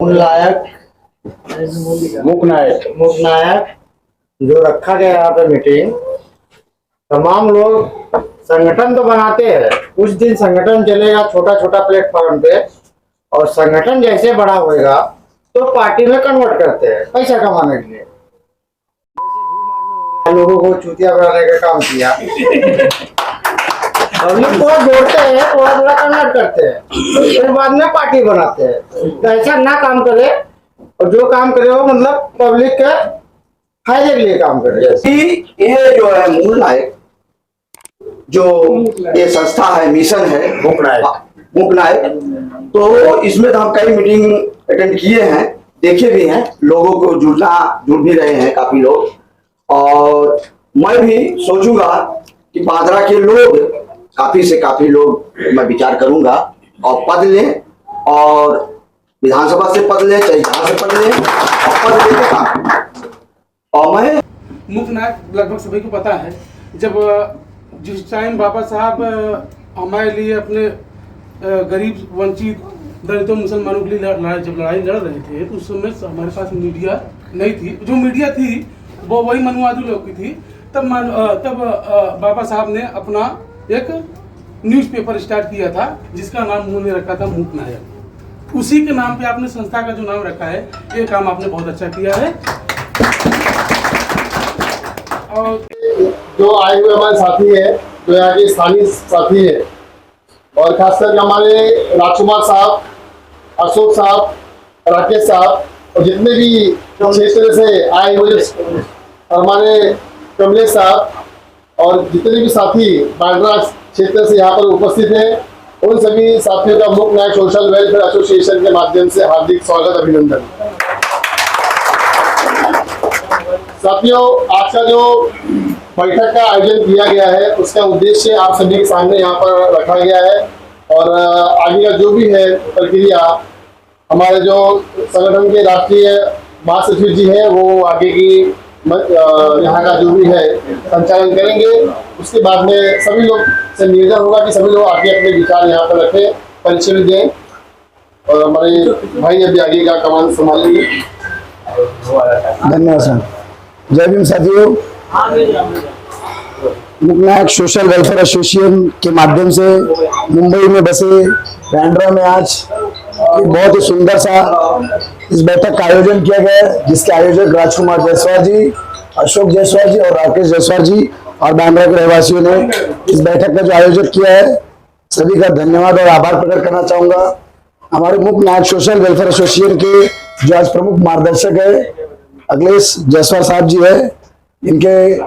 मूलनायक मुखनायक जो रखा गया यहाँ पे मीटिंग, तमाम लोग संगठन तो बनाते हैं, कुछ दिन संगठन चलेगा छोटा छोटा प्लेटफॉर्म पे, और संगठन जैसे बड़ा होएगा तो पार्टी में कन्वर्ट करते हैं पैसा कमाने के लिए। लोगों को चूतिया बनाने का काम किया, पब्लिक को जोड़ते हैं, थोड़ा थोड़ा कन्वर्ट करते हैं, फिर बाद में पार्टी बनाते हैं। तो ऐसा ना काम करे, और जो काम करे वो मतलब पब्लिक के फायदे के लिए काम करे। ये जो है मूलनायक, जो ये संस्था है, मिशन है मूकनायक, तो इसमें तो हम कई मीटिंग अटेंड किए हैं, देखे भी हैं, लोगों को जुड़ भी रहे हैं काफी लोग। और मैं भी सोचूंगा कि बांद्रा के लोग काफी से काफी लोग मैं विचार करूंगा और पद लें, और विधानसभा से पद लें, चाहे जहां से पद लें, और पद लेके काम। और मैं मूकनायक लगभग सभी को पता है, जब जिस टाइम बाबा साहब हमारे लिए अपने गरीब वंचित दलितों मुसलमानों के लिए जब लड़ाई लड़ रहे थे, तो उस समय हमारे पास मीडिया नहीं थी। जो मीडिया थी वो वही मनुवादी लोग की थी। तब बाबा साहब ने अपना एक न्यूज़पेपर स्टार्ट किया था, जिसका नाम उन्होंने रखा था मूकनायक। उसी के नाम पे आपने संस्था का जो नाम रखा है, ये काम आपने बहुत अच्छा किया है। और जो आए हुए हमारे साथी है, जो यहाँ के स्थानीय साथी है, और खासकर हमारे राजकुमार साहब, अशोक साहब, राकेश साहब, और जितने भी क्षेत्र से आए हुए हमारे कमलेश साहब, और जितने भी साथी बांद्रा क्षेत्र से यहाँ पर उपस्थित हैं, उन सभी साथियों का मूकनायक सोशल वेलफेयर एसोसिएशन के माध्यम से हार्दिक स्वागत, अभिनंदन। साथियों, आज का जो बैठक का आयोजन किया गया है, उसका उद्देश्य आप सभी के सामने यहाँ पर रखा गया है, और आगे का जो भी है प्रक्रिया, हमारे जो संगठन के राष्ट्रीय महासचिव जी हैं, वो आगे की यहाँ का जो भी है संचालन करेंगे। उसके बाद में सभी लोग से निवेदन होगा कि सभी लोग आगे अपने विचार यहाँ पर रखें, परिचय भी दें, और हमारे भाई अभी आगे का कमान संभालेंगे। धन्यवाद सर। जय भीम साथियों, मूकनायक सोशल वेलफेयर एसोसिएशन के माध्यम से मुंबई में बसे बांद्रा में आज बहुत ही सुंदर सा इस बैठक का आयोजन किया गया है, जिसके आयोजक राजकुमार जायसवाल जी, अशोक जायसवाल जी और राकेश जायसवाल जी और बांद्रा के रहवासियों ने इस बैठक का जो आयोजन किया है, सभी का धन्यवाद और आभार प्रकट करना चाहूंगा। हमारे मूकनायक सोशल वेलफेयर एसोसिएशन के जो आज प्रमुख मार्गदर्शक है अखिलेश जायसवाल साहब जी है, इनके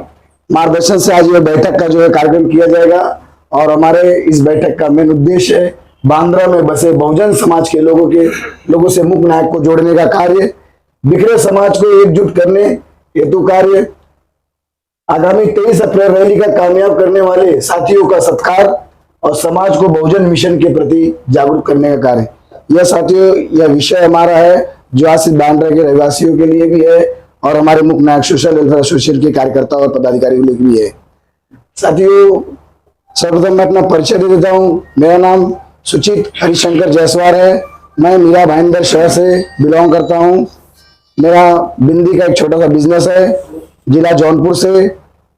मार्गदर्शन से आज ये बैठक का जो है कार्यक्रम किया जाएगा। और हमारे इस बैठक का मेन उद्देश्य है बांद्रा में बसे बहुजन समाज के लोगों से मूकनायक को जोड़ने का कार्य, बिखरे समाज को एकजुट करने हेतु कार्य, आगामी 23 अप्रैल रैली का कामयाब करने वाले साथियों का सत्कार और समाज को बहुजन मिशन के प्रति जागरूक करने का कार्य। यह साथियों, यह विषय हमारा है जो आज से बांद्रा के रहवासियों के लिए भी है और हमारे मूकनायक सोशल वेलफेयर एसोसिएशन के कार्यकर्ताओं और पदाधिकारियों के लिए भी है। साथियों, सर्वप्रथम मैं अपना परिचय दे देता हूँ। मेरा नाम सुचित हरिशंकर जायसवाल है। मैं मीरा भाईंदर शहर से बिलोंग करता हूँ। मेरा बिंदी का एक छोटा सा बिजनेस है, जिला जौनपुर से,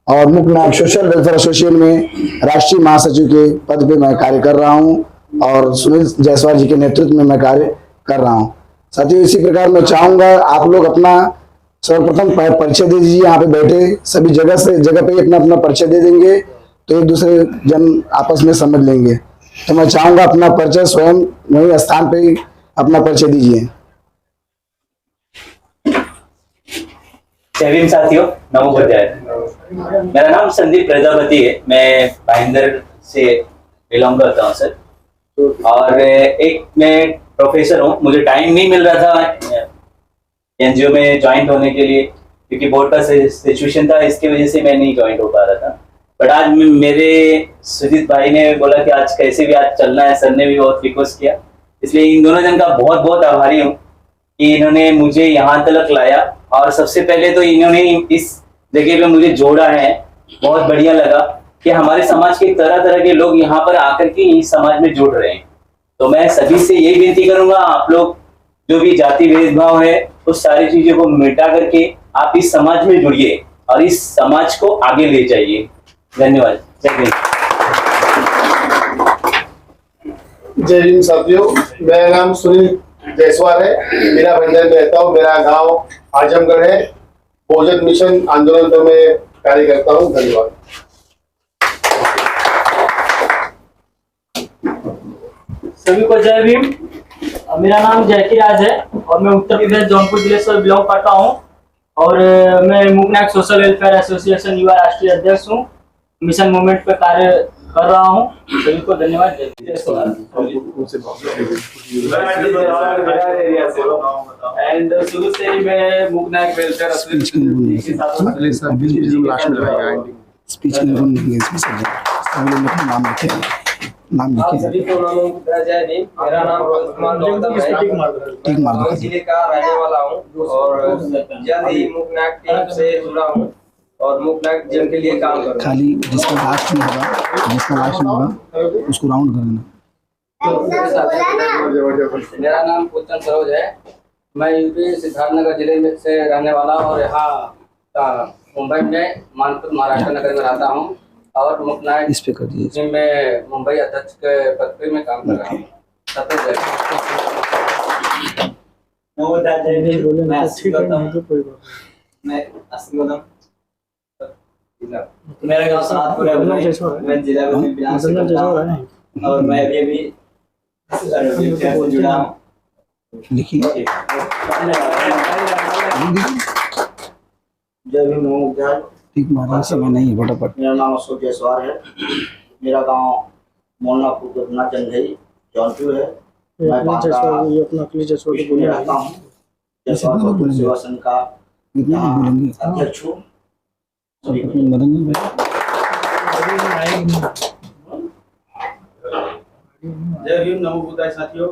और मूकनायक सोशल वेलफेयर एसोसिएशन में राष्ट्रीय महासचिव के पद पे मैं कार्य कर रहा हूँ, और सुनील जायसवाल जी के नेतृत्व में मैं कार्य कर रहा हूँ। साथियों, इसी प्रकार मैं चाहूंगा आप लोग अपना सर्वप्रथम परिचय दे दीजिए। यहाँ पे बैठे सभी जगह पे अपना अपना परिचय दे देंगे तो एक दूसरे जन आपस में समझ लेंगे। तो मैं चाहूंगा अपना परिचय स्वयं वही स्थान पे ही अपना परिचय दीजिए। जय भीम साथियों, नमो बुद्धाय। मेरा नाम संदीप प्रजापति है। मैं भाईंदर से बिलोंग करता हूँ सर, और एक मैं प्रोफेसर हूँ। मुझे टाइम नहीं मिल रहा था एनजीओ में ज्वाइन होने के लिए, क्योंकि बोर्ड का सिचुएशन था, इसकी वजह से मैं नहीं ज्वाइन हो पा रहा था। बट आज मेरे सुजीत भाई ने बोला कि आज कैसे भी आज चलना है, सर ने भी बहुत रिक्वेस्ट किया, इसलिए इन दोनों जन का बहुत बहुत आभारी हूँ कि इन्होंने मुझे यहाँ तक लाया। और सबसे पहले तो इन्होंने इस जगह पे मुझे जोड़ा है, बहुत बढ़िया लगा कि हमारे समाज के तरह तरह के लोग यहाँ पर आकर के इस समाज में जुड़ रहे हैं। तो मैं सभी से यही विनती करूंगा, आप लोग जो भी जाति भेदभाव है उस सारी चीजों को मिटा करके आप इस समाज में जुड़िए और इस समाज को आगे ले जाइए। धन्यवाद। जय हिंद। जय हिंद साथियों, मेरा नाम सुनील जायसवाल है। मेरा बंदर में रहता हूँ। मेरा गांव आजमगढ़ है। बहुजन मिशन आंदोलन पर मैं कार्य करता हूँ। धन्यवाद। सभी को जय भीम। मेरा नाम जयकी राज है और मैं उत्तर प्रदेश जौनपुर जिले से बिलोंग करता हूँ और मैं मूकनायक सोशल वेलफेयर एसोसिएशन युवा राष्ट्रीय अध्यक्ष हूँ। मिशन मूवमेंट पे कार्य कर रहा हूँ। सभी को धन्यवाद। एंड शुरू से ही मैं मूकनायक वेलफेयर एसोसिएशन के साथ स्पीच नाम लिखे सभी को जय भीम। मेरा नाम कुमार गौतम है। ठीक मार दो। जिले का रहने वाला हूँ और जल्द ही मूकनायक टीम से जुड़ा हूँ और मूकनायक टीम के लिए काम करूँगा। खाली जिसका लास्ट में होगा उसको राउंड कर देना। मेरा नाम कुचन सरोज है। मैं यूपी सिद्धार्थनगर जिले में से रहने वाला और यहाँ मुंबई में मानपुर महाराष्ट्र नगर में रहता हूँ और मूकनायक इस पे कर दीजिए। टीम में मुंबई अध्यक्ष के पद पे मैं काम कर रहा हूँ। मेरा गाँव सनातपुर है। मैं जिला में बिलोंग करता हूँ और मैं अभी से जुड़ा हूँ। लिखिए। जय भीम। नमो। ठीक मारने समय नहीं है फटाफट। मेरा नाम अशोक जायसवाल है। मेरा गांव मोलनापुर गोपना चंदेई जौनपुर है। मैं रहता हूँ। जायसवाल सेवा संघ का अध्यक्ष हूँ। जय भीम। नमो बुद्धाय साथियों।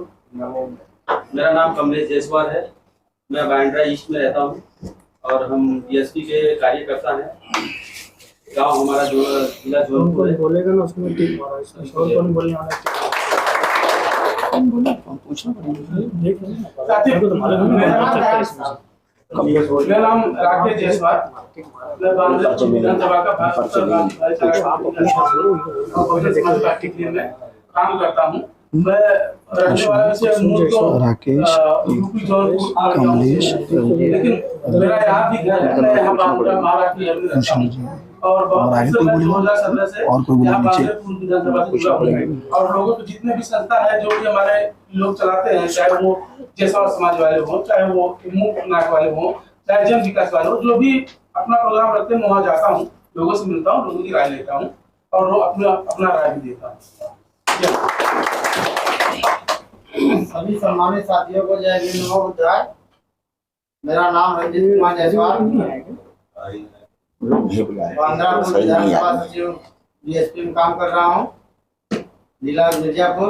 मेरा नाम कमलेश जायसवाल है। मैं बांद्रा ईस्ट में रहता हूँ और हम डीएसपी के कार्यकर्ता हैं। गांव हमारा जो जिला जौनपुर है। बोलेगा ना उसमें ठीक मारा इसका शॉर्ट कौन बोलने वाला मेरा नाम राकेश जायसवाल। मैं बांद्रा विधानसभा का पार्टी के लिए मैं काम करता हूँ। मैं रहने वाला से मूल तो राकेश, यूपी जौनपुर कमलेश, लेकिन मेरा यहाँ भी घर है। मैं यहाँ बांद्रा महाराष्ट्र में रहता हूँ और आगे कोई बोलेगा? 2017 से और कोई बोलेगा यहाँ नीचे? बांद्रा विधानसभा से जुड़ा हूँ और लोगों को जितने भी संस्था है जो भी हमारे लोग चलाते हैं, चाहे वो जायसवाल समाज वाले हों, चाहे वो मूकनायक वाले हों, चाहे जन विकास वाले हो, जो भी अपना प्रोग्राम रखते हैं मैं वहाँ जाता हूँ, लोगों से मिलता हूँ, लोगों की राय लेता हूँ और वो अपना राय भी देता हूँ। सभी सम्मानित साथियों को जय भीम। नमो बुद्धाय। मेरा नाम रंजीत कुमार जायसवाल, बांद्रा विधानसभा सचिव डीएसपी में काम कर रहा हूँ। जिला मिर्जापुर,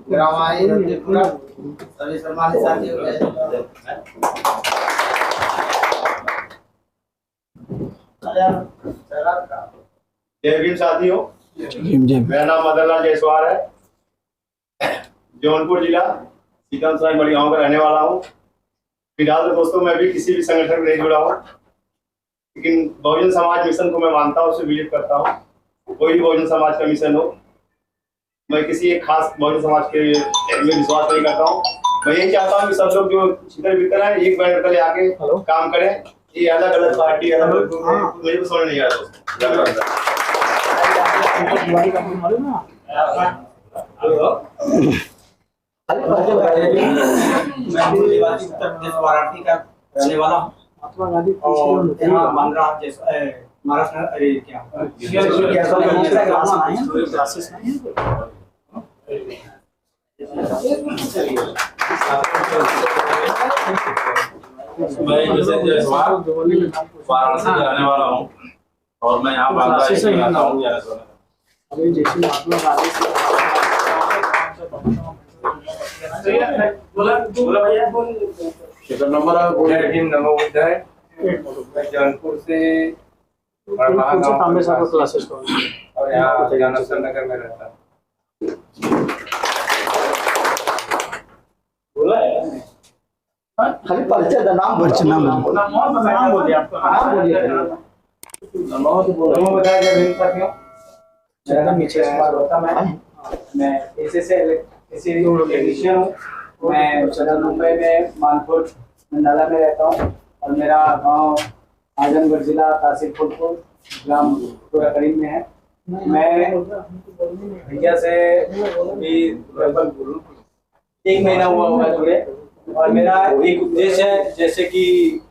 ग्राम आई रंजीतपुरा। सभी सम्मानित साथियों को जय भीम साथियों। जय मेरा नाम मदनलाल जायसवाल है। जौनपुर जिला सीतामढ़ी बड़ी गाँव का रहने वाला हूँ। फिलहाल तो दोस्तों मैं भी किसी भी संगठन में नहीं जुड़ा हूँ, लेकिन बहुजन समाज मिशन को मैं मानता हूँ, उसे बिलीव करता हूँ। कोई भी बहुजन समाज का मिशन हो, मैं किसी एक खास बहुजन समाज के में विश्वास नहीं करता हूँ। मैं यही चाहता हूँ कि सब लोग जो छितर बितर है एक बैनर तले आके काम करें। ये अलग अलग पार्टी अलग मुझे तो समझ नहीं आ वाराणसी का रहने वाला हूँ और यहाँ बांद्रा महाराष्ट्र अरे क्या मैं जैसे जायसवाल वाराणसी का रहने वाला हूँ और मैं यहाँ बांद्रा ईस्ट में रहता हूँ। जय भीम। नमो बुद्धाय। मैं जौनपुर से और यहाँ जानासर नगर में रहता हूँ। खाली परिचय का नाम परिचय नाम नाम बोलिए आपका। नाम बोलिए। नमो बुद्धाय, जय भीम साथियों। मेरा नाम नीतीश कुमार गौतम है। मैं एसी टेक्नीशियन हूँ। मैं सदर मुंबई में मानपुर मंडाला में रहता हूँ और मेरा गांव आजमगढ़ जिला तहसील फूलपुर ग्राम पूरा करीब में है। मैं भैया से अभी लगभग 1 महीना हुआ जुड़े और मेरा एक उद्देश्य है, जैसे कि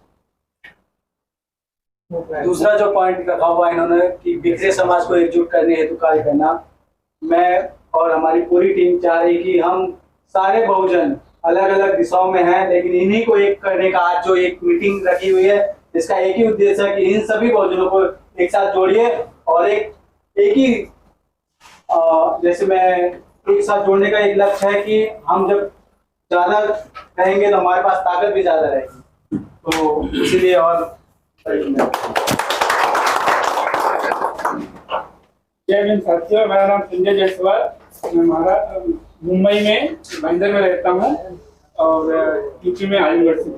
दूसरा जो पॉइंट रखा हुआ है इन्होंने कि बिखरे समाज को एकजुट करने हेतु कार्य करना, मैं और हमारी पूरी टीम चाह रही कि हम सारे बहुजन अलग अलग दिशाओं में हैं, लेकिन इन्हीं को एक करने का आज जो एक मीटिंग रखी हुई है, जिसका एक ही उद्देश्य है कि इन सभी बहुजनों को एक साथ जोड़िए और एक ही जैसे मैं एक साथ जोड़ने का एक लक्ष्य है कि हम जब ज्यादा रहेंगे तो हमारे पास ताकत भी ज्यादा रहेगी, तो इसीलिए और जय भीम साथियों, मेरा नाम संजय जायसवाल, मैं मुंबई में भाईंदर में रहता हूँ और यूपी में आजमगढ़ से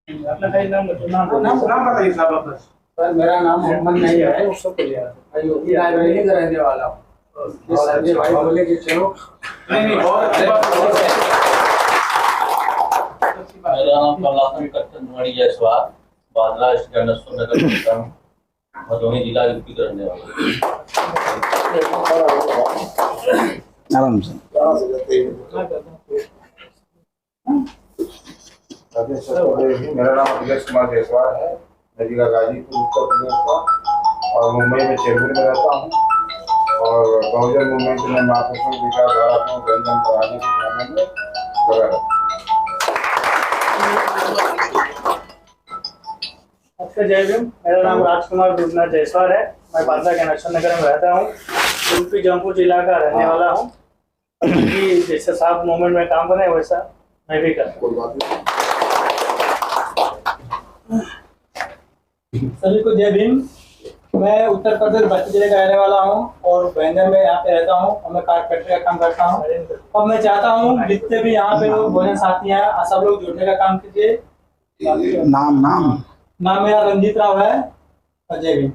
अपना नाम बताइए साहब आप। सर मेरा नाम मोहम्मद नहीं है, लाइब्रेरी का रहने वाला हूँ। भाई बोले कि चलो नहीं बहुत अच्छी बात। मेरा नाम कमलासन कट्टनवाड़ी जायसवाल, बादला जनस्व नगर रहता हूँ, भदोही जिला यूपी का रहने वाला आराम से। मेरा नाम अभिलेख कुमार जायसवाल है, मैं जिला गाजीपुर उत्तर प्रदेश का और मुंबई में चेंबूर में रहता हूँ और बहुजन मूवमेंट में महापुरुषों की विचारधारात्मक व्यंजन कराने के ध्यान में लगा रहता हूँ। जय भीम। मेरा नाम राजकुमार दुबना जायसवाल है, मैं बांद्रा के नक्शल नगर में रहता हूँ, यूपी जौनपुर जिला का रहने वाला हूँ। जैसे साहब मूवमेंट में काम कर रहे हैं वैसा मैं भी करता हूँ। सभी को जय भीम। मैं उत्तर प्रदेश बस्ती जिले का रहने वाला हूँ और बैंगन में यहाँ पे रहता हूँ और मैं कारपेंटर का काम करता हूँ और मैं चाहता हूँ जितने भी यहाँ पे लोग भोजन साथी हैं सब लोग जुड़ने का काम कीजिए। नाम मेरा रंजीत राव है। जय भीम।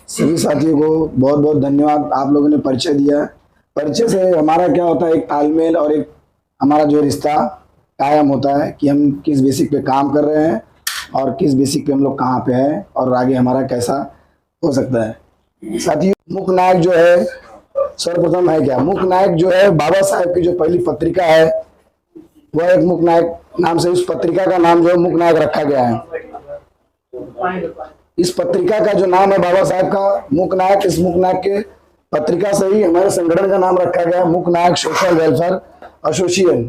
सभी साथियों को बहुत बहुत धन्यवाद, आप लोगों ने परिचय दिया। परिचय से हमारा क्या होता है, एक तालमेल और एक हमारा जो रिश्ता कायम होता है कि हम किस बेसिक पे काम कर रहे हैं और किस बेसिक पे हम लोग कहाँ पे हैं और आगे हमारा कैसा हो सकता है। साथियों, मुख नायक जो है सर्वप्रथम है क्या, मुख नायक जो है बाबा साहेब की जो पहली पत्रिका है वह एक मुख नायक नाम से, इस पत्रिका का नाम जो है मुख नायक रखा गया है। इस पत्रिका का जो नाम है बाबा साहेब का मुख नायक, इस मुख नायक के पत्रिका से ही हमारे संगठन का नाम रखा गया मुख नायक सोशल वेलफेयर एसोसिएशन,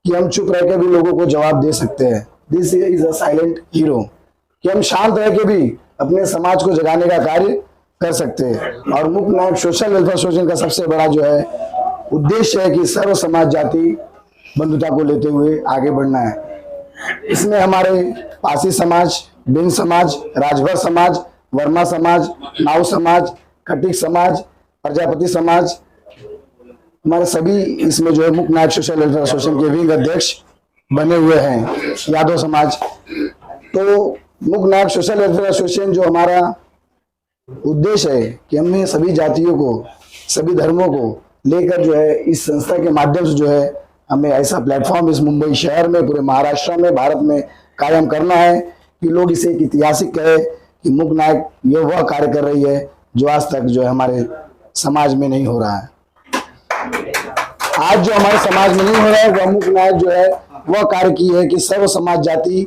कि हम चुप रह के भी लोगों को जवाब दे सकते हैं। This is a silent hero, कि हम शांत रह के भी अपने समाज को जगाने का कार्य कर सकते हैं। और मुख नायक सोशल वेलफेयर एसोसिएशन का सबसे बड़ा जो है उद्देश्य है कि सर्व समाज जाति बंधुता को लेते हुए आगे बढ़ना है। इसमें हमारे पासी समाज, बिन समाज, राजभर समाज, वर्मा समाज, नाव समाज, खटिक समाज, प्रजापति समाज, हमारे सभी इसमें जो है मुख नायक सोशल वेलफेयर एसोसिएशन के विंग अध्यक्ष बने हुए हैं। यादव समाज, तो मुख नायक सोशल वेलफेयर एसोसिएशन जो हमारा उद्देश्य है कि हमें सभी जातियों को, सभी धर्मों को लेकर जो है इस संस्था के माध्यम से जो है हमें ऐसा प्लेटफॉर्म इस मुंबई शहर में, पूरे महाराष्ट्र में, भारत में कायम करना है कि लोग इसे एक ऐतिहासिक कहे कि मुख नायक ये वह कार्य कर रही है जो आज तक जो है हमारे समाज में नहीं हो रहा है। आज जो हमारे समाज में नहीं हो रहा है वह मुख नायक जो है वह कार्य की है कि सर्व समाज जाति,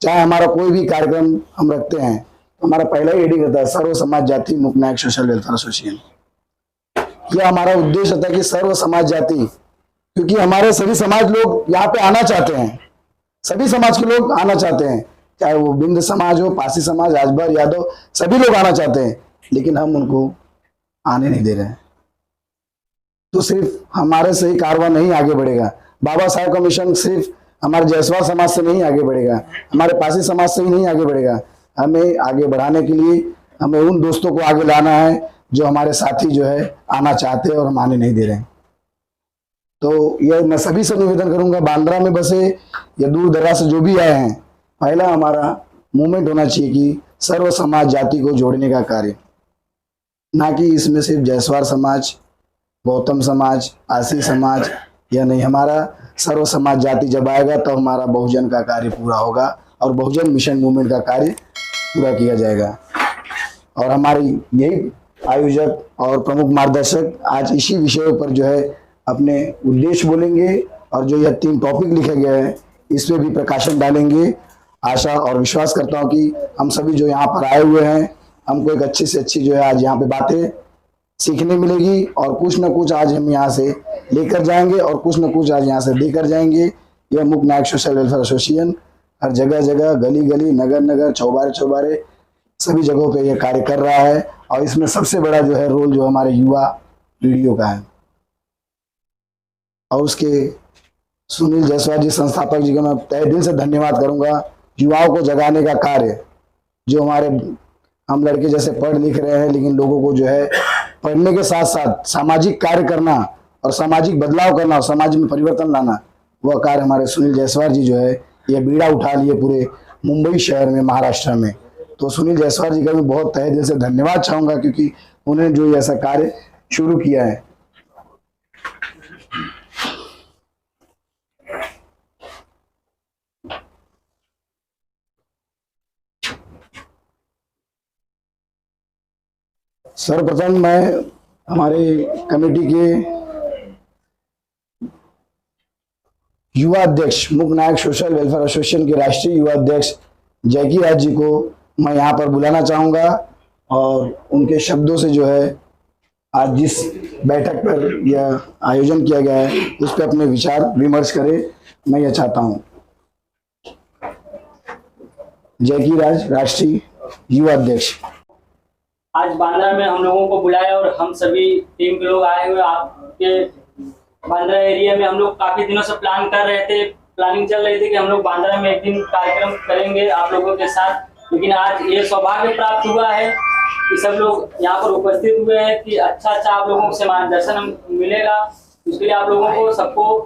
चाहे हमारा कोई भी कार्यक्रम हम रखते हैं, हमारा पहला ही हेडिंग रहता है सर्व समाज जाति मुख नायक सोशल वेलफेयर एसोसिएशन। यह हमारा उद्देश्य होता है कि सर्व समाज जाति, क्योंकि हमारे सभी समाज लोग यहाँ पे आना चाहते हैं, सभी समाज के लोग आना चाहते हैं, चाहे वो बिंद समाज हो, पासी समाज, राजभर, यादव, सभी लोग आना चाहते हैं, लेकिन हम उनको आने नहीं दे रहे हैं। तो सिर्फ हमारे से ही कारवां नहीं आगे बढ़ेगा। बाबा साहेब का मिशन सिर्फ हमारे जायसवाल समाज से नहीं आगे बढ़ेगा, हमारे पासी समाज से ही नहीं आगे बढ़ेगा। हमें आगे बढ़ाने के लिए हमें उन दोस्तों को आगे लाना है जो हमारे साथी जो है आना चाहते हैं और हम आने नहीं दे रहे हैं। तो यह मैं सभी से निवेदन करूंगा, बांद्रा में बसे या दूर दराज से जो भी आए हैं, पहला हमारा मूवमेंट होना चाहिए कि सर्व समाज जाति को जोड़ने का कार्य, ना कि इसमें सिर्फ जयसवार समाज, गौतम समाज, आशी समाज या नहीं, हमारा सर्व समाज जाति जब आएगा तो हमारा बहुजन का कार्य पूरा होगा और बहुजन मिशन मूवमेंट का कार्य पूरा किया जाएगा। और हमारी यही आयोजक और प्रमुख मार्गदर्शक आज इसी विषय पर जो है अपने उद्देश्य बोलेंगे और जो यह 3 टॉपिक लिखे गए हैं इस पे भी प्रकाशन डालेंगे। आशा और विश्वास करता हूं कि हम सभी जो यहाँ पर आए हुए हैं हमको एक अच्छी से अच्छी जो है आज यहाँ पे बातें सीखने मिलेगी और कुछ ना कुछ आज हम यहाँ से लेकर जाएंगे और कुछ ना कुछ आज यहाँ से देकर जाएंगे। यह मुक नायक सोशल वेलफेयर एसोसिएशन हर जगह जगह, गली गली, नगर नगर, चौबारे चौबारे सभी जगहों पे यह कार्य कर रहा है और इसमें सबसे बड़ा जो है रोल जो हमारे युवा पीढ़ियों का है। और उसके सुनील जायसवाल जी संस्थापक जी का मैं तहे दिल से धन्यवाद करूंगा। युवाओं को जगाने का कार्य जो हमारे हम लड़के जैसे पढ़ लिख रहे हैं लेकिन लोगों को जो है पढ़ने के साथ साथ सामाजिक कार्य करना और सामाजिक बदलाव करना और समाज में परिवर्तन लाना, वह कार्य हमारे सुनील जायसवाल जी जो है यह बीड़ा उठा लिए पूरे मुंबई शहर में, महाराष्ट्र में। तो सुनील जायसवाल जी का मैं बहुत तहे दिल से धन्यवाद चाहूंगा क्योंकि उन्होंने जो ऐसा कार्य शुरू किया है। सर्वप्रथम मैं हमारे कमेटी के युवा अध्यक्ष मुक नायक सोशल वेलफेयर एसोसिएशन के राष्ट्रीय युवा अध्यक्ष जैकी राज जी को मैं यहाँ पर बुलाना चाहूँगा और उनके शब्दों से जो है आज जिस बैठक पर यह आयोजन किया गया है उस पर अपने विचार विमर्श करें, मैं यह चाहता हूँ। जैकी राज, राष्ट्रीय युवा अध्यक्ष। आज बांद्रा में हम लोगों को बुलाया और हम सभी टीम के लोग आए हुए आपके बांद्रा एरिया में। हम लोग काफी दिनों से प्लान कर रहे थे, प्लानिंग चल रही थी कि हम लोग बांद्रा में एक दिन कार्यक्रम करेंगे आप लोगों के साथ, लेकिन आज ये सौभाग्य प्राप्त हुआ है कि सब लोग यहाँ पर उपस्थित हुए हैं कि अच्छा आप लोगों से मार्गदर्शन मिलेगा। उसके लिए आप लोगों को सबको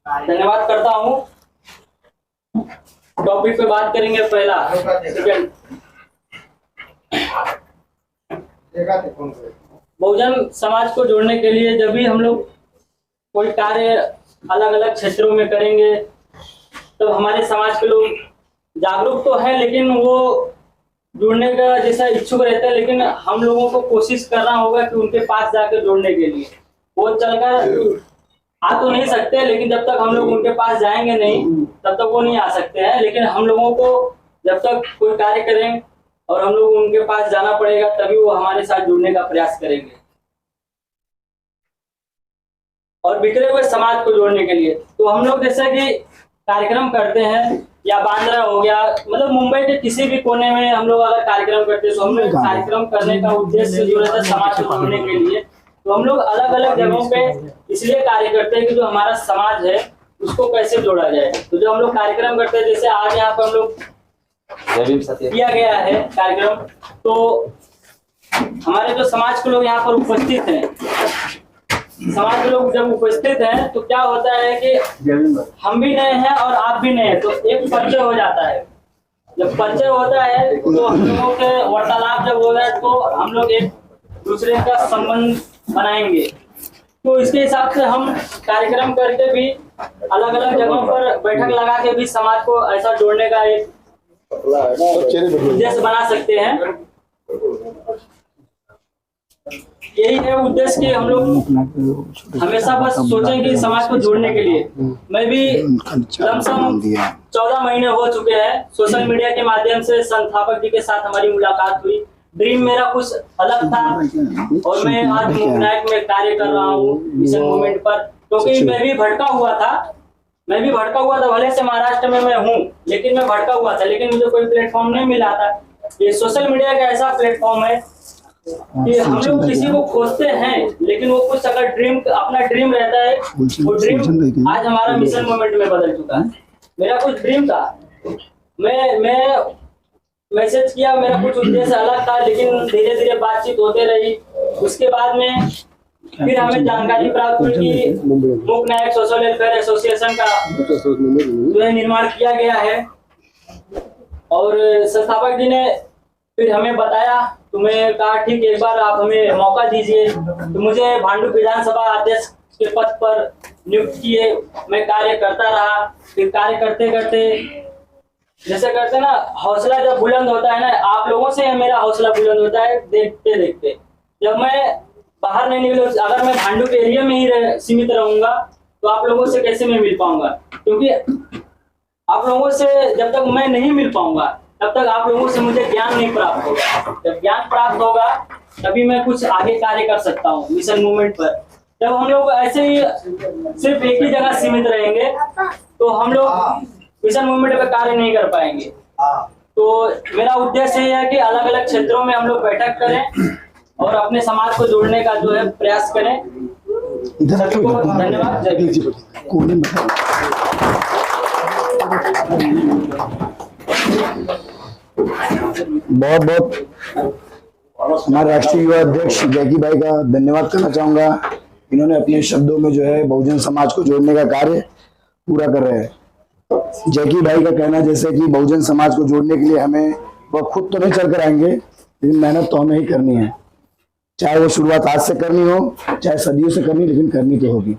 धन्यवाद करता हूँ। टॉपिक पे बात करेंगे। पहला सेकंड बहुजन समाज को जोड़ने के लिए जब भी हम लोग कोई कार्य अलग अलग क्षेत्रों में करेंगे तो हमारे समाज के लोग जागरूक तो है लेकिन वो जुड़ने का जैसा इच्छुक रहते हैं, लेकिन हम लोगों को कोशिश करना होगा कि उनके पास जाकर जोड़ने के लिए। वो चलकर आ तो नहीं सकते लेकिन जब तक हम लोग उनके पास जाएंगे नहीं तब तक वो नहीं आ सकते हैं। लेकिन हम लोगों को जब तक कोई कार्य करें और हम लोग उनके पास जाना पड़ेगा तभी वो हमारे साथ जुड़ने का प्रयास करेंगे। और बिखरे हुए समाज को जोड़ने के लिए तो हम लोग जैसा कि कार्यक्रम करते हैं या बांद्रा हो गया, मतलब मुंबई के किसी भी कोने में हम लोग अगर कार्यक्रम करते हैं तो हम लोग कार्यक्रम करने का उद्देश्य जो रहता है समाज को जोड़ने के लिए। तो हम लोग अलग अलग जगहों पे इसलिए कार्य करते हैं कि जो हमारा समाज है उसको कैसे जोड़ा जाए। तो जो हम लोग कार्यक्रम करते हैं, जैसे आज यहाँ पर हम लोग किया गया है कार्यक्रम, तो हमारे जो समाज के लोग यहाँ पर उपस्थित हैं, समाज के लोग जब उपस्थित हैं तो क्या होता है कि हम भी नए हैं और आप भी नए हैं, तो एक परिचय हो जाता है। जब परिचय होता है तो हम लोगों के वार्तालाप जब हो जाए तो हम लोग एक दूसरे का संबंध बनाएंगे। तो इसके हिसाब से हम कार्यक्रम करके भी अलग अलग जगहों पर बैठक लगा के भी समाज को ऐसा जोड़ने का एक उद्देश्य बना सकते हैं। यही है उद्देश्य कि हम लोग हमेशा बस सोचें कि समाज को जोड़ने के लिए। मैं भी लमसम 14 महीने हो चुके हैं सोशल मीडिया के माध्यम से संस्थापक जी के साथ हमारी मुलाकात हुई। ड्रीम मेरा कुछ अलग था और मैं आज मुक नायक में कार्य कर रहा हूँ मिशन मूवमेंट पर, क्योंकि मैं भी भटका हुआ था। भले से महाराष्ट्र में मैं हूँ लेकिन मैं भटका हुआ था, लेकिन मुझे कोई प्लेटफॉर्म नहीं मिला था। ये सोशल मीडिया का ऐसा प्लेटफॉर्म है कि हम लोग किसी को खोजते हैं लेकिन वो कुछ अगर अपना ड्रीम रहता है, वो ड्रीम आज हमारा मिशन मूवमेंट में बदल चुका है। मेरा कुछ ड्रीम था, मैं मैसेज किया, मेरा कुछ उद्देश्य अलग था, लेकिन धीरे धीरे बातचीत होते रही। उसके बाद में फिर हमें जानकारी प्राप्त हुई कि मूक नायक सोशल वेलफेयर एसोसिएशन का जो है निर्माण किया गया है। और संस्थापक जी ने फिर हमें बताया, तुम्हें कहा ठीक एक बार आप हमें मौका दीजिए। तो मुझे भांडुप विधानसभा अध्यक्ष के पद पर नियुक्त किए। मैं कार्य करता रहा। फिर कार्य करते करते जैसे करते ना, हौसला जब बुलंद होता है ना, आप लोगों से मेरा हौसला बुलंद होता है देखते देखते। जब मैं बाहर नहीं निकलूं, अगर मैं भांडुप एरिया में ही सीमित रहूंगा तो आप लोगों से कैसे मैं मिल पाऊंगा, क्योंकि आप लोगों से जब तक मैं नहीं मिल पाऊंगा तब तक आप लोगों से मुझे ज्ञान नहीं प्राप्त होगा। जब ज्ञान प्राप्त होगा तभी मैं कुछ आगे कार्य कर सकता हूँ मिशन मूवमेंट पर। जब हम लोग ऐसे ही सिर्फ एक ही जगह सीमित रहेंगे तो हम लोग मिशन मूवमेंट पर कार्य नहीं कर पाएंगे। तो मेरा उद्देश्य ये है कि अलग अलग क्षेत्रों में हम लोग बैठक करें और अपने समाज को जोड़ने का जो है प्रयास करें। सभी को धन्यवाद। जय हिंद। बहुत बहुत हमारे राष्ट्रीय युवा अध्यक्ष जैकी भाई का धन्यवाद करना चाहूंगा। इन्होंने अपने शब्दों में जो है बहुजन समाज को जोड़ने का कार्य पूरा कर रहे हैं। जैकी भाई का कहना जैसे कि बहुजन समाज को जोड़ने के लिए हमें वह खुद तो नहीं चल कर आएंगे, लेकिन मेहनत तो हमें ही करनी है। चाहे वो शुरुआत आज से करनी हो, चाहे सदियों से करनी, लेकिन करनी तो होगी।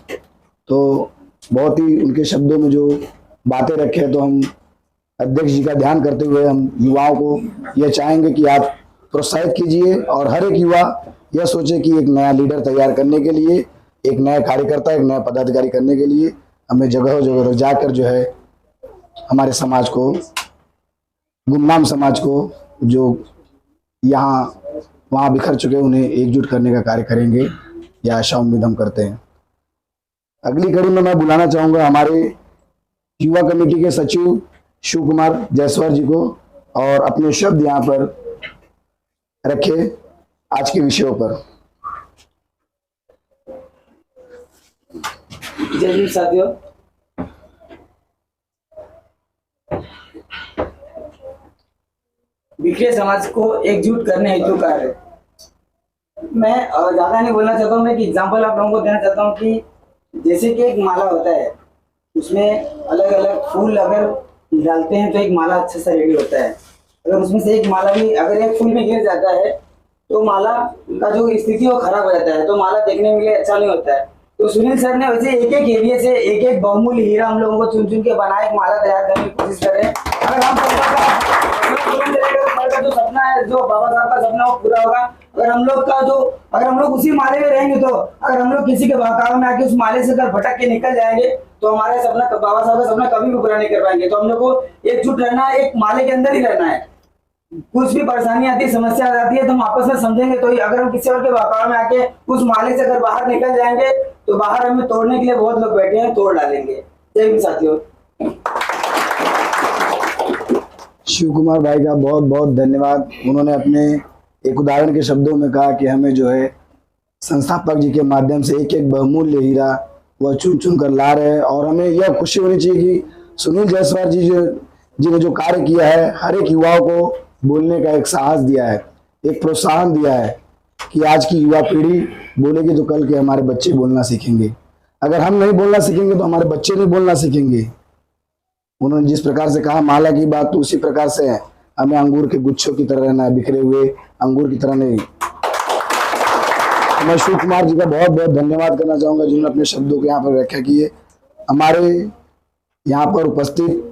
तो बहुत ही उनके शब्दों में जो बातें रखे, तो हम अध्यक्ष जी का ध्यान करते हुए हम युवाओं को यह चाहेंगे कि आप प्रोत्साहित कीजिए और हर एक युवा यह सोचे कि एक नया लीडर तैयार करने के लिए, एक नया कार्यकर्ता, एक नया पदाधिकारी करने के लिए हमें जगह जगह जाकर जो है हमारे समाज को, गुमनाम समाज को, जो यहाँ वहाँ बिखर चुके उन्हें एकजुट करने का कार्य करेंगे, यह आशा उम्मीद हम करते हैं। अगली कड़ी में मैं बुलाना चाहूँगा हमारे युवा कमेटी के सचिव शिव कुमार जायसवाल जी को, और अपने शब्द यहाँ पर रखे आज के विषयों पर। जय हिंद साथियों। बिखरे समाज को एकजुट करने हेतु कार्य। मैं ज्यादा नहीं बोलना चाहता हूँ, मैं एक एग्जाम्पल आप लोगों को देना चाहता हूँ कि जैसे कि एक माला होता है, उसमें अलग अलग फूल अगर डालते हैं तो एक माला अच्छे से रेडी होता है। अगर उसमें से एक माला भी अगर एक फूल में गिर जाता है तो माला का जो स्थिति वो खराब हो जाता है, तो माला देखने में लिए अच्छा नहीं होता है। तो सुनील सर ने वैसे एक एक एरिया से एक एक बहुमूल्य हीरा हम लोगों को चुन चुन के बनाए, एक माला तैयार करने की कोशिश कर रहे हैं। अगर हम जो सपना है, जो बाबा साहब का सपना, वो पूरा होगा। अगर हम लोग उसी माले में रहेंगे, तो अगर हम लोग किसी के बहकावे में आके उस माले से अगर भटक के निकल जाएंगे तो हमारे सपना, बाबा साहब का सपना कभी भी पूरा नहीं कर पाएंगे। तो हम लोग को एकजुट रहना है, एक माले के अंदर ही रहना है। कुछ भी परेशानी आती है, समस्या आ जाती है, तो हम आपस में समझेंगे। तो अगर हम किसी और के बहकावे में आके उस माले से अगर बाहर निकल जाएंगे तो बाहर हमें तोड़ने के लिए बहुत लोग बैठे हैं, तोड़ डालेंगे। जय हिंद साथियों। शिव कुमार भाई का बहुत बहुत धन्यवाद। उन्होंने अपने एक उदाहरण के शब्दों में कहा कि हमें जो है संस्थापक जी के माध्यम से एक एक बहुमूल्य हीरा वह चुन चुन कर ला रहे हैं, और हमें यह खुशी होनी चाहिए कि सुनील जायसवाल जी ने जो कार्य किया है, हर एक युवाओं को बोलने का एक साहस दिया है, एक प्रोत्साहन दिया है कि आज की युवा पीढ़ी बोलेगी तो कल के हमारे बच्चे बोलना सीखेंगे। अगर हम नहीं बोलना सीखेंगे तो हमारे बच्चे नहीं बोलना सीखेंगे। उन्होंने जिस प्रकार से कहा माला की बात, तो उसी प्रकार से है, हमें अंगूर के गुच्छों की तरह रहना है, बिखरे हुए अंगूर की तरह नहीं। मैं शिव कुमार जी का बहुत बहुत धन्यवाद करना चाहूँगा जिन्होंने अपने शब्दों को यहाँ पर व्याख्या की है। हमारे यहाँ पर उपस्थित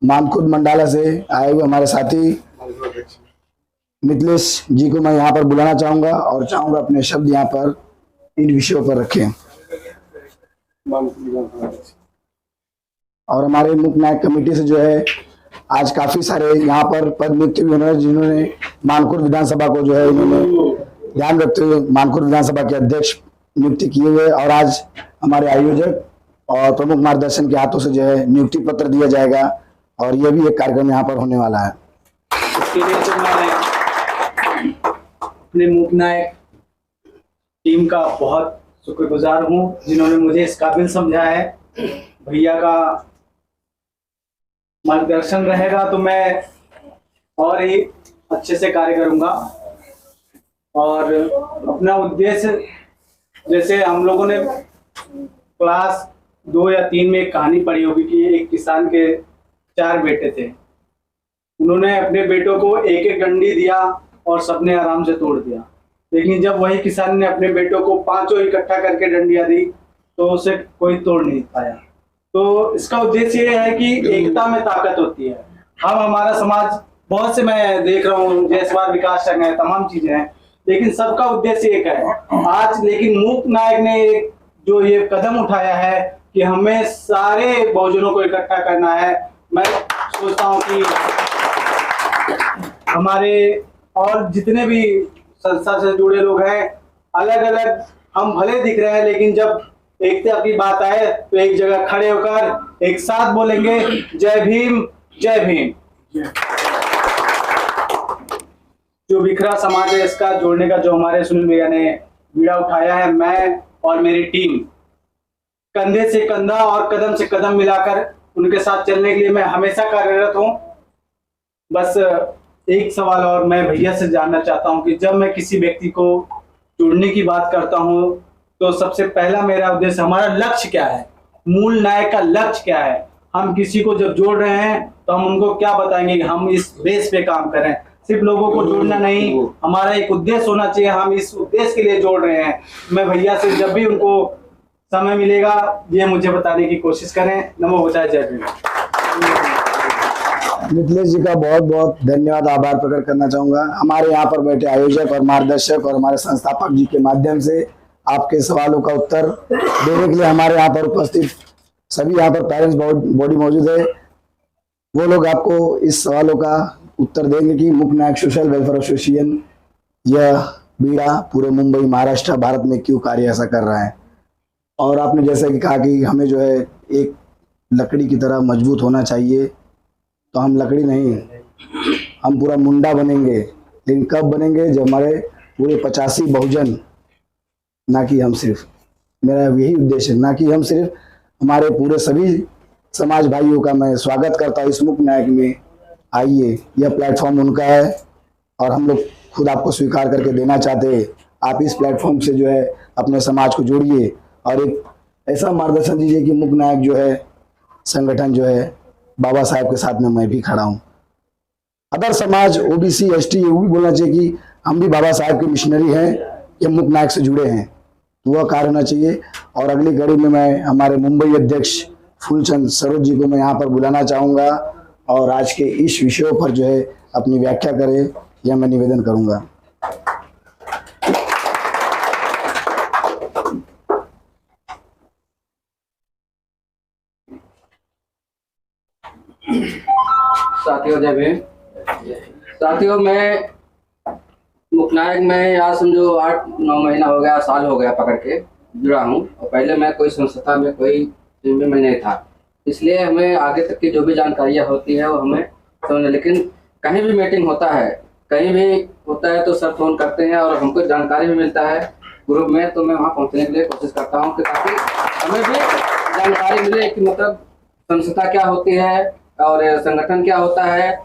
मानखुर्द मंडाला से आए हुए हमारे साथी मिथिलेश जी को मैं यहाँ पर बुलाना चाहूँगा और चाहूँगा अपने शब्द यहाँ पर इन विषयों पर रखें। और हमारे मुख्य नायक कमेटी से जो है आज काफी सारे यहाँ पर पद नियुक्त हुए हैं, जिन्होंने मानखुर्द विधानसभा को जो है इन्होंने ध्यान रखते हुए मानखुर्द विधानसभा के अध्यक्ष नियुक्ति किए हुए, और आज हमारे आयोजक और प्रमुख मार्गदर्शन के हाथों से जो है नियुक्ति पत्र दिया जाएगा, और यह भी एक कार्यक्रम यहाँ पर होने वाला है। इसके लिए तो मैं अपने मुख्य नायक टीम का बहुत शुक्रगुजार हूँ जिन्होंने मुझे इस काबिल समझा है। भैया का मार्गदर्शन रहेगा तो मैं और ही अच्छे से कार्य करूंगा। और अपना उद्देश्य, जैसे हम लोगों ने क्लास 2 या 3 में एक कहानी पढ़ी होगी कि एक किसान के 4 बेटे थे। उन्होंने अपने बेटों को एक एक डंडी दिया और सबने आराम से तोड़ दिया, लेकिन जब वही किसान ने अपने बेटों को 5 इकट्ठा करके डंडियां दी तो उसे कोई तोड़ नहीं पाया। तो इसका उद्देश्य ये है कि एकता में ताकत होती है। हम हमारा समाज बहुत से मैं देख रहा हूँ, जयसवाल विकास संघ है, तमाम चीजें हैं, लेकिन सबका उद्देश्य एक है आज। लेकिन मूक नायक ने एक जो ये कदम उठाया है कि हमें सारे बहुजनों को इकट्ठा करना है। मैं सोचता हूँ कि हमारे और जितने भी संस्था से जुड़े लोग हैं, अलग अलग हम भले दिख रहे हैं, लेकिन जब एकता की बात आए तो एक जगह खड़े होकर एक साथ बोलेंगे जय भीम जय भीम। जो बिखरा समाज है इसका जोड़ने का जो हमारे सुनील भैया ने बीड़ा उठाया है, मैं और मेरी टीम कंधे से कंधा और कदम से कदम मिलाकर उनके साथ चलने के लिए मैं हमेशा कार्यरत हूं। बस एक सवाल और मैं भैया से जानना चाहता हूं कि जब मैं किसी व्यक्ति को जोड़ने की बात करता हूं तो सबसे पहला मेरा उद्देश्य, हमारा लक्ष्य क्या है, मूल नायक का लक्ष्य क्या है। हम किसी को जब जोड़ रहे हैं तो हम उनको क्या बताएंगे कि हम इस बेस पे काम करें। सिर्फ लोगों को जोड़ना नहीं, हमारा एक उद्देश्य होना चाहिए, हम इस उद्देश्य के लिए जोड़ रहे हैं। मैं भैया से जब भी उनको समय मिलेगा ये मुझे बताने की कोशिश करें। नमो बुद्धाय, जय भीम। मिथिलेश जी का बहुत बहुत धन्यवाद, आभार प्रकट करना चाहूंगा। हमारे यहाँ पर बैठे आयोजक और मार्गदर्शक और हमारे संस्थापक जी के माध्यम से आपके सवालों का उत्तर देने के लिए हमारे यहाँ पर उपस्थित सभी यहाँ पर पेरेंट्स बॉडी मौजूद है। वो लोग आपको इस सवालों का उत्तर देंगे कि मूक नायक सोशल वेलफेयर एसोसिएशन यह बीड़ा पूरे मुंबई, महाराष्ट्र, भारत में क्यों कार्य ऐसा कर रहा है। और आपने जैसा कि कहा कि हमें जो है एक लकड़ी की तरह मजबूत होना चाहिए, तो हम लकड़ी नहीं, हम पूरा मुंडा बनेंगे। लेकिन कब बनेंगे, जब हमारे पूरे 85 बहुजन, ना कि हम सिर्फ, मेरा यही उद्देश्य है, ना कि हम सिर्फ, हमारे पूरे सभी समाज भाइयों का मैं स्वागत करता हूँ इस मूक नायक में। आइए, यह प्लेटफॉर्म उनका है और हम लोग खुद आपको स्वीकार करके देना चाहते हैं। आप इस प्लेटफॉर्म से जो है अपने समाज को जोड़िए और एक ऐसा मार्गदर्शन दीजिए कि मूक नायक जो है संगठन जो है बाबा साहब के साथ में मैं भी खड़ा हूँ। अदर समाज ओबीसी एसटी ये भी बोलना चाहिए कि हम भी बाबा साहब के मिशनरी हैं, ये मूक नायक से जुड़े हैं, तो वह कार्य होना चाहिए। और अगली कड़ी में मैं हमारे मुंबई अध्यक्ष फूलचंद सरोज जी को मैं यहाँ पर बुलाना चाहूँगा और आज के इस विषयों पर जो है अपनी व्याख्या करें, यह मैं निवेदन करूँगा। साथियों जय भीम। साथियों, मैं मूक नायक में यहाँ समझो 8-9 महीना हो गया, साल हो गया पकड़ के जुड़ा हूँ। और पहले मैं कोई संस्था में कोई टीम में नहीं था, इसलिए हमें आगे तक की जो भी जानकारियाँ होती है वो हमें समझ। लेकिन कहीं भी मीटिंग होता है, कहीं भी होता है तो सर फोन करते हैं और हमको जानकारी भी मिलता है ग्रुप में, तो मैं वहाँ पहुँचने के लिए कोशिश करता हूँ कि ताकि हमें भी जानकारी मिले कि मतलब संस्था क्या होती है और संगठन क्या होता है,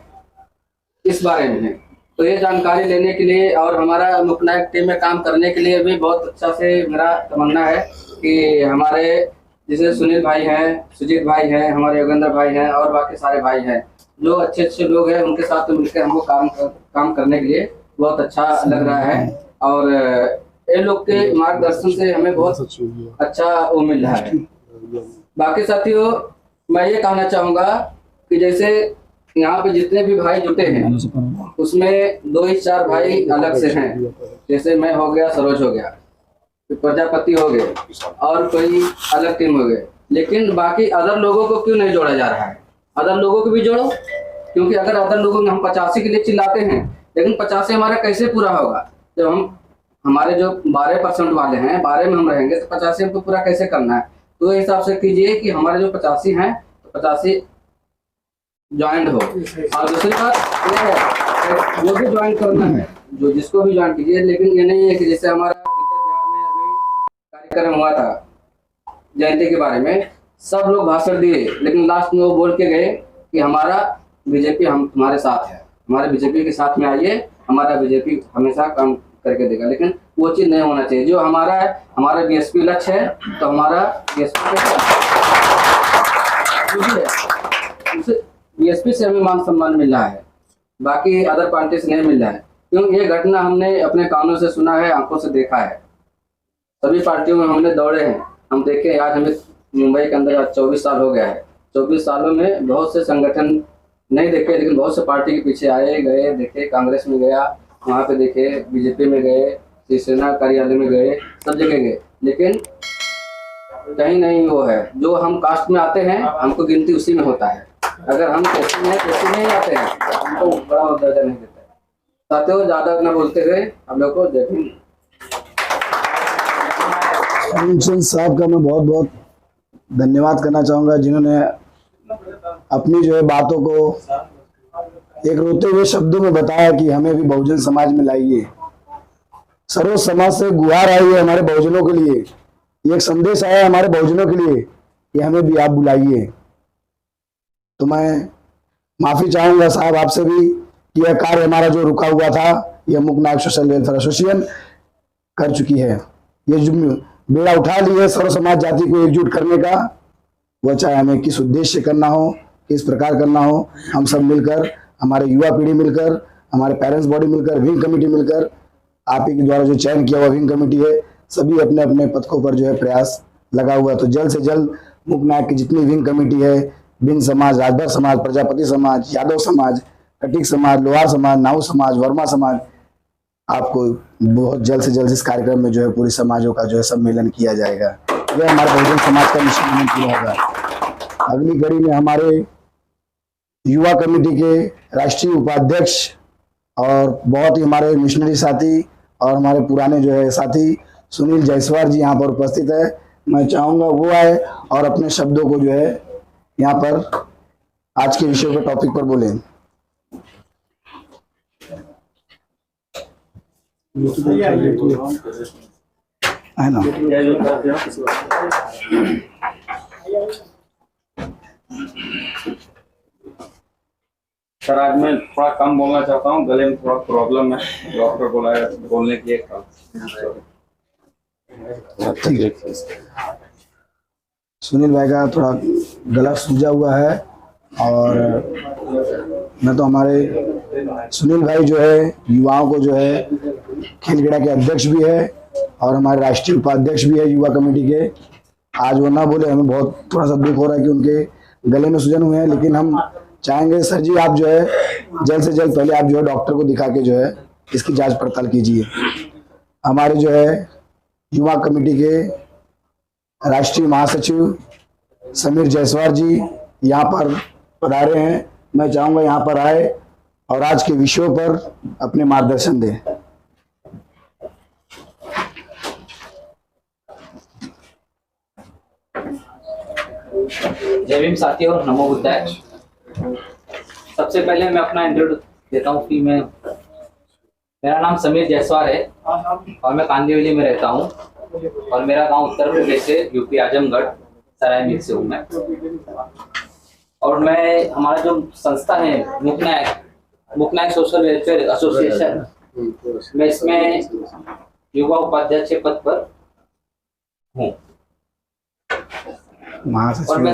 इस बारे में। तो ये जानकारी लेने के लिए और हमारा मूक नायक टीम में काम करने के लिए भी बहुत अच्छा से मेरा तमन्ना है कि हमारे जैसे सुनील भाई हैं, सुजीत भाई हैं, हमारे योगेंद्र भाई हैं और बाकी सारे भाई हैं, जो अच्छे अच्छे लोग हैं, उनके साथ मिलकर हमको काम करने के लिए बहुत अच्छा लग रहा है। और ये लोग के मार्गदर्शन से हमें बहुत अच्छा वो मिल रहा है। बाकी साथियों, मैं ये कहना चाहूँगा कि जैसे यहाँ पे जितने भी भाई जुटे हैं उसमें 2-4 भाई अलग से हैं, जैसे मैं हो गया, सरोज हो गया, प्रजापति हो गए और कोई अलग टीम हो गए। लेकिन बाकी अदर लोगों को क्यों नहीं जोड़ा जा रहा है? अदर लोगों को भी जोड़ो, क्योंकि अगर अदर लोगों में हम 85 के लिए चिल्लाते हैं, लेकिन 85 हमारा कैसे पूरा होगा? जब हम हमारे जो 12% वाले हैं, 12 में हम रहेंगे तो 85 हमको पूरा कैसे करना है? तो हिसाब से कीजिए कि हमारे जो 85 हैं तो 85 ज्वाइंट हो। और दूसरी बात ये है, जो भी ज्वाइन करना है, जो जिसको भी ज्वाइन कीजिए, लेकिन ये नहीं है कि जैसे हमारा बिहार में अभी कार्यक्रम हुआ था जयंती के बारे में, सब लोग भाषण दिए, लेकिन लास्ट में वो बोल के गए कि हमारा बीजेपी हम तुम्हारे साथ है, हमारे बीजेपी के साथ में आइए, हमारा बीजेपी हमेशा काम करके देगा। लेकिन वो चीज़ नहीं होना चाहिए जो हमारा बीएसपी लक्ष्य है, तो हमारा बीएसपी से हमें मान सम्मान मिल रहा है, बाकी अदर पार्टी से नहीं मिल रहा है। क्योंकि ये घटना हमने अपने कानों से सुना है, आंखों से देखा है, सभी पार्टियों में हमने दौड़े हैं, हम देखे। आज हमें मुंबई के अंदर 24 साल हो गया है, 24 सालों में बहुत से संगठन नहीं देखे, लेकिन बहुत से पार्टी के पीछे आए गए, देखे। कांग्रेस में गया, वहाँ पे देखे, बीजेपी में गए, शिवसेना कार्यालय में गए, सब जगह गए, लेकिन कहीं नहीं वो है। जो हम कास्ट में आते हैं हमको गिनती उसी में होता है, अगर हम कैसे नहीं आते हैं हमको बड़ा दर्जा नहीं देता है। साथियों, ज़्यादा न बोलते हुए हम लोग को जय हिंद। सिंह साहब का मैं बहुत बहुत धन्यवाद करना चाहूँगा, जिन्होंने अपनी जो है बातों को एक रोते हुए शब्दों में बताया कि हमें भी बहुजन समाज में लाइए। सर्व समाज से गुहार आई है हमारे बहुजनों के लिए, ये एक संदेश आया हमारे बहुजनों के लिए कि हमें भी आप बुलाइए। तो मैं माफी चाहूंगा साहब आपसे भी कि यह कार्य हमारा जो रुका हुआ था, यह मुकनायक सोशल वेलफेयर एसोसिएशन कर चुकी है। ये जो बेड़ा उठा ली है सर्व समाज जाति को एकजुट करने का, वह चाहे हमें किस उद्देश्य से करना हो, किस प्रकार करना हो, हम सब मिलकर, हमारे युवा पीढ़ी मिलकर, हमारे पेरेंट्स बॉडी मिलकर, विंग कमेटी मिलकर, आप ही के द्वारा जो चयन किया हुआ विंग कमेटी है, सभी अपने अपने पथकों पर जो है प्रयास लगा हुआ है। तो जल्द से जल्द मुकनायक की जितनी विंग कमेटी है, बिंद समाज, राजभर समाज, प्रजापति समाज, यादव समाज, कटिक समाज, लोहार समाज, नाऊ समाज, वर्मा समाज, आपको बहुत जल्द से जल्द इस कार्यक्रम में जो है पूरी समाजों का जो है सम्मेलन किया जाएगा। यह हमारे बहुजन समाज का मिशन पूरा होगा। अगली कड़ी में हमारे युवा कमेटी के राष्ट्रीय उपाध्यक्ष और बहुत ही हमारे मिशनरी साथी और हमारे पुराने जो है साथी सुनील जायसवाल जी यहाँ पर उपस्थित है। मैं चाहूँगा वो आए और अपने शब्दों को जो है यहाँ पर आज के विषय पर टॉपिक पर बोलें। है ना? सर, आज मैं थोड़ा कम बोलना चाहता हूँ, गले में थोड़ा प्रॉब्लम है, डॉक्टर बोला है बोलने की एक सुनील भाई का थोड़ा गला सूजा हुआ है और मैं तो हमारे सुनील भाई जो है युवाओं को जो है खेल क्रीड़ा के अध्यक्ष भी है और हमारे राष्ट्रीय उपाध्यक्ष भी है युवा कमेटी के। आज वो ना बोले, हमें बहुत थोड़ा सा दुख हो रहा है कि उनके गले में सूजन हुए हैं, लेकिन हम चाहेंगे सर जी आप जो है जल्द से जल्द पहले आप जो है डॉक्टर को दिखा के जो है इसकी जांच पड़ताल कीजिए। हमारे जो है युवा कमेटी के राष्ट्रीय महासचिव समीर जायसवाल जी यहाँ पर पधारे हैं। मैं चाहूँगा यहाँ पर आए और आज के विषयों पर अपने मार्गदर्शन दें। जय भीम साथियों, नमो बुद्धाय। सबसे पहले मैं अपना इंट्रोडक्शन देता हूँ कि मेरा नाम समीर जायसवाल है और मैं कांदिवली में रहता हूँ और मेरा गांव उत्तर प्रदेश से यूपी आजमगढ़ सराय मीर से हूँ मैं। और मैं हमारा जो संस्था है मुकनायक सोशल वेलफेयर एसोसिएशन, मैं इसमें युवा उपाध्यक्ष पद पर हूँ। और मैं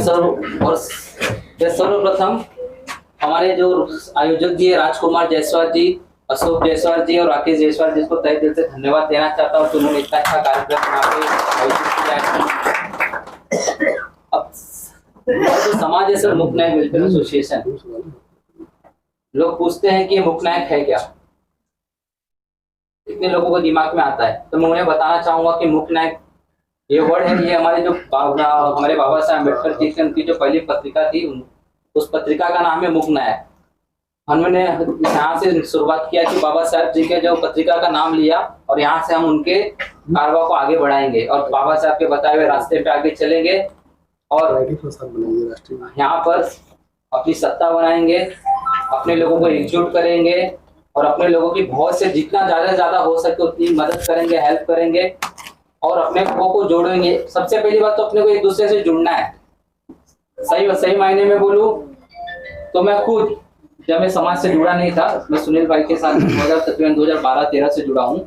सर्वप्रथम हमारे जो आयोजक जी है राजकुमार जायसवाल जी, अशोक जायसवाल जी और राकेश जायसवाल जी को तहे दिल से धन्यवाद देना चाहता हूँ, उन्होंने इतना अच्छा कार्यक्रम यहाँ पे आयोजित किया है। अब जो समाज है सर मुकनायक वेलफेयर एसोसिएशन, लोग पूछते हैं कि मुकनायक है क्या, इतने लोगों को दिमाग में आता है। तो मैं उन्हें बताना चाहूंगा कि मुकनायक ये वर्ड है, ये हमारे जो हमारे बाबा साहब अम्बेडकर जी की उनकी जो पहली पत्रिका थी, उस पत्रिका का नाम है मुकनायक। हमने यहाँ से शुरुआत किया कि बाबा साहब जी के जो पत्रिका का नाम लिया और यहाँ से हम उनके कारवा को आगे बढ़ाएंगे और बाबा साहब के बताए हुए रास्ते पे आगे चलेंगे और यहाँ पर अपनी सत्ता बनाएंगे, अपने लोगों को एकजुट करेंगे और अपने लोगों की बहुत से जितना ज्यादा से ज्यादा हो सके उतनी मदद करेंगे, हेल्प करेंगे और अपने लोगों को जोड़ेंगे। सबसे पहली बात तो अपने को एक दूसरे से जुड़ना है। सही मायने में बोलूं तो मैं खुद जब मैं समाज से जुड़ा नहीं था, मैं सुनील भाई के साथ 2012-13 से जुड़ा हूँ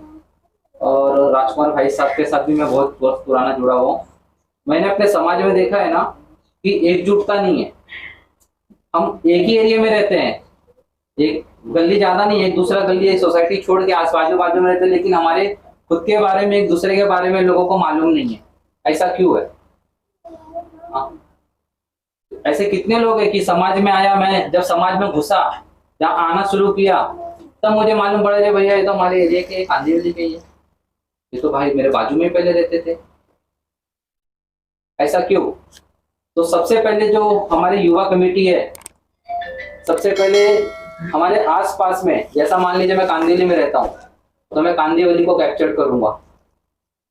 और राजकुमार भाई साहब के साथ भी मैं बहुत वर्ष पुराना जुड़ा हुआ हूँ। मैंने अपने समाज में देखा है ना कि एकजुटता नहीं है। हम एक ही एरिया में रहते हैं, एक गली ज्यादा नहीं, एक दूसरा गली एक सोसाइटी छोड़ के आस बाजू में रहते हैं, लेकिन हमारे खुद के बारे में, एक दूसरे के बारे में लोगों को मालूम नहीं है। ऐसा क्यों है? ऐसे कितने लोग हैं कि समाज में आया, मैं जब समाज में घुसा, जहाँ आना शुरू किया, तब मुझे मालूम पड़ा कि भैया ये तो हमारे एरिया के कांदिवली के ही है, ये तो भाई मेरे बाजू में पहले रहते थे। ऐसा क्यों? तो सबसे पहले जो हमारी युवा कमेटी है, सबसे पहले हमारे आसपास में, जैसा मान लीजिए मैं कांदिवली में रहता हूँ तो मैं कांदिवली को कैप्चर करूंगा,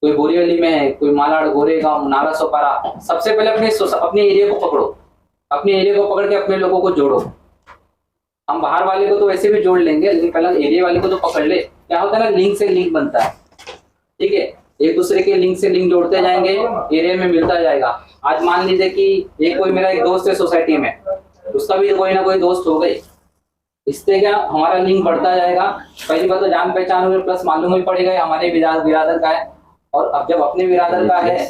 कोई बोरीवली में है, कोई मालाड, गोरेगांव, नाला सोपारा। सबसे पहले अपने एरिया को पकड़ो, अपने एरिया को पकड़ के अपने लोगों को जोड़ो। हम बाहर वाले को तो वैसे भी जोड़ लेंगे, लेकिन पहले एरिया वाले को तो पकड़ ले। क्या होता है ना, लिंक से लिंक बनता है, ठीक है, एक दूसरे के लिंक से लिंक जोड़ते जाएंगे, एरिया में मिलता जाएगा। आज मान लीजिए कि कोई मेरा एक दोस्त है सोसाइटी में, उसका भी कोई ना कोई दोस्त हो गई, इससे क्या हमारा लिंक बढ़ता जाएगा। पहली बात तो जान पहचान होगी, प्लस मालूम ही पड़ेगा हमारे बिरादर का है, और अब जब अपने बिरादर का है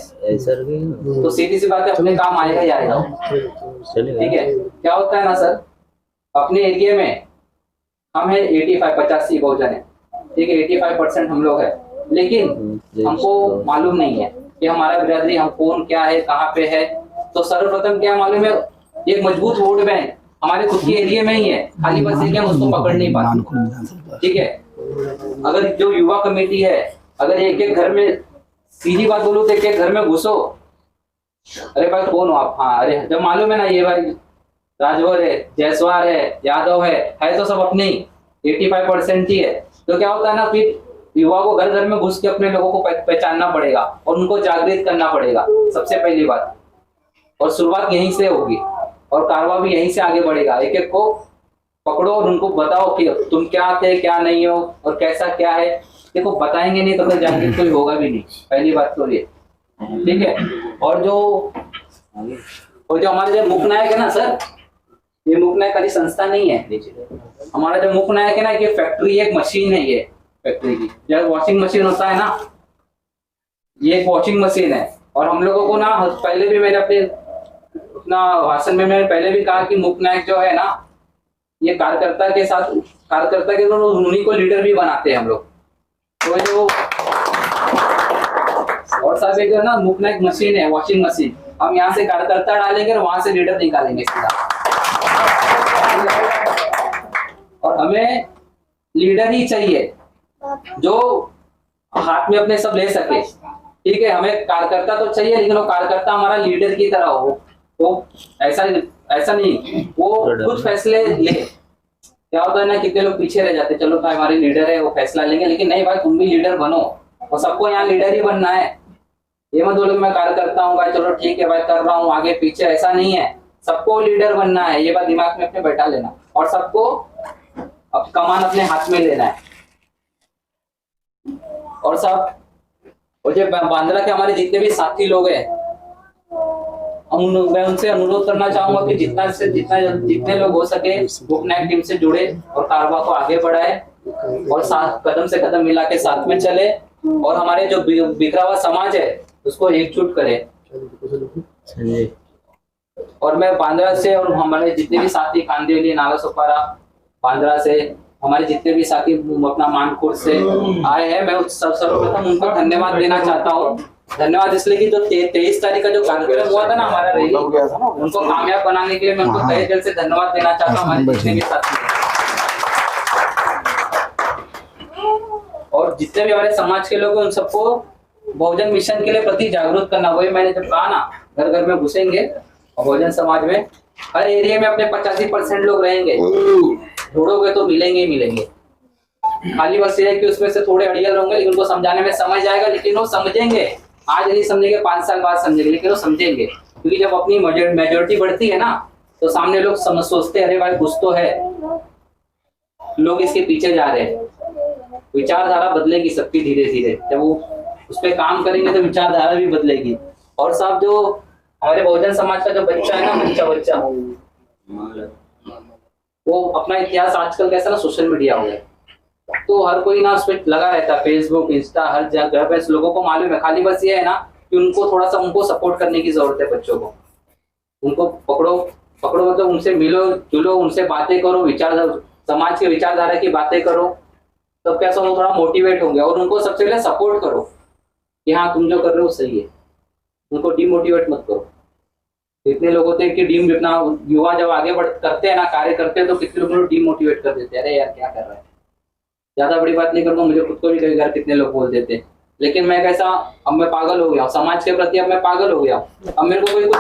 तो सीधी सी बात है, अपने काम आएगा ही आएगा, ठीक है। क्या होता है ना सर, अपने एरिया में हम है 85 बहुजन है, ठीक है, 85% हम लोग है, लेकिन हमको मालूम नहीं है कि हमारा बिरादरी, हम कौन क्या है, कहाँ पे है। तो सर्वप्रथम क्या मालूम है, एक मजबूत वोट बैंक हमारे खुद के एरिया में ही है, खाली बस हम उसको पकड़ नहीं पाते, ठीक है। अगर जो युवा कमेटी है, अगर एक घर में, सीधी बात बोलूं तो एक घर में घुसो, अरे भाई कौन हो आप, हाँ अरे जब मालूम है ना ये भाई राजभर है, जायसवाल है, यादव है तो सब अपने ही 85% ही है। तो क्या होता है ना, फिर युवा को घर घर में घुस के अपने लोगों को पहचानना पड़ेगा और उनको जागृत करना पड़ेगा, सबसे पहली बात। और शुरुआत यहीं से होगी और कारवा भी यहीं से आगे बढ़ेगा। एक एक को पकड़ो और उनको बताओ कि तुम क्या थे, क्या नहीं हो और कैसा क्या है। देखो बताएंगे नहीं तो फिर जागृत कोई होगा भी नहीं, पहली बात तो ये, ठीक है। और जो हमारे जो मुख्य नायक है ना सर, ये मुख्य नायक खाली संस्था नहीं है, हमारा जो मुख्य नायक है ना, ये फैक्ट्री, एक मशीन है, ये फैक्ट्री की जब वॉशिंग मशीन होता है ना, ये एक वॉशिंग मशीन है। और हम लोगों को ना, पहले भी मैंने अपना भाषण में मैंने पहले भी कहा कि मुख्य नायक जो है ना, ये कार्यकर्ता के उन्हीं को लीडर भी बनाते हैं हम लोग। तो जो और साहब एक ना मुख्य नायक मशीन है, वॉशिंग मशीन, हम यहाँ से कार्यकर्ता डालेंगे और वहां से लीडर निकालेंगे सीधा। और हमें लीडर ही चाहिए जो हाथ में अपने सब ले सके, ठीक है। हमें कार्यकर्ता तो चाहिए, लेकिन वो कार्यकर्ता हमारा लीडर की तरह हो, तो ऐसा नहीं वो कुछ फैसले ले। क्या होता है ना, कितने लोग पीछे रह जाते, चलो भाई हमारे लीडर है वो फैसला लेंगे, लेकिन नहीं भाई तुम भी लीडर बनो, और सबको यहाँ लीडर ही बनना है। ये मत बोलो मैं कार्यकर्ता हूँ भाई, चलो ठीक है भाई कर रहा हूँ आगे पीछे, ऐसा नहीं है, सबको लीडर बनना है, ये बात दिमाग में अपने बैठा लेना, और सबको अब कमान अपने हाथ में लेना है। और सब जो बांद्रा के हमारे जितने भी साथी लोग हैं, मैं उनसे अनुरोध करना चाहूंगा कि जितने लोग हो सके मुख्य नायक टीम से जुड़े और कारवा को आगे बढ़ाए और साथ कदम से कदम मिला के साथ में चले, और हमारे जो बिखरा हुआ समाज है उसको एकजुट करे। और मैं बांद्रा से और हमारे जितने भी साथी कांदिवली, नाला सोपारा, बांद्रा से हमारे जितने भी साथी अपना मानपुर से आए हैं, मैं सर्वप्रथम उनको धन्यवाद देना चाहता हूँ। धन्यवाद इसलिए कि जो 23 तारीख का जो कार्यक्रम हुआ था ना हमारा रैली, उनको कामयाब बनाने के लिए मैं उनको तहे दिल से धन्यवाद देना चाहता हूँ, हमारे जितने भी साथी। और जितने भी हमारे समाज के लोग हैं उन सबको बहुजन मिशन के लिए प्रति जागरूक करना। वही मैंने जब कहा ना, घर घर में घुसेंगे और बहुजन समाज में हर एरिया में अपने 85% लोग रहेंगे, ढूंढोगे तो मिलेंगे ही मिलेंगे। खाली बस ये है कि उसमें से थोड़े अड़ियल होंगे, लेकिन उनको समझाने में समझ आएगा, लेकिन वो समझेंगे। आज नहीं समझेंगे, 5 साल बाद समझेंगे, लेकिन वो समझेंगे, क्योंकि जब अपनी मेजोरिटी बढ़ती है ना, तो सामने लोग सोचते अरे भाई कुछ तो है, लोग इसके पीछे जा रहे हैं। विचारधारा बदलेगी सबकी धीरे धीरे, जब वो उस पर काम करेंगे तो विचारधारा भी बदलेगी। और साहब जो हमारे बहुजन समाज का जो बच्चा है ना, बच्चा वो अपना इतिहास आजकल कैसा ना सोशल मीडिया हो गया, तो हर कोई ना उस पर लगा रहता है, फेसबुक इंस्टा हर जगह पे लोगों को मालूम है। खाली बस ये है ना कि उनको थोड़ा सा उनको सपोर्ट करने की जरूरत है। बच्चों को उनको पकड़ो मतलब उनसे मिलो जुलो, उनसे बातें करो, समाज के विचारधारा की बातें करो, तब कैसा वो थोड़ा मोटिवेट होंगे। और उनको सबसे पहले सपोर्ट करो कि हाँ तुम जो कर रहे हो सही है, उनको डिमोटिवेट मत करो। कितने लोग होते हैं कि अपना युवा जब आगे करते हैं ना, कार्य करते हैं, तो कितने लोग डिमोटिवेट कर देते हैं, अरे यार क्या कर रहा है। ज्यादा बड़ी बात नहीं करूंगा, मुझे खुद को भी कई बार कितने लोग बोल देते हैं, लेकिन मैं कैसा, अब मैं पागल हो गया हूँ समाज के प्रति, अब मैं पागल हो गया हूँ। अब मेरे को कोई कुछ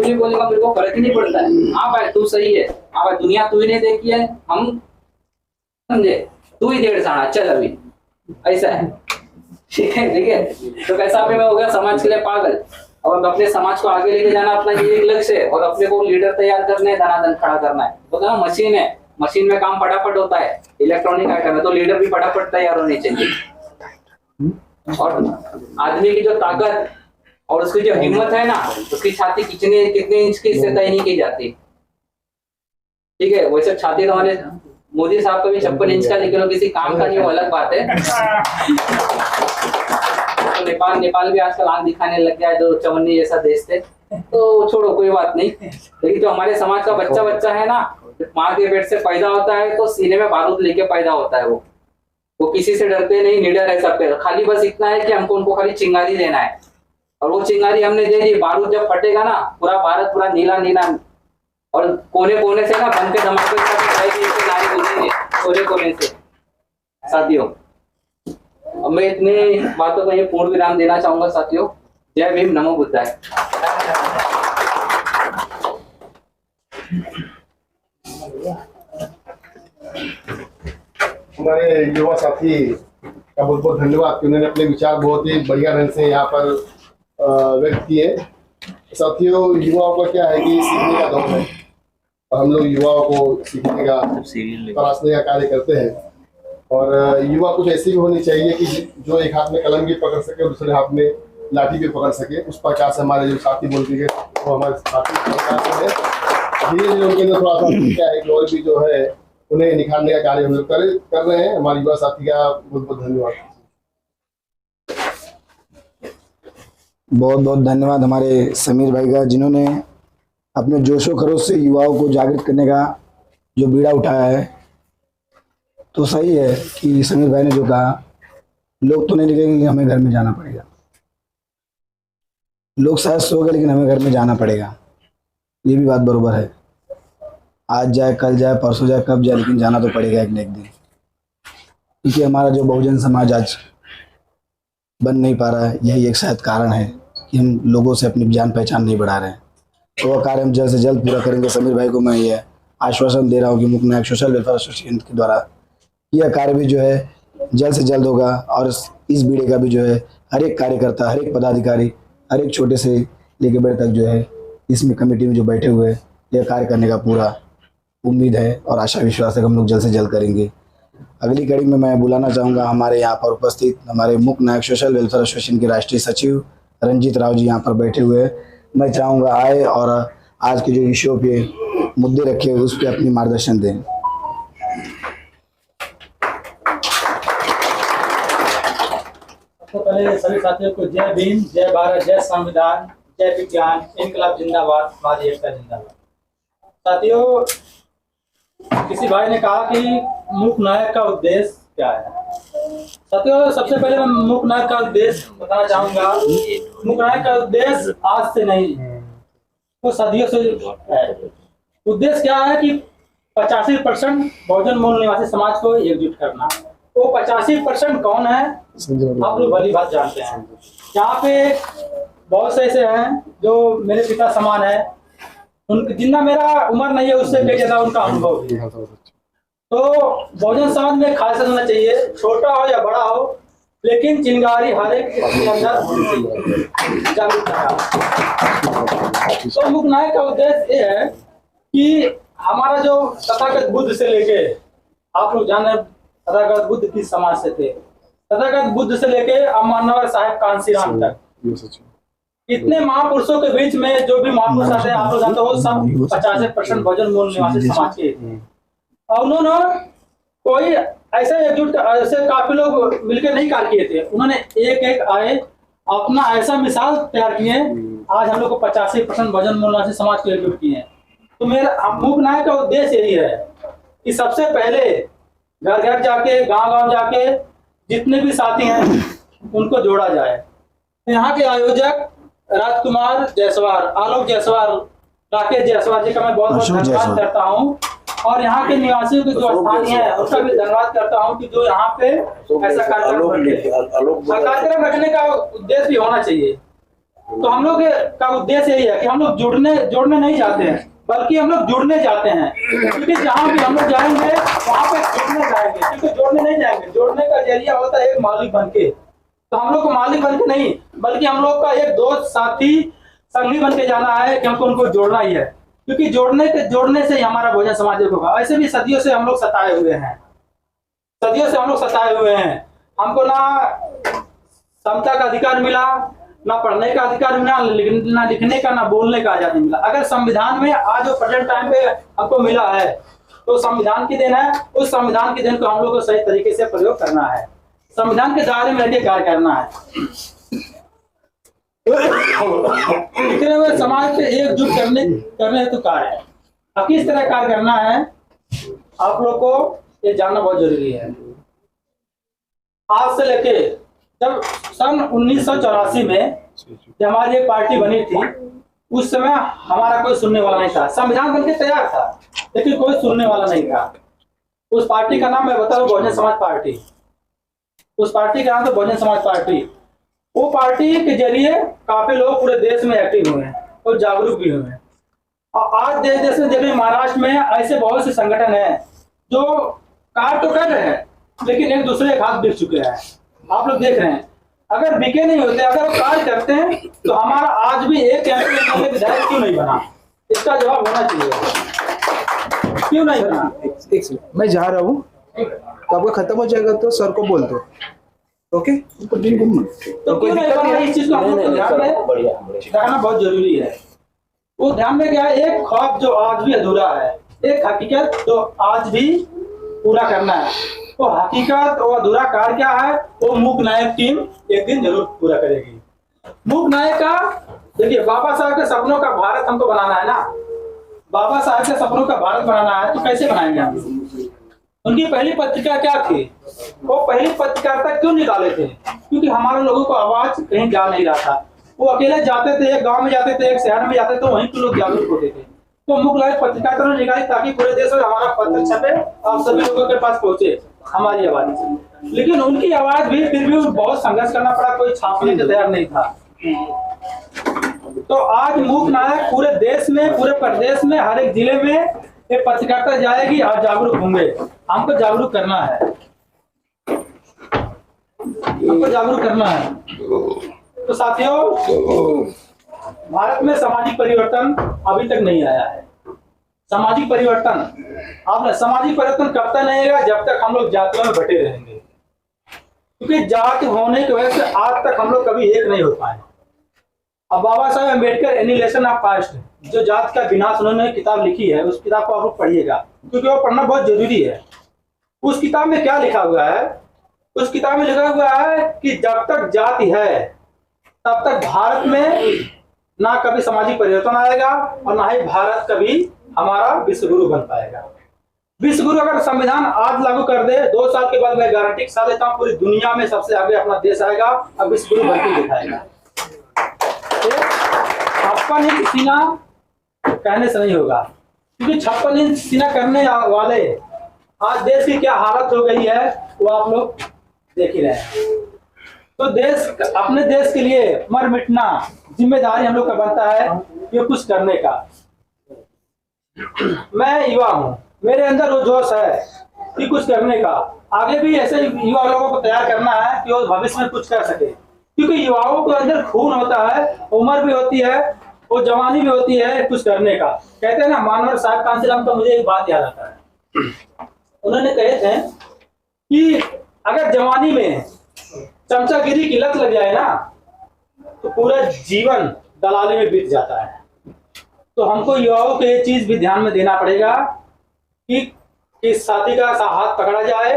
भी बोलेगा, मेरे को फर्क ही नहीं पड़ता है। हाँ भाई तू सही है, हाँ भाई दुनिया तू ही नहीं देखी है, हम समझे, तू ही 1.5 साल चल अभी, ऐसा है। ठीक है। तो कैसा मैं हो गया समाज के लिए पागल। अब अपने समाज को आगे लेके जाना अपना ये एक लक्ष्य है, और अपने को लीडर तैयार करने, धनाधन खड़ा करना है। तो ना मशीन है, मशीन में काम फटाफट होता है, इलेक्ट्रॉनिक आइटम है, तो लीडर भी फटाफट तैयार होने चाहिए। और आदमी की जो ताकत और उसकी जो हिम्मत है ना, उसकी छाती कितने इंच की इससे तय नहीं की जाती। ठीक है, वैसे छाती तो हमारे मोदी साहब का भी 56 इंच का, लेकिन वो किसी काम का नहीं, वो अलग बात है। तो नेपाल भी आजकल आंख दिखाने लग गया है, जो 54 जैसा देश थे, तो छोड़ो कोई बात नहीं। लेकिन जो हमारे समाज का बच्चा है ना, माँ के पेट से पैदा होता है तो सीने में बारूद लेके पैदा होता है। वो किसी से डरते नहीं, निडर है सब पे। खाली बस इतना है कि हमको उनको खाली चिंगारी देना है, और वो चिंगारी हमने दे दी। बारूद जब फटेगा ना, पूरा भारत पूरा नीला नीला, और कोने कोने से ना बम के धमाके कोने से। साथियों, अब मैं इतने बातों को ये पूर्ण विराम देना चाहूंगा। साथियों, जय भीम, नमो बुद्धाय। हमारे युवा साथी का बहुत बहुत धन्यवाद कि उन्होंने अपने विचार बहुत ही बढ़िया ढंग से यहाँ पर व्यक्त किए। साथियों, युवाओं का क्या है कि सीखने का दौर है, और हम लोग युवाओं को सीखने का, तराशने का कार्य करते हैं। और युवा कुछ ऐसी भी होनी चाहिए कि जो एक हाथ में कलम भी पकड़ सके और दूसरे हाथ में लाठी भी पकड़ सके। उस प्रकार से हमारे जो साथी बोलते हैं वो हमारे साथी प्रकार से है। धीरे धीरे उनके अंदर थोड़ा सा क्या है कि और भी जो है उन्हें निखारने का कार्य हम लोग कर रहे हैं। हमारे युवा साथी का बहुत बहुत धन्यवाद। बहुत बहुत धन्यवाद हमारे समीर भाई का, जिन्होंने अपने जोशो खरोश से युवाओं को जागृत करने का जो बीड़ा उठाया है। तो सही है कि समीर भाई ने जो कहा, लोग तो नहीं लिखेंगे कि हमें घर में जाना पड़ेगा, लोग शायद सो गए लेकिन हमें घर में जाना पड़ेगा, ये भी बात बरोबर है। आज जाए, कल जाए, परसों जाए, कब जाए, लेकिन जाना तो पड़ेगा एक न एक दिन। क्योंकि हमारा जो बहुजन समाज आज बन नहीं पा रहा है, यही एक शायद कारण है कि हम लोगों से अपनी जान पहचान नहीं बढ़ा रहे हैं। तो वह कार्य हम जल्द से जल्द पूरा करेंगे। समीर भाई को मैं ये आश्वासन दे रहा हूँ कि मुख्य नायक सोशल वेलफेयर एसोसिएशन के द्वारा यह कार्य भी जो है जल्द से जल्द होगा। और इस बीड़े का भी जो है हर एक कार्यकर्ता, हर एक पदाधिकारी, हर एक छोटे से लेके बड़े तक जो है इसमें कमेटी में जो बैठे हुए हैं, यह कार्य करने का पूरा उम्मीद है और आशा विश्वास है कि हम लोग जल्द से जल्द करेंगे। अगली कड़ी में मैं बुलाना चाहूँगा हमारे यहाँ पर उपस्थित हमारे मुख्य नायक सोशल वेलफेयर एसोसिएशन के राष्ट्रीय सचिव रंजीत राव जी यहाँ पर बैठे हुए हैं। मैं चाहूँगा आए और आज के जो विषयों पे मुद्दे रखे हुए उस पर अपनी मार्गदर्शन दें। तो पहले सभी साथियों को जय भीम, जय भारत, जय संविधान, जय विज्ञान, इनकलाब जिंदाबाद, मादी एकता जिंदाबाद। साथियों, किसी भाई ने कहा कि मुख्य नायक का उद्देश्य क्या है। साथियों, सबसे पहले मैं मुख्य नायक का उद्देश्य बताना चाहूंगा। मुख्य नायक का उद्देश्य आज से नहीं, वो सदियों से है। उद्देश्य क्या है कि 85% बहुजन मूल निवासी समाज को एकजुट करना। वो 85% कौन है, आप लोग भली बात जानते हैं। यहाँ पे बहुत से ऐसे हैं जो मेरे पिता समान है, उनकी जितना मेरा उम्र नहीं है उससे कई ज्यादा उनका अनुभव है। तो बहुजन समाज में खास होना चाहिए, छोटा हो या बड़ा हो, लेकिन चिंगारी हर एक के अंदर होनी चाहिए, जागरूकता। तो मुख्य नायक का उद्देश्य ये है कि हमारा जो तथागत बुद्ध से लेके, आप लोग जाने तथागत बुद्ध किस समाज से थे, तथागत बुद्ध से लेके अमरनवर साहेब कांसीराम तक इतने महापुरुषों के बीच में जो भी महापुरुष आते हैं आप लोग जानते हो सब 50% भोजन मूल निवासी समाज के थे। और उन्होंने कोई ऐसे एकजुट ऐसे काफी लोग मिलकर नहीं कार्य किए थे, उन्होंने एक एक आए अपना ऐसा मिसाल तैयार किए, आज हम लोग को 85% भोजन मूल निवासी समाज को एकजुट किए हैं। तो मेरा मूक नायक का उद्देश्य यही है कि सबसे पहले घर घर जाके गांव गांव जाके जितने भी साथी हैं उनको जोड़ा जाए। यहाँ के आयोजक राजकुमार जायसवाल, आलोक जायसवाल, राकेश जायसवाल जी का मैं बहुत बहुत धन्यवाद करता हूँ, और यहाँ के निवासियों के जो स्थानीय है उसका भी धन्यवाद करता हूँ कि जो यहाँ पे ऐसा कार्यक्रम रखने का उद्देश्य भी होना चाहिए। तो हम लोग का उद्देश्य यही है कि हम लोग जोड़ने नहीं जाते हैं, बल्कि हम लोग जुड़ने जाते हैं, क्योंकि जहाँ भी हम लोग जाएंगे वहाँ पे जुड़ने जाएंगे, क्योंकि जोड़ने नहीं जाएंगे। जोड़ने का जरिया होता है एक मालिक बन के, तो हम लोग को मालिक बन के नहीं बल्कि हम लोग का एक दोस्त साथी संगी बन के जाना है कि हमको उनको जोड़ना ही है, क्योंकि जोड़ने से ही हमारा भोजन समाज होगा। ऐसे भी सदियों से हम लोग सताए हुए हैं, सदियों से हम लोग सताए हुए हैं। हमको ना समता का अधिकार मिला, ना पढ़ने का अधिकार मिला, ना लिखने का, ना बोलने का आजादी मिला। अगर संविधान में आज जो प्रेजेंट टाइम पे हमको मिला है तो संविधान की देन है, उस संविधान की देन को हम लोग को सही तरीके से प्रयोग करना है, संविधान के दायरे में रहकर कार्य करना है। इतने हुए समाज पे एकजुट करने हेतु कार्य है। अब किस तरह कार्य करना है आप लोग को ये जानना बहुत जरूरी है। आज से लेके जब सन 1984 में जब हमारी एक पार्टी बनी थी, उस समय हमारा कोई सुनने वाला नहीं था। संविधान बनके तैयार था लेकिन कोई सुनने वाला नहीं था। उस पार्टी का नाम मैं बता रहा हूँ, बहुजन समाज पार्टी। उस पार्टी का नाम था बहुजन समाज पार्टी। वो पार्टी के जरिए काफी लोग पूरे देश में एक्टिव हुए हैं और जागरूक भी हुए हैं। और आज देश में देखिए, महाराष्ट्र में ऐसे बहुत से संगठन हैं जो कार्य तो कर रहे हैं लेकिन एक दूसरे के हाथ बिक चुके हैं। आप लोग देख रहे हैं, अगर बिके नहीं होते, अगर वो कार्य करते हैं तो हमारा आज भी एक एमपी विधायक क्यों नहीं बना? इसका जवाब होना चाहिए, क्यों नहीं बना? मैं जा रहा हूँ, तो आपका खत्म हो जाएगा तो सर को बोल दो, ओके? तो क्यों नहीं बना? इस चीज को हम लोग को ध्यान में रखना बहुत जरूरी है। वो ध्यान में क्या है, एक ख्वाब जो आज भी अधूरा है, एक हकीकत जो आज भी पूरा करना है। तो हकीकत और अधूरा कार्य क्या है, वो मूक नायक टीम एक दिन जरूर पूरा करेगी। मूक नायक का देखिए, बाबा साहब के सपनों का भारत हमको बनाना है ना। बाबा साहब के सपनों का भारत बनाना है तो कैसे बनाएंगे हम? उनकी पहली पत्रिका क्या थी? वो पहली पत्रकारिता क्यों निकाले थे? क्योंकि हमारे लोगों को आवाज कहीं जा नहीं रहा था। वो अकेले जाते थे, एक गांव में जाते थे, एक शहर में जाते थे, वहीं के लोग जागरूक होते थे। तो मूक नायक पत्रकारिता निकाली ताकि पूरे देश में हमारा पत्र छपे और सभी लोगों के पास पहुंचे हमारी आवाज। लेकिन उनकी आवाज भी फिर भी बहुत संघर्ष करना पड़ा, कोई छापने के तैयार नहीं था। तो आज मूक नायक पूरे देश में, पूरे प्रदेश में, हर एक जिले में ये पत्रकारिता जाएगी और जागरूक होंगे। हमको जागरूक करना है, हमको जागरूक करना है। तो साथियों, भारत में सामाजिक परिवर्तन अभी तक नहीं आया है। सामाजिक परिवर्तन आप सामाजिक परिवर्तन करता नहीं है जब तक हम लोग जातियों में बटे रहेंगे, क्योंकि जाति होने की वजह से आज तक हम लोग कभी एक नहीं हो पाए। अब बाबा Saheb Ambedkar annihilation of cast, जो जाति का विनाश उन्होंने किताब लिखी है, उस किताब को आप लोग पढ़िएगा क्योंकि वो पढ़ना बहुत जरूरी है। उस किताब में क्या लिखा हुआ है? उस किताब में लिखा हुआ है कि जब तक जाति है तब तक भारत में ना कभी सामाजिक परिवर्तन आएगा और ना ही भारत कभी हमारा विश्व गुरु बन पाएगा। विश्व गुरु अगर संविधान आज लागू कर दे, 2 साल के बाद मैं गारंटी के साथ लेता हूँ पूरी दुनिया में सबसे आगे अपना देश आएगा और विश्व गुरु बन के दिखाएगा। छप्पन इंच सीना कहने से नहीं होगा, क्योंकि 56 इंच सीना करने वाले आज देश की क्या हालत हो गई है वो आप लोग देख ही रहे हैं। तो देश, अपने देश के लिए मर मिटना जिम्मेदारी हम लोग का बनता है, ये कुछ करने का। मैं युवा हूँ, मेरे अंदर वो जोश है कि कुछ करने का। आगे भी ऐसे युवा लोगों को तैयार करना है कि वो भविष्य में कुछ कर सके, क्योंकि युवाओं के अंदर खून होता है, उम्र भी होती है, वो जवानी भी होती है कुछ करने का। कहते हैं ना, मानवर साहब कांसीराम का मुझे एक बात याद आता है। उन्होंने कहे थे कि अगर जवानी में चमचागिरी की लत लग जाए ना तो पूरा जीवन दलाली में बीत जाता है। तो हमको युवाओं को ये चीज भी ध्यान में देना पड़ेगा कि किस साथी का हाथ पकड़ा जाए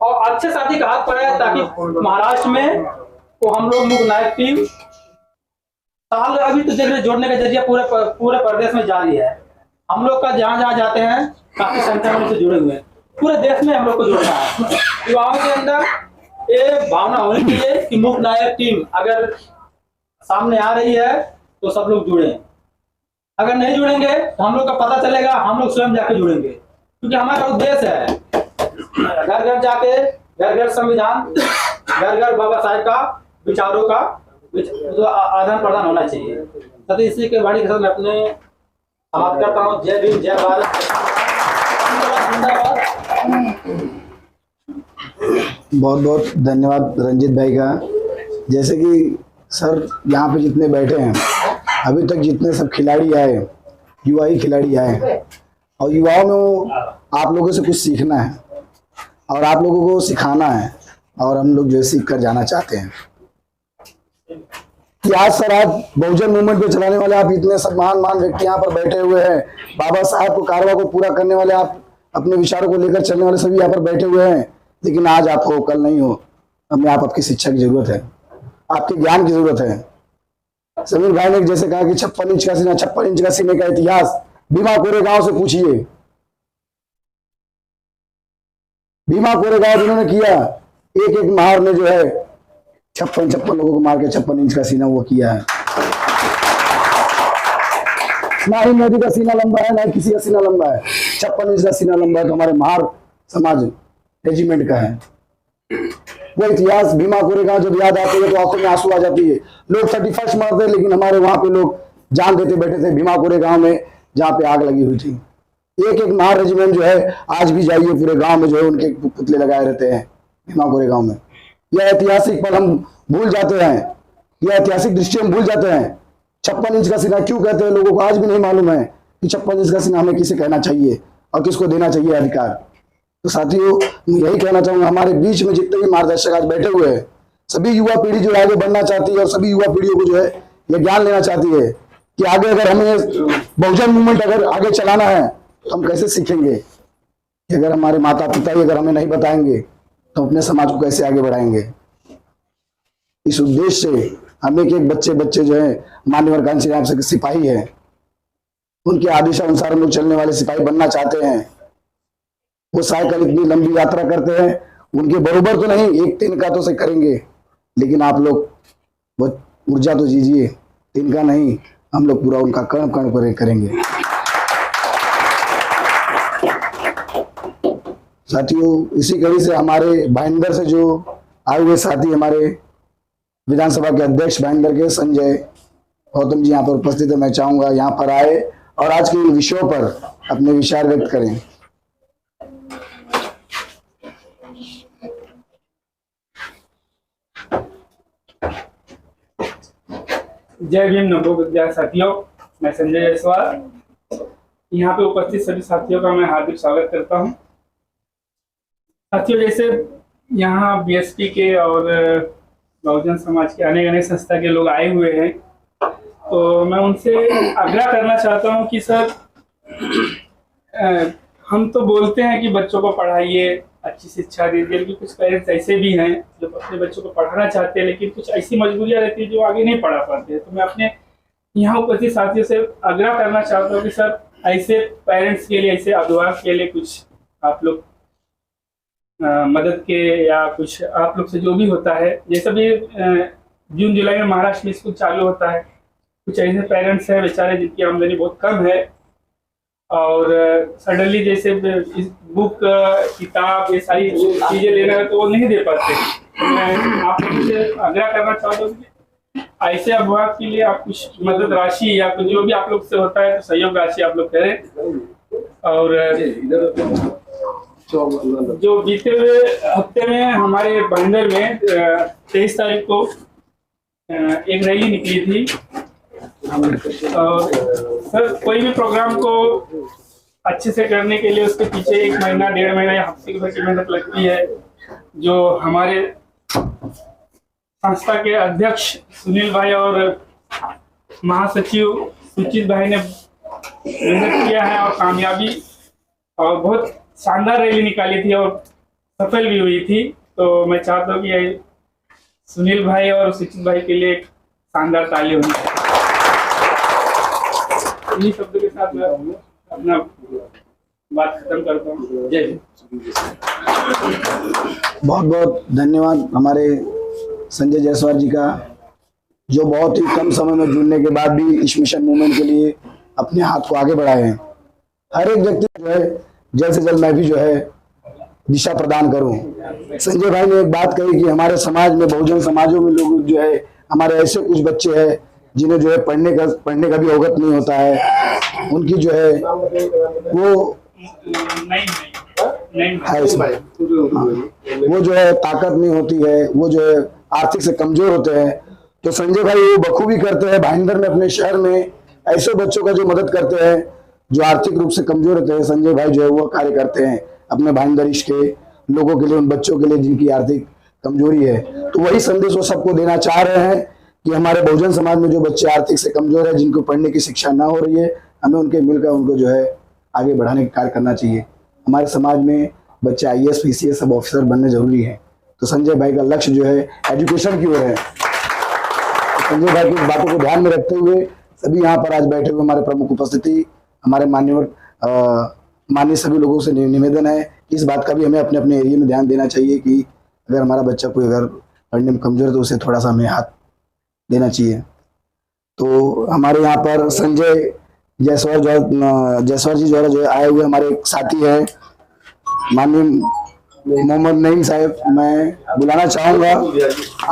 और अच्छे साथी का हाथ पकड़ा जाए, ताकि महाराष्ट्र में तो हम लोग मुख नायक टीम साल अभी तो जगह जोड़ने का जरिया पूरे प्रदेश में जारी है। हम लोग का जहाँ जहाँ जाते हैं काफी संख्या में उनसे जुड़े हुए हैं। पूरे देश में हम लोग को जोड़ना है। युवाओं के अंदर ये भावना होनी चाहिए कि मुख नायक टीम अगर सामने आ रही है तो सब लोग जुड़े। अगर नहीं जुड़ेंगे तो हम लोग का पता चलेगा, हम लोग स्वयं जाके जुड़ेंगे, क्योंकि हमारा उद्देश्य है घर घर जाके, घर घर संविधान, घर घर बाबा साहेब का विचारों का जो आदान प्रदान होना चाहिए। तो इसी के वाणी के साथ मैं अपने समाप्त करता हूँ। जय भीम, जय भारत, बहुत बहुत धन्यवाद रंजीत भाई का। जैसे कि सर यहाँ पे जितने बैठे हैं अभी तक जितने सब खिलाड़ी आए, युवा ही खिलाड़ी आए, और युवाओं में वो आप लोगों से कुछ सीखना है और आप लोगों को सिखाना है, और हम लोग जो सीख कर जाना चाहते हैं कि आज सर आज बहुजन मूवमेंट को चलाने वाले आप इतने सब महान व्यक्ति यहाँ पर बैठे हुए हैं। बाबा साहब को कारवा को पूरा करने वाले आप, अपने विचारों को लेकर चलने वाले सभी यहाँ पर बैठे हुए हैं। लेकिन आज आप हो, कल नहीं हो। हमें आपकी शिक्षा की जरूरत है, आपके ज्ञान की जरूरत है। समीर भाई ने जैसे कहा कि 56 इंच का सीना, 56 इंच का सीने का इतिहास भीमा कोरेगांव से पूछिए। भीमा कोरेगांव जिन्होंने किया, एक एक महार ने जो है 56 लोगों को मार के 56 इंच का सीना वो किया है। ना ही मोदी का सीना लंबा है, ना ही किसी का सीना लंबा है। 56 इंच का सीना लंबा है तो हमारे महार समाज रेजिमेंट का है। वो इतिहास भीमा कोरेगांव जब याद आती है तो आंखों में आंसू आ जाती है। लोग 31 मरते, लेकिन हमारे वहां पे लोग जान देते बैठे थे भीमा कोरेगांव में, जहाँ पे आग लगी हुई थी। एक एक महार रेजिमेंट जो है, आज भी जाइए पूरे गांव में जो है उनके पुतले लगाए रहते हैं भीमा कोरेगांव में। यह ऐतिहासिक पल हम भूल जाते हैं, यह ऐतिहासिक दृष्टि हम भूल जाते हैं। 56 इंच का सीना क्यों कहते हैं, लोगों को आज भी नहीं मालूम है कि 56 इंच का सीना हमें किसे कहना चाहिए और किसको देना चाहिए अधिकार। तो साथियों, मैं यही कहना चाहूंगा, हमारे बीच में जितने भी मार्गदर्शक आज बैठे हुए हैं, सभी युवा पीढ़ी जो आगे बढ़ना चाहती है और सभी युवा पीढ़ियों को जो है यह ज्ञान लेना चाहती है कि आगे अगर हमें बहुजन मूवमेंट अगर आगे चलाना है तो हम कैसे सीखेंगे। कि अगर हमारे माता पिता ही अगर हमें नहीं बताएंगे तो अपने समाज को कैसे आगे बढ़ाएंगे। इस उद्देश्य से हम एक बच्चे जो है मान्यवर कांची राम से सिपाही है, उनके आदेश अनुसार हम लोग चलने वाले सिपाही बनना चाहते हैं। वो साइकिल इतनी लंबी यात्रा करते हैं, उनके बरोबर तो नहीं, एक तिनका तो से करेंगे, लेकिन आप लोग वो ऊर्जा तो दीजिए, तिनका नहीं, हम लोग पूरा उनका कण कण पर करेंगे। साथियों, इसी कड़ी से हमारे भाईंदर से जो आए हुए साथी, हमारे विधानसभा के अध्यक्ष भाईंदर के संजय गौतम जी यहाँ पर उपस्थित है। मैं चाहूंगा यहाँ पर आए और आज के विषयों पर अपने विचार व्यक्त करें। जय भीम, नमो बुद्धाय। साथियों, मैं संजय जायसवाल यहाँ पे उपस्थित सभी साथियों का मैं हार्दिक स्वागत करता हूँ। साथियों, जैसे यहाँ बीएसपी के और बहुजन समाज के अनेक संस्था के लोग आए हुए हैं, तो मैं उनसे आग्रह करना चाहता हूँ कि सर, हम तो बोलते हैं कि बच्चों को पढ़ाइए, अच्छी शिक्षा दीजिए, लेकिन कुछ पेरेंट्स ऐसे भी हैं जो अपने बच्चों को पढ़ाना चाहते हैं, लेकिन कुछ ऐसी मजबूरियां रहती है जो आगे नहीं पढ़ा पाते हैं। तो मैं अपने यहाँ उपस्थित साथियों से आग्रह करना चाहता हूँ कि सर, ऐसे पेरेंट्स के लिए, ऐसे अभिभावक के लिए कुछ आप लोग मदद के, या कुछ आप लोग से जो भी होता है, जैसे भी जून जुलाई में महाराष्ट्र में स्कूल चालू होता है, कुछ ऐसे पेरेंट्स हैं बेचारे जिनकी आमदनी बहुत कम है और सडनली जैसे बुक, किताब, ये सारी चीजें लेना है तो वो नहीं दे पाते। तो मैं आप लोगों से आग्रह करना चाहता हूँ कि ऐसे अभिभावक के लिए आप कुछ मदद राशि या कुछ जो भी आप लोग से होता है तो सहयोग राशि आप लोग करें। और जो बीते हुए हफ्ते में हमारे भाईंदर में 23 तारीख को एक रैली निकली थी, और सर कोई भी प्रोग्राम को अच्छे से करने के लिए उसके पीछे 1 महीना, 1.5 महीना या हफ्ते भर की मेहनत लगती है। जो हमारे संस्था के अध्यक्ष सुनील भाई और महासचिव सुचित भाई ने मेहनत किया है और कामयाबी और बहुत शानदार रैली निकाली थी और सफल भी हुई थी। तो मैं चाहता हूँ कि सुनील भाई और सुचित भाई के लिए एक शानदार ताली होनी चाहिए। इन्हीं शब्दों के साथ मैं अपना बात खत्म करता हूँ। जय हिंद। बहुत बहुत धन्यवाद हमारे संजय जायसवाल जी का, जो बहुत ही कम समय में जुड़ने के बाद भी इस मिशन मूवमेंट के लिए अपने हाथ को आगे बढ़ाए हैं। हर एक व्यक्ति जो है जल्द से जल्द मैं भी जो है दिशा प्रदान करूं। संजय भाई ने एक बात कही कि हमारे समाज में, बहुजन समाजों में लोग जो है, हमारे ऐसे कुछ बच्चे हैं जिन्हें जो है पढ़ने का भी अवगत नहीं होता है। उनकी जो है वो है इसमें, वो जो है ताकत नहीं होती है, वो जो है आर्थिक से कमजोर होते हैं। तो संजय भाई वो बखूबी करते हैं भाईंदर में, अपने शहर में ऐसे बच्चों का जो मदद करते हैं जो आर्थिक रूप से कमजोर होते हैं। संजय भाई जो है वो कार्य करते हैं अपने भाईंदर के लोगों के लिए, उन बच्चों के लिए जिनकी आर्थिक कमजोरी है। तो वही संदेश वो सबको देना चाह रहे हैं कि हमारे बहुजन समाज में जो बच्चे आर्थिक से कमजोर है, जिनको पढ़ने की शिक्षा ना हो रही है, हमें उनके मिलकर उनको जो है आगे बढ़ाने का कार्य करना चाहिए। हमारे समाज में बच्चे IAS PCS सब ऑफिसर बनने जरूरी है। तो संजय भाई का लक्ष्य जो है एजुकेशन की ओर है। तो संजय भाई की बातों को ध्यान में रखते हुए सभी यहाँ पर आज बैठे हुए हमारे प्रमुख उपस्थिति, हमारे माननीय सभी लोगों से निवेदन है कि इस बात का भी हमें अपने अपने एरिया में ध्यान देना चाहिए कि अगर हमारा बच्चा कोई अगर पढ़ने में कमजोर है तो उसे थोड़ा सा हमें हाथ देना चाहिए। तो हमारे यहाँ पर संजय जायसवाल जी द्वारा जो आए हुए हमारे एक साथी है माननीय मोहम्मद नईम साहब, मैं बुलाना चाहूँगा।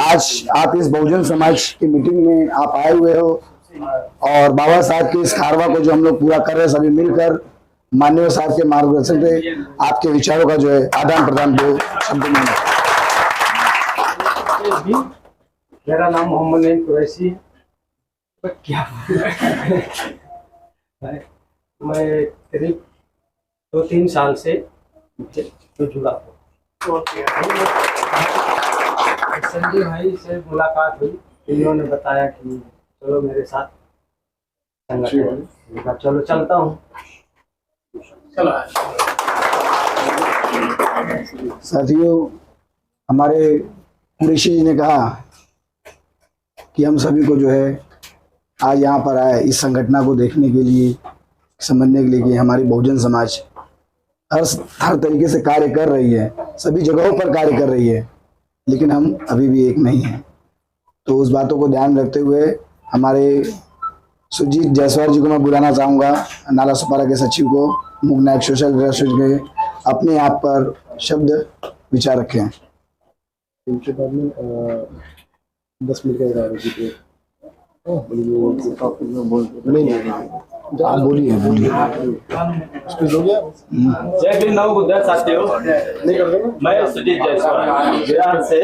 आज आप इस बहुजन समाज की मीटिंग में आप आए हुए हो और बाबा साहब के इस कारवा को जो हम लोग पूरा कर रहे हैं सभी मिलकर, माननीय साहब के मार्गदर्शन पे आपके विचारों का जो है आदान प्रदान दो शब्द में। मेरा नाम मोहम्मद नईम कुरैशी क्या मैं करीब 2-3 साल से तो जुड़ा हूँ। संजय भाई से मुलाकात हुई, इन्होंने बताया कि चलो मेरे साथ संगठन, चलो चलता हूँ। साथियों, हमारे कुरैशी जी ने कहा कि हम सभी को जो है आज यहाँ पर आए इस संगठन को देखने के लिए, समझने के लिए कि हमारी बहुजन समाज हर तरीके से कार्य कर रही है, सभी जगहों पर कार्य कर रही है, लेकिन हम अभी भी एक नहीं हैं। तो उस बातों को ध्यान रखते हुए हमारे सुजीत जायसवाल जी को मैं बुलाना चाहूँगा, नाला सुपारा के सचिव को, मुकनायक सोशल के अपने आप पर शब्द विचार रखें। इनके बाद में 10 मिनट का आप बोलिए जय भीम नव बुद्ध साथियों, मैं सुजीत जायसवाल बिहार से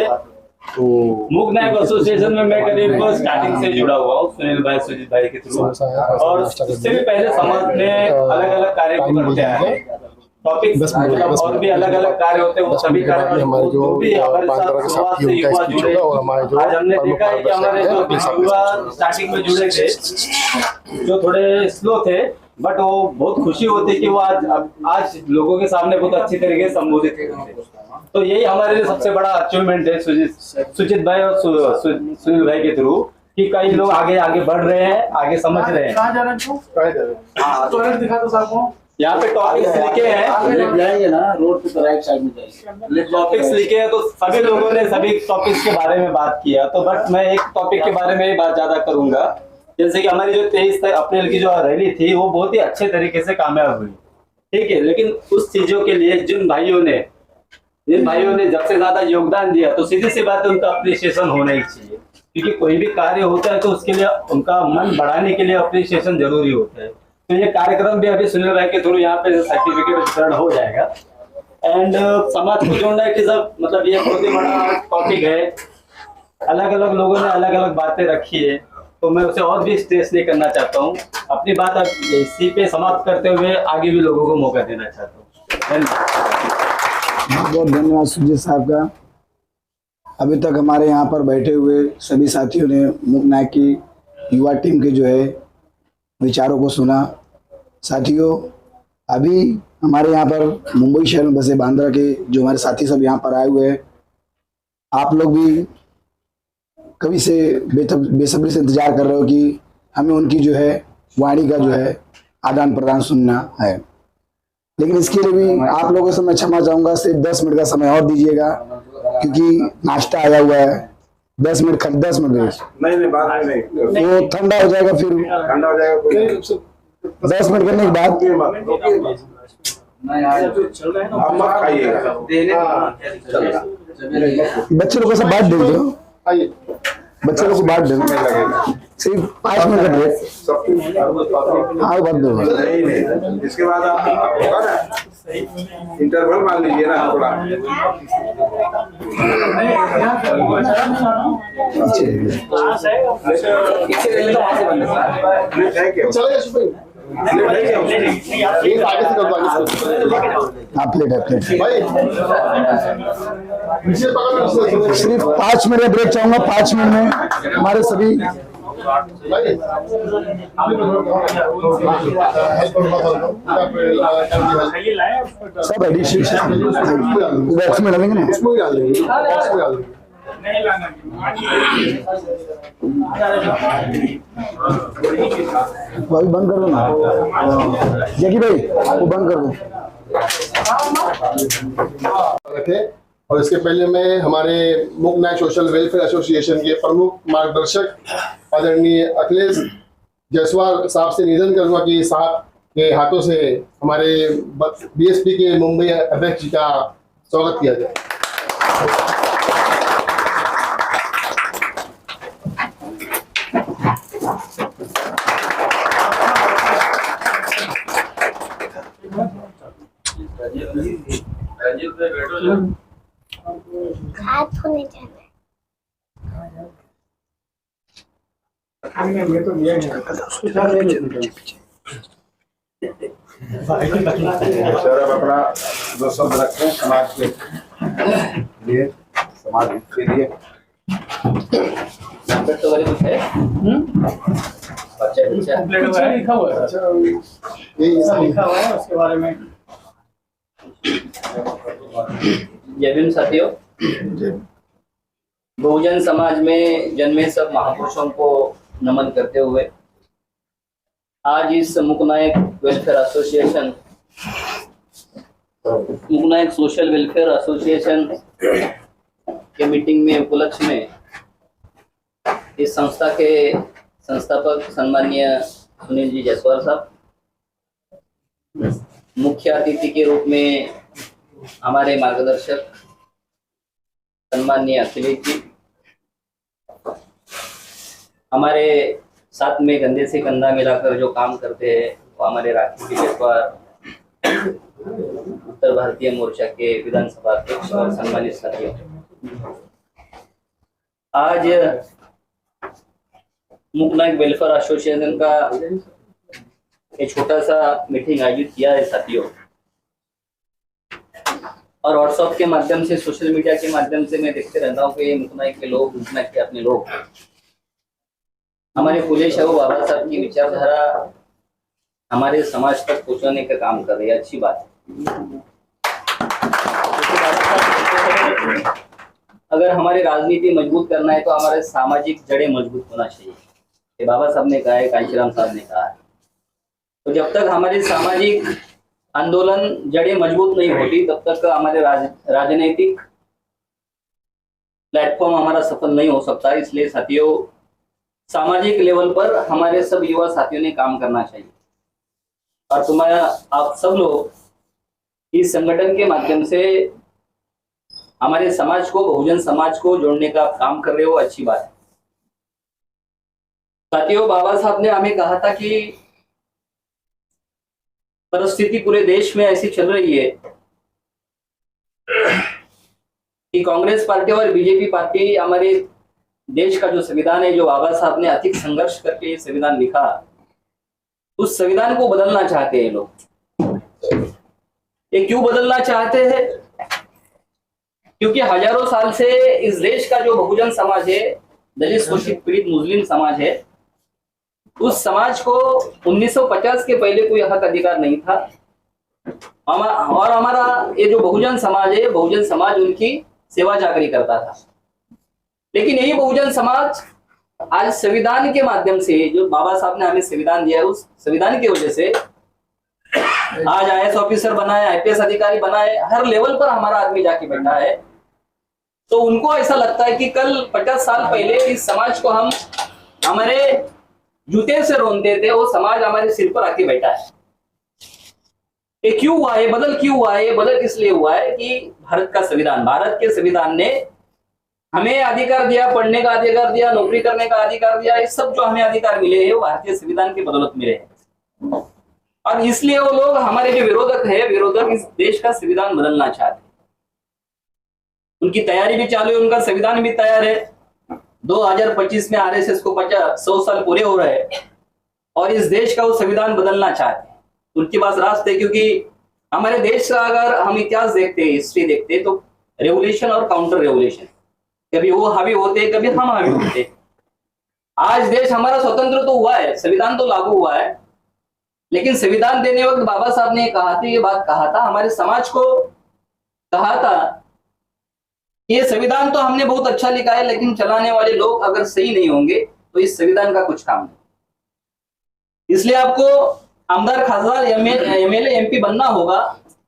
मुकनायक एसोसिएशन में मैं करीब स्टार्टिंग से जुड़ा हुआ हूँ सुनील भाई सुजीत भाई के थ्रू, और उससे भी पहले समाज में अलग अलग कार्य करते हैं। टॉपिक और भी अलग अलग कार्य होते हैं, वो सभी कार्य जो भी हमारे साथ शुरुआत से युवा जुड़े। आज हमने देखा है कि हमारे जो युवा स्टार्टिंग में जुड़े थे जो थोड़े स्लो थे, बट वो बहुत खुशी होती कि वो आज लोगों के सामने बहुत अच्छी तरीके से संबोधित करते हैं। तो यही हमारे लिए सबसे बड़ा अचीवमेंट है सुचित भाई और सुनील भाई के थ्रू, कि कई लोग आगे आगे बढ़ रहे हैं, आगे समझ रहे हैं। दिखा दो साहब, यहाँ पे टॉपिक्स लिखे हैं, जाएंगे ना रोड पे तो राइट साइड में जाएंगे। टॉपिक्स लिखे हैं तो सभी लोगों ने सभी टॉपिक्स के बारे में बात किया, तो बट मैं एक टॉपिक के बारे में ही बात ज्यादा करूंगा। जैसे कि हमारी जो 23 अप्रैल की जो रैली थी वो बहुत ही अच्छे तरीके से कामयाब हुई, ठीक है। लेकिन उस चीजों के लिए जिन भाइयों ने जब से ज्यादा योगदान दिया, तो सीधी सी बात है उनका अप्रिसिएशन होना ही चाहिए, क्योंकि कोई भी कार्य होता है तो उसके लिए उनका मन बढ़ाने के लिए अप्रिसिएशन जरूरी होता है। तो ये कार्यक्रम भी अभी सुनील भाई के थ्रू यहाँ पे सर्टिफिकेट वितरण हो जाएगा। एंड समाज को जोड़ना है सब, मतलब ये बहुत ही बड़ा टॉपिक है, अलग अलग लोगों ने अलग अलग बातें रखी है, तो मैं उसे और भी स्ट्रेस नहीं करना चाहता हूँ। अपनी बात इसी पे समाप्त करते हुए आगे भी लोगों को मौका देना चाहता हूँ। बहुत बहुत धन्यवाद सुजीत साहब का। अभी तक हमारे यहाँ पर बैठे हुए सभी साथियों ने मुक नायक की युवा टीम के जो है विचारों को सुना। साथियों, अभी हमारे यहाँ पर मुंबई शहर में बसे बांद्रा के जो हमारे साथी सब यहाँ पर आए हुए हैं, आप लोग भी कभी से बेसब्री से इंतजार कर रहे हो कि हमें उनकी जो है वाणी का जो है आदान प्रदान सुनना है। लेकिन इसके लिए भी आप लोगों से मैं क्षमा चाहूँगा, सिर्फ 10 मिनट का समय और दीजिएगा क्योंकि नाश्ता आया हुआ है। 10 मिनट नहीं बात नहीं, वो ठंडा हो जाएगा, फिर ठंडा हो जाएगा। 10 मिनट करने के बाद आप मत खाइएगा। बच्चे लोग को सब बांट दो, बच्चे लोग को बांट दो, सिर्फ 5 मिनट का ब्रेक। हाँ बात दो, नहीं इसके बाद आप होगा ना इंटरवल मान लीजिए ना थोड़ा। हाँ प्लेट है, प्लेट सिर्फ 5 मिनट का ब्रेक चाहूंगा। 5 मिनट में हमारे सभी सब बॉक्स में डालेंगे ना, भाई बंद कर दो ना जैकी भाई, वो बंद कर दो। रखे। और इसके पहले मैं हमारे मुक नायक सोशल वेलफेयर एसोसिएशन के प्रमुख मार्गदर्शक आदरणीय अखिलेश जायसवाल साहब से निवेदन करूंगा कि साहब के हाथों से हमारे बीएसपी के मुंबई अध्यक्ष जी का स्वागत किया जाए। हाथ होने जाना सर अब अपना जो शब्द रखते हैं समाज के लिए, समाज के लिए। लिखा हुआ है, लिखा हुआ है उसके बारे में। जय भीम साथियों, बहुजन समाज में जन्मे सब महापुरुषों को नमन करते हुए आज इस मुक नायक वेलफेयर एसोसिएशन, मुक नायक सोशल वेलफेयर एसोसिएशन के मीटिंग में उपलक्ष्य में इस संस्था के संस्थापक सम्माननीय सुनील जी जायसवाल साहब, मुख्य अतिथि के रूप में हमारे मार्गदर्शक सम्माननीय अखिलेश जी, हमारे साथ में कंधे से कंधा मिलाकर जो काम करते हैं वो हमारे राखी जी जायसवाल, उत्तर भारतीय मोर्चा के विधानसभा अध्यक्ष और सम्मानित साथियों, आज मुक नायक वेलफेयर एसोसिएशन का एक छोटा सा मीटिंग आयोजित किया है साथियों। और व्हाट्सएप के माध्यम से, सोशल मीडिया के माध्यम से मैं देखते रहता हूँ कि मुक नायक के लोग, मुक नायक के अपने लोग हमारे फुले शाहू बाबा साहब की विचारधारा हमारे समाज तक पहुंचाने का काम कर रही है। अच्छी बात है। अगर हमारी राजनीति मजबूत करना है तो हमारे सामाजिक जड़ें मजबूत होना चाहिए। ये बाबा साहब ने कहा है, कांशीराम साहब ने कहा है। तो जब तक हमारी सामाजिक आंदोलन जड़ें मजबूत नहीं होती तब तक हमारे राजनीतिक प्लेटफॉर्म हमारा सफल नहीं हो सकता। इसलिए साथियों, सामाजिक लेवल पर हमारे सब युवा साथियों ने काम करना चाहिए। और तुम्हारा आप सब लोग इस संगठन के माध्यम से हमारे समाज को, बहुजन समाज को जोड़ने का काम कर रहे हो, अच्छी बात है। साथियों, बाबा साहब ने हमें कहा था कि परिस्थिति पूरे देश में ऐसी चल रही है कि कांग्रेस पार्टी और बीजेपी पार्टी हमारे देश का जो संविधान है, जो बाबा साहब ने अधिक संघर्ष करके ये संविधान लिखा, उस संविधान को बदलना चाहते हैं लोग। ये क्यों बदलना चाहते हैं? क्योंकि हजारों साल से इस देश का जो बहुजन समाज है, दलित शोषित पीड़ित मुस्लिम समाज है, उस समाज को 1950 के पहले कोई हक अधिकार नहीं था। और हमारा ये जो बहुजन समाज है, बहुजन समाज उनकी सेवा चाकरी करता था। लेकिन यही बहुजन समाज आज संविधान के माध्यम से, जो बाबा साहब ने हमें संविधान दिया है, उस संविधान की वजह से आज IAS ऑफिसर बनाए, IPS अधिकारी बनाए, हर लेवल पर हमारा आदमी जाके बैठा है। तो उनको ऐसा लगता है कि कल 50 साल पहले इस समाज को हम हमारे जूते से रोनते थे, वो समाज हमारे सिर पर आके बैठा है। ये क्यों हुआ है, बदल क्यों हुआ है? ये बदल इसलिए हुआ है कि भारत के संविधान ने हमें अधिकार दिया, पढ़ने का अधिकार दिया, नौकरी करने का अधिकार दिया। ये सब जो हमें अधिकार मिले हैं वो भारतीय संविधान की बदौलत मिले हैं। और इसलिए वो लोग, हमारे जो विरोधक इस देश का संविधान बदलना चाहते हैं। उनकी तैयारी भी चालू है, उनका संविधान भी तैयार है। 2025 में RSS को 100 साल पूरे हो रहे हैं और इस देश का वो संविधान बदलना चाहते हैं। उनके पास रास्ते, क्योंकि हमारे देश का अगर हम इतिहास देखते हैं, हिस्ट्री देखते हैं, तो रेवोल्यूशन और काउंटर रेवोल्यूशन, कभी वो हावी होते, कभी हम हावी होते। आज देश हमारा स्वतंत्र तो हुआ है, संविधान तो लागू हुआ है, लेकिन संविधान देने वक्त बाबा साहब ने ये बात कहा था, हमारे समाज को कहा था, ये संविधान तो हमने बहुत अच्छा लिखा है, लेकिन चलाने वाले लोग अगर सही नहीं होंगे तो इस संविधान का कुछ काम नहीं। इसलिए आपको आमदार, खासदार, MLA, MP बनना होगा।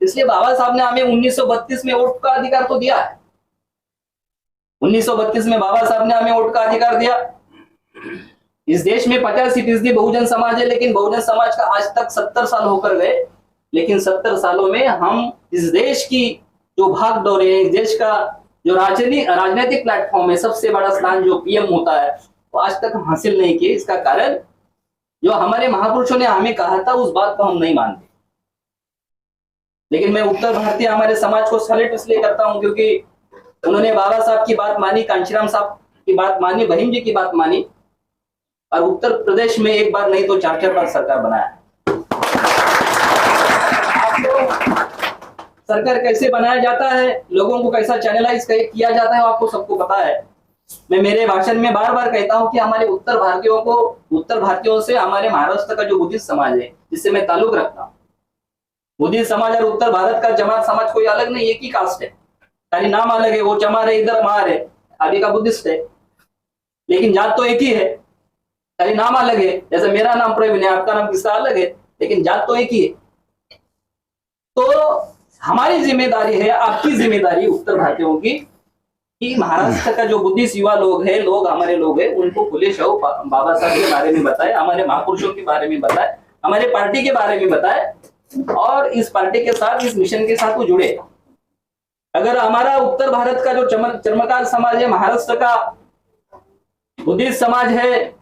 इसलिए बाबा साहब ने हमें 1932 में वोट का अधिकार तो दिया है। 1932 में बाबा साहब ने हमें वोट का अधिकार दिया। इस देश में 85% बहुजन समाज है, लेकिन बहुजन समाज का आज तक 70 साल होकर गए। लेकिन 70 सालों में हम इस देश की जो भाग दौड़ है, इस देश का जो राजनीतिक प्लेटफॉर्म है, सबसे बड़ा स्थान जो PM होता है, वो आज तक हम हासिल नहीं किए। इसका कारण जो हमारे महापुरुषों ने हमें कहा था, उस बात को हम नहीं मानते। लेकिन मैं उत्तर भारतीय हमारे समाज को सैल्यूट इसलिए करता हूं क्योंकि उन्होंने बाबा साहब की बात मानी, कांशीराम साहब की बात मानी, बहिम जी की बात मानी, और उत्तर प्रदेश में एक बार नहीं तो 4-4 बार सरकार बनाया। सरकार कैसे बनाया जाता है, लोगों को कैसा चैनलाइज किया जाता है, आपको सबको पता है। मैं मेरे भाषण में बार बार कहता हूं कि हमारे उत्तर भारतीयों से हमारे महाराष्ट्र का जो बुद्धिस्ट समाज है, जिससे मैं ताल्लुक रखता हूं, बुद्धिस्ट समाज और उत्तर भारत का जमात समाज कोई अलग नहीं, एक ही कास्ट है, खाली नाम अलग है। वो चमार है, इधर मार है, अभी का बुद्धिस्ट है, लेकिन जात तो एक ही है, खाली नाम अलग है। जैसे मेरा नाम प्रवीण है, आपका नाम किसका अलग है, लेकिन जात तो एक ही है। तो हमारी जिम्मेदारी है, आपकी जिम्मेदारी उत्तर भारतीयों की, कि महाराष्ट्र का जो बुद्धिस्ट युवा लोग हैं, हमारे लोग हैं, उनको खुले शव बाबा साहब के बारे में बताए, हमारे महापुरुषों के बारे में बताए, हमारे पार्टी के बारे में बताए, और इस पार्टी के साथ, इस मिशन के साथ वो जुड़े। अगर हमारा उत्तर भारत का जो चर्मकार समाज है, महाराष्ट्र का बुद्धिस्ट समाज है,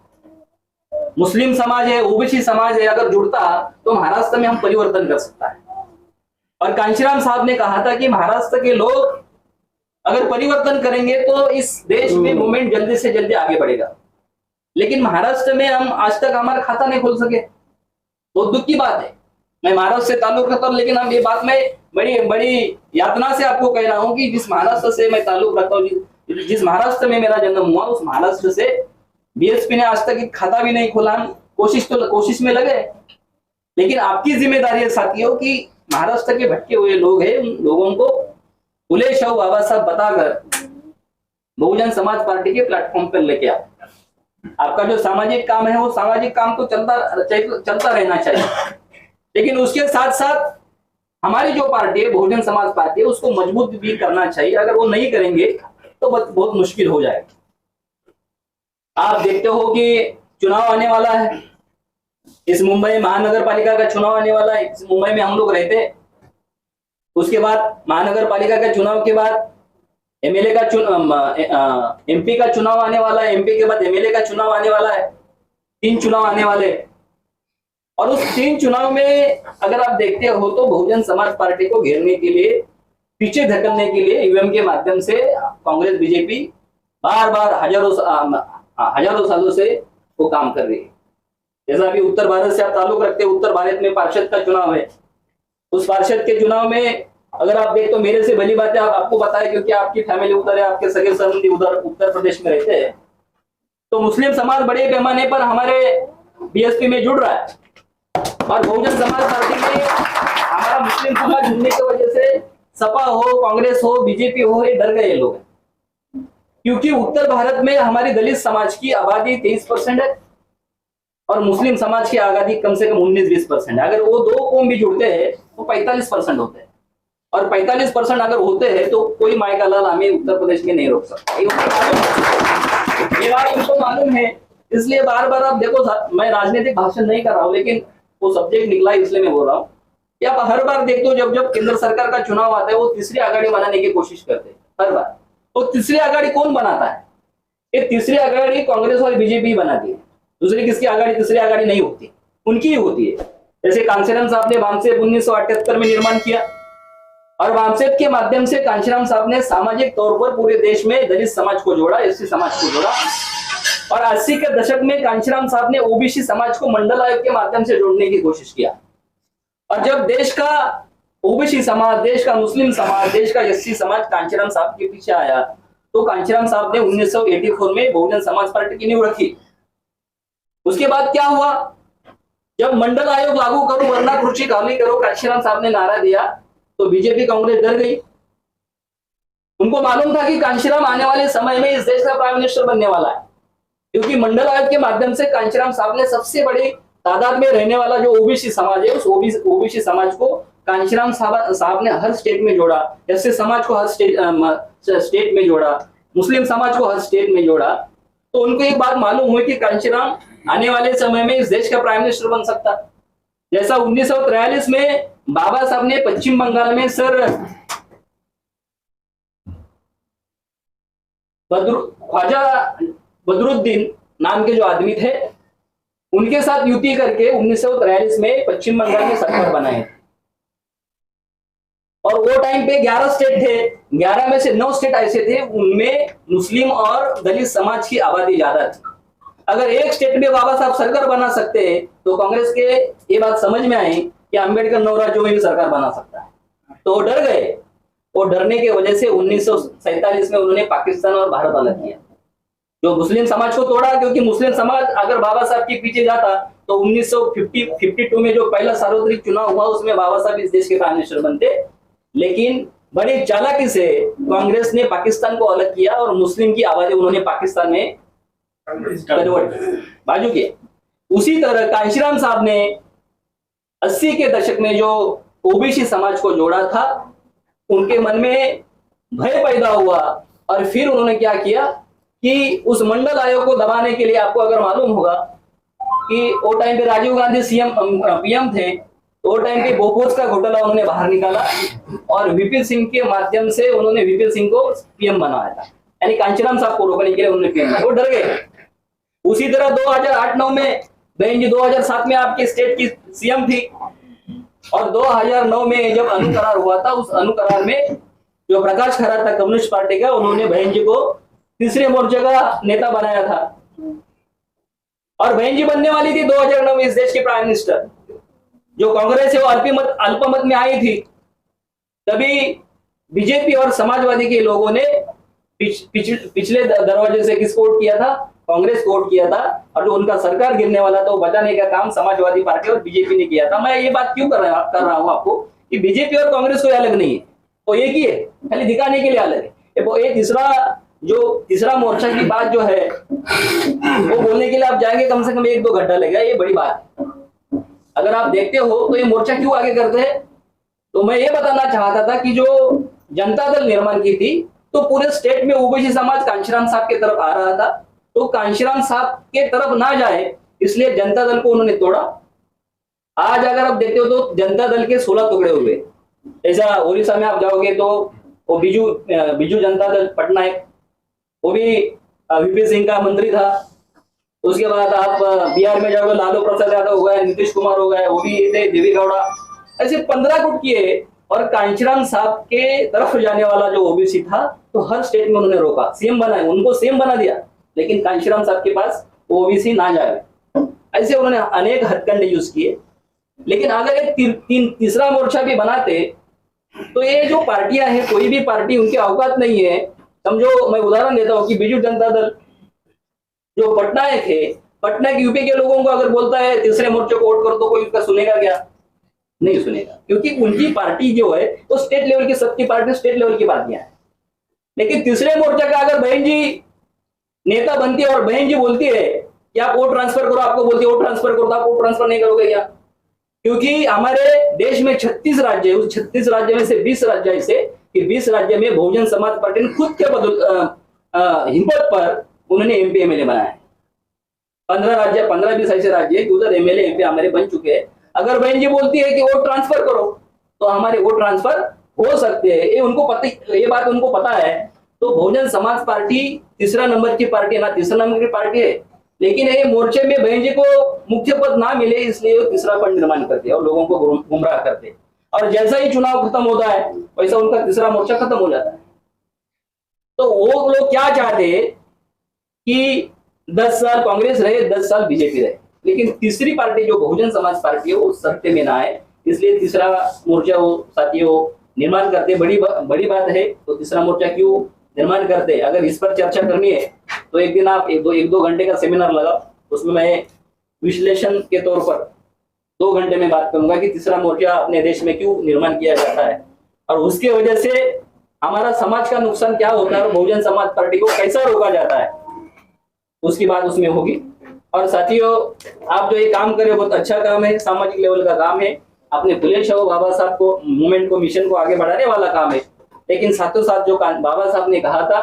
मुस्लिम समाज है, OBC समाज है, अगर जुड़ता तो महाराष्ट्र में हम परिवर्तन कर सकता है। और कांशीराम साहब ने कहा था कि महाराष्ट्र के लोग अगर परिवर्तन करेंगे तो इस देश में मूवमेंट जल्दी से जल्दी आगे बढ़ेगा। लेकिन महाराष्ट्र में हम आज तक हमारा खाता नहीं खोल सके, बहुत दुख की बात है। मैं महाराष्ट्र से ताल्लुक रखता हूँ, लेकिन हम ये बात मैं बड़ी यातना से आपको कह रहा हूँ कि जिस महाराष्ट्र से मैं ताल्लुक रखता हूँ, जिस महाराष्ट्र में मेरा जन्म हुआ, उस महाराष्ट्र से BSP ने आज तक एक खाता भी नहीं खोला। कोशिश में लगे, लेकिन आपकी जिम्मेदारी है साथियों कि महाराष्ट्र के भटके हुए लोग हैं, उन लोगों को खुले शव बाबा साहब बताकर बहुजन समाज पार्टी के प्लेटफॉर्म पर लेके आओ। आपका जो सामाजिक काम है, वो सामाजिक काम तो चलता रहना चाहिए, लेकिन उसके साथ साथ हमारी जो पार्टी है, बहुजन समाज पार्टी है, उसको मजबूत भी करना चाहिए। अगर वो नहीं करेंगे तो बहुत मुश्किल हो जाएगा। आप देखते हो कि चुनाव आने वाला है, इस मुंबई महानगर पालिका का चुनाव आने वाला है। इस मुंबई में हम लोग रहते हैं। उसके बाद महानगर पालिका के चुनाव के बाद MLA का MP का चुनाव आने वाला है, MP के बाद MLA का चुनाव आने वाला है। 3 चुनाव आने वाले, और उस 3 चुनाव में अगर आप देखते हो तो बहुजन समाज पार्टी को घेरने के लिए, पीछे धकेलने के लिए EVM के माध्यम से कांग्रेस BJP बार हजारों सालों से वो काम कर रही है। जैसा अभी उत्तर भारत से आप ताल्लुक रखते हैं, उत्तर भारत में पार्षद का चुनाव है। उस पार्षद के चुनाव में अगर आप देख तो मेरे से भली बात है, आपको पता है क्योंकि आपकी फैमिली उधर है, आपके सगे संबंधी उधर उत्तर प्रदेश में रहते हैं। तो मुस्लिम समाज बड़े पैमाने पर हमारे बीएसपी में जुड़ रहा है और बहुजन समाज पार्टी में हमारा मुस्लिम समाज जुड़ने की वजह से सपा हो, कांग्रेस हो, बीजेपी हो, ये डर गए लोग, क्योंकि उत्तर भारत में हमारी दलित समाज की आबादी 23% है और मुस्लिम समाज की आबादी कम से कम 19-20% है। अगर वो दो कौम भी जुड़ते हैं तो 45% होते हैं और 45% अगर होते हैं तो कोई माई का लाल हमें उत्तर प्रदेश में नहीं रोक सकता। ये बात उनको मालूम है, इसलिए बार बार आप देखो, मैं राजनीतिक भाषण नहीं कर रहा हूँ लेकिन वो सब्जेक्ट निकला इसलिए मैं बोल रहा हूँ कि आप हर बार देखते हो जब केंद्र सरकार का चुनाव आता है वो तीसरी आघाड़ी बनाने की कोशिश करते हैं हर बार। तो तीसरी आघाड़ी कौन बनाता है? ये तीसरी आघाड़ी कांग्रेस और बीजेपी बनाती है, दूसरी किसकी आघाड़ी तीसरी आघाड़ी नहीं होती, उनकी ही होती है। जैसे कांशीराम साहब ने वामसेप 1978 में निर्माण किया और वामसेप के माध्यम से कांशीराम साहब ने सामाजिक तौर पर पूरे देश में दलित समाज को जोड़ा, एससी समाज को जोड़ा और 80 के दशक में कांशीराम साहब ने ओबीसी समाज को मंडल आयोग के माध्यम से जोड़ने की कोशिश किया। और जब देश का ओबीसी समाज, देश का मुस्लिम समाज, देश का एससी समाज कांशीराम साहब के पीछे आया तो कांशीराम साहब ने 1984 में बहुजन समाज पार्टी की नींव रखी। उसके बाद क्या हुआ, जब मंडल आयोग लागू करो वरना कुर्सी खाली करो कांशीराम साहब ने नारा दिया तो बीजेपी कांग्रेस डर गई। उनको मालूम था कि कांशीराम आने वाले समय में इस देश का प्राइम मिनिस्टर बनने वाला है, क्योंकि मंडल आयोग के माध्यम से कांशीराम साहब ने सबसे बड़ी तादाद में रहने वाला जो ओबीसी समाज है उस ओबीसी समाज को कांशीराम साहब ने हर स्टेट में जोड़ा, एससी समाज को हर स्टेट में जोड़ा, मुस्लिम समाज को हर स्टेट में जोड़ा। तो उनको एक बात मालूम हुई कि कांशीराम आने वाले समय में इस देश का प्राइम मिनिस्टर बन सकता। जैसा 1943 में बाबा साहब ने पश्चिम बंगाल में सर ख्वाजा बदरुद्दीन नाम के जो आदमी थे उनके साथ युति करके 1943 में पश्चिम बंगाल में सरकार बनाए और वो टाइम पे 11 स्टेट थे, 11 में से 9 स्टेट ऐसे थे उनमें मुस्लिम और दलित समाज की आबादी ज्यादा थी। अगर एक स्टेट में बाबा साहब सरकार बना सकते हैं तो कांग्रेस के ये बात समझ में आई कि अंबेडकर 9 राज्यों में भी सरकार बना सकता है, तो वो डर गए। वो डरने की वजह से 1947 में उन्होंने पाकिस्तान और भारत अलग किया, जो मुस्लिम समाज को तोड़ा, क्योंकि मुस्लिम समाज अगर बाबा साहब के पीछे जाता तो 1952 में जो पहला सार्वत्रिक चुनाव हुआ उसमें बाबा साहब इस देश के प्राइम मिनिस्टर बनते। लेकिन बड़ी चालाकी से कांग्रेस ने पाकिस्तान को अलग किया और मुस्लिम की आबादी उन्होंने पाकिस्तान में बाजू किया। उसी तरह कांशीराम साहब ने 80 के दशक में जो ओबीसी समाज को जोड़ा था उनके मन में भय पैदा हुआ और फिर उन्होंने क्या किया कि उस मंडल आयोग को दबाने के लिए, आपको अगर मालूम होगा कि वो टाइम पे राजीव गांधी पीएम थे, तो वो टाइम पे बोफोर्स का घोटाला उन्होंने बाहर निकाला और वीपी सिंह के माध्यम से उन्होंने वीपी सिंह को पीएम बनाया था, यानी कांशीराम साहब को रोकने के लिए उन्होंने पीएम बनाया, वो डर गए। उसी तरह 2008-9 में बहन जी 2007 में आपकी स्टेट की सीएम थी और 2009 में जब अनुकरार हुआ था उस अनुकरार में जो प्रकाश खरा था कम्युनिस्ट पार्टी का, उन्होंने बहन जी को तीसरे मोर्चे का नेता बनाया था और बहन जी बनने वाली थी 2009 में इस देश के प्राइम मिनिस्टर। जो कांग्रेस है वो अल्पमत में आई थी, तभी बीजेपी और समाजवादी के लोगों ने पिछले दरवाजे से किसको वोट किया था, कांग्रेस को वोट किया था और जो उनका सरकार गिरने वाला था वो बचाने का काम समाजवादी पार्टी और बीजेपी ने किया था। मैं ये बात क्यों कर रहा हूं आपको कि बीजेपी और कांग्रेस कोई अलग नहीं है, वो एक ही है, खाली दिखाने के लिए अलग है। वो एक तीसरा मोर्चा की बात जो है वो बोलने के लिए आप जाएंगे कम से कम 1-2 घंटा लगेगा, ये बड़ी बात है। अगर आप देखते हो तो ये मोर्चा क्यों आगे करते हैं, तो मैं ये बताना चाहता था कि जो जनता दल निर्माण की थी तो पूरे स्टेट में ओबीसी समाज कांशीराम साहब की तरफ आ रहा था, तो कांशीराम साहब के तरफ ना जाए इसलिए जनता दल को उन्होंने तोड़ा। आज अगर आप देखते हो तो जनता दल के 16 टुकड़े हुए। ऐसा उड़ीसा में आप जाओगे तो वो बिजू जनता दल पटनायक, वो भी वीपी सिंह का मंत्री था। उसके बाद आप बिहार में जाओगे लालू प्रसाद यादव हो गए, नीतीश कुमार हो गए, वो भी थे, देवी गौड़ा, ऐसे 15 गुट किए और कांशीराम साहब के तरफ जाने वाला जो ओबीसी था तो हर स्टेट में उन्होंने रोका, सीएम बनाए, उनको सीएम बना दिया, लेकिन कांशीराम साहब के पास ओबीसी ना जाए, ऐसे उन्होंने अनेक हथकंडे यूज किए। लेकिन अगर एक तीसरा मोर्चा भी बनाते तो ये जो पार्टियां हैं, कोई भी पार्टी उनकी औकात नहीं है। समझो, मैं उदाहरण देता हूँ कि बीजू जनता दल जो पटनायक है, पटना के यूपी के लोगों को अगर बोलता है तीसरे मोर्चे को वोट करो, तो कोई उसका सुनेगा क्या? नहीं सुनेगा, क्योंकि उनकी पार्टी जो है वो स्टेट लेवल की, सबकी पार्टी स्टेट लेवल की पार्टियां हैं। लेकिन तीसरे मोर्चा का अगर बहन जी नेता बनती है और बहन जी बोलती है कि आप वोट ट्रांसफर करो, आपको बोलती है वोट ट्रांसफर करो, तो आप वोट ट्रांसफर नहीं करोगे क्या? क्योंकि हमारे देश में 36 राज्य है, उस 36 राज्य में से 20 राज्य ऐसे कि 20 राज्य में बहुजन समाज पार्टी ने खुद के हिम्मत पर उन्होंने एमपी एमएलए बनाया है। 15-20 ऐसे राज्य है कि उधर एमएलए एमपी हमारे बन चुके हैं। अगर बहन जी बोलती है कि वोट ट्रांसफर करो, तो हमारे वोट ट्रांसफर हो सकते हैं। ये उनको पता, ये बात उनको पता है। तो बहुजन समाज पार्टी तीसरा नंबर की पार्टी है, ना तीसरा नंबर की पार्टी है, लेकिन ये मोर्चे में बहन जी को मुख्य पद ना मिले, इसलिए वो तीसरा पद निर्माण करते हैं और लोगों को गुमराह करते हैं। और जैसा ही चुनाव खत्म होता है वैसा उनका तीसरा मोर्चा खत्म हो जाता है। तो वो लोग क्या चाहते हैं कि 10 साल कांग्रेस रहे, 10 साल बीजेपी रहे, लेकिन तीसरी पार्टी जो बहुजन समाज पार्टी है वो सत्ते में ना आए, इसलिए तीसरा मोर्चा वो साथियों निर्माण करते। बड़ी बात है, तो तीसरा मोर्चा क्यों निर्माण करते? अगर इस पर चर्चा करनी है तो एक दिन आप एक दो घंटे का सेमिनार लगाओ, उसमें मैं विश्लेषण के तौर पर 2 घंटे में बात करूंगा कि तीसरा मोर्चा अपने देश में क्यों निर्माण किया जाता है और उसके वजह से हमारा समाज का नुकसान क्या होता है और बहुजन समाज पार्टी को कैसा रोका जाता है, उसकी बात उसमें होगी। और साथियों, आप जो ये काम कर रहे हो बहुत अच्छा काम है, सामाजिक लेवल का काम है, अपने फुले शव बाबा साहब को मूवमेंट को, मिशन को आगे बढ़ाने वाला काम है। लेकिन साथों साथ जो बाबा साहब ने कहा था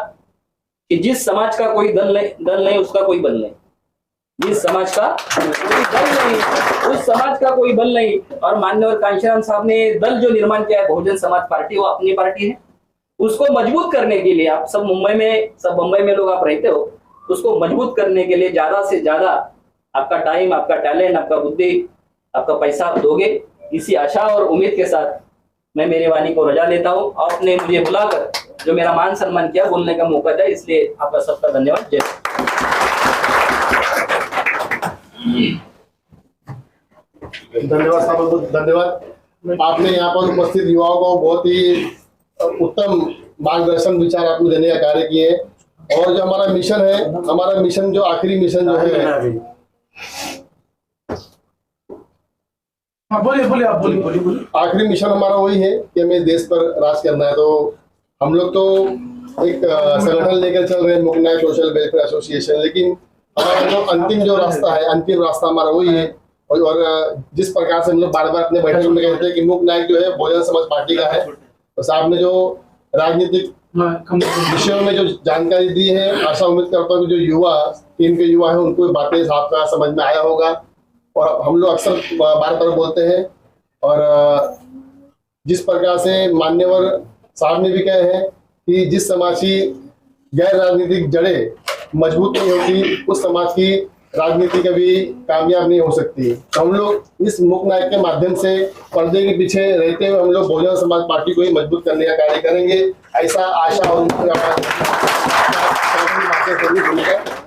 कि जिस समाज का कोई दल नहीं उसका कोई बल नहीं, जिस समाज का कोई दल नहीं उस समाज का कोई बल नहीं। और माननीय कांशीराम साहब ने दल जो निर्माण किया है बहुजन समाज पार्टी, वो अपनी पार्टी है, उसको मजबूत करने के लिए आप सब बम्बई में लोग आप रहते हो, उसको मजबूत करने के लिए ज्यादा से ज्यादा आपका टाइम, आपका टैलेंट, आपका बुद्धि, आपका पैसा आप दोगे, इसी आशा और उम्मीद के साथ मैं मेरे वाणी को रजा लेता हूँ। और आपने मुझे बुलाकर जो मेरा मान सम्मान किया, बोलने का मौका दिया, इसलिए आपका सबका धन्यवाद। जय धन्यवाद साहब, बहुत धन्यवाद। आपने यहाँ पर उपस्थित युवाओं को बहुत ही उत्तम मार्गदर्शन विचार आपने देने का कार्य किए। और जो हमारा मिशन है, हमारा मिशन जो आखिरी मिशन जो है, बोलिए आप बोलिए। आखिरी मिशन हमारा वही है कि हमें देश पर राज करना है। तो हम लोग तो एक संगठन लेकर चल रहे हैं, मुकनायक सोशल वेलफेयर एसोसिएशन, लेकिन हमारा जो अंतिम रास्ता है, अंतिम रास्ता हमारा वही है। और जिस प्रकार से हम लोग बार बार अपने बैठक में कहते हैं कि मुकनायक जो है बहुजन समाज पार्टी का है, तो साहब ने जो राजनीतिक विषयों में जो जानकारी दी है, आशा उम्मीद करता हूँ कि जो युवा टीम के युवा है उनको बातें साहब का समझ में आया होगा। और हम लोग अक्सर बार बार बोलते हैं, और जिस प्रकार से मान्यवर साहब ने भी कहे हैं कि जिस समाज की गैर राजनीतिक जड़ें मजबूत नहीं होती, उस समाज की राजनीति कभी कामयाब नहीं हो सकती। तो हम लोग इस मुकनायक के माध्यम से पर्दे के पीछे रहते हुए हम लोग बहुजन समाज पार्टी को ही मजबूत करने का कार्य करेंगे, ऐसा आशा और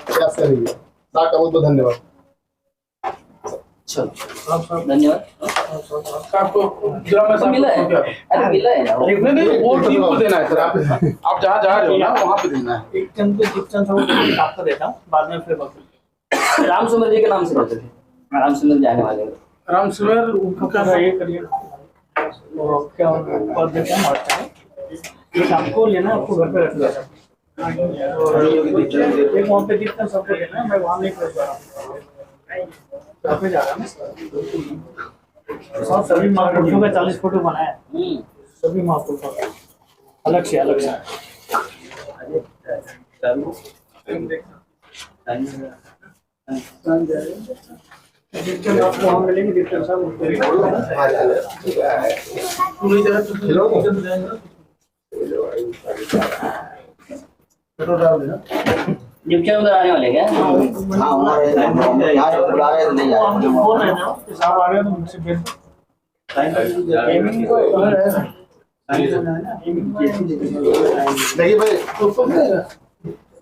प्रयास करेंगे। साहब का बहुत बहुत धन्यवाद। धन्यवाद। आपको मिला है? अरे मिला है ना? नहीं, वो टीम को देना है सर। आप जहाँ जा रहे हो ना वहाँ पे देना है। एक चंद आपको देता हूँ, बाद में फिर राम सुंदर जी के नाम से करते थे, राम सुंदर जाने वाले हैं। राम सुंदर ये करिए, क्या और देता हूँ एक आपको लेना, आपको घर पे रखना है, और एक वहाँ पे जितना सबको देना है, मैं वहाँ नहीं कर पा रहा हूँ, घर पे जा रहा हूँ। सभी महापुरुषों का 40 फोटो बनाया है, सभी महापुरुषों का अलग से आपको वहाँ मिलेंगे डिप्टी साहब। डिप्टी उधर आने वाले क्या? साहब आ रहे हैं तो मुझसे देखिए भाई,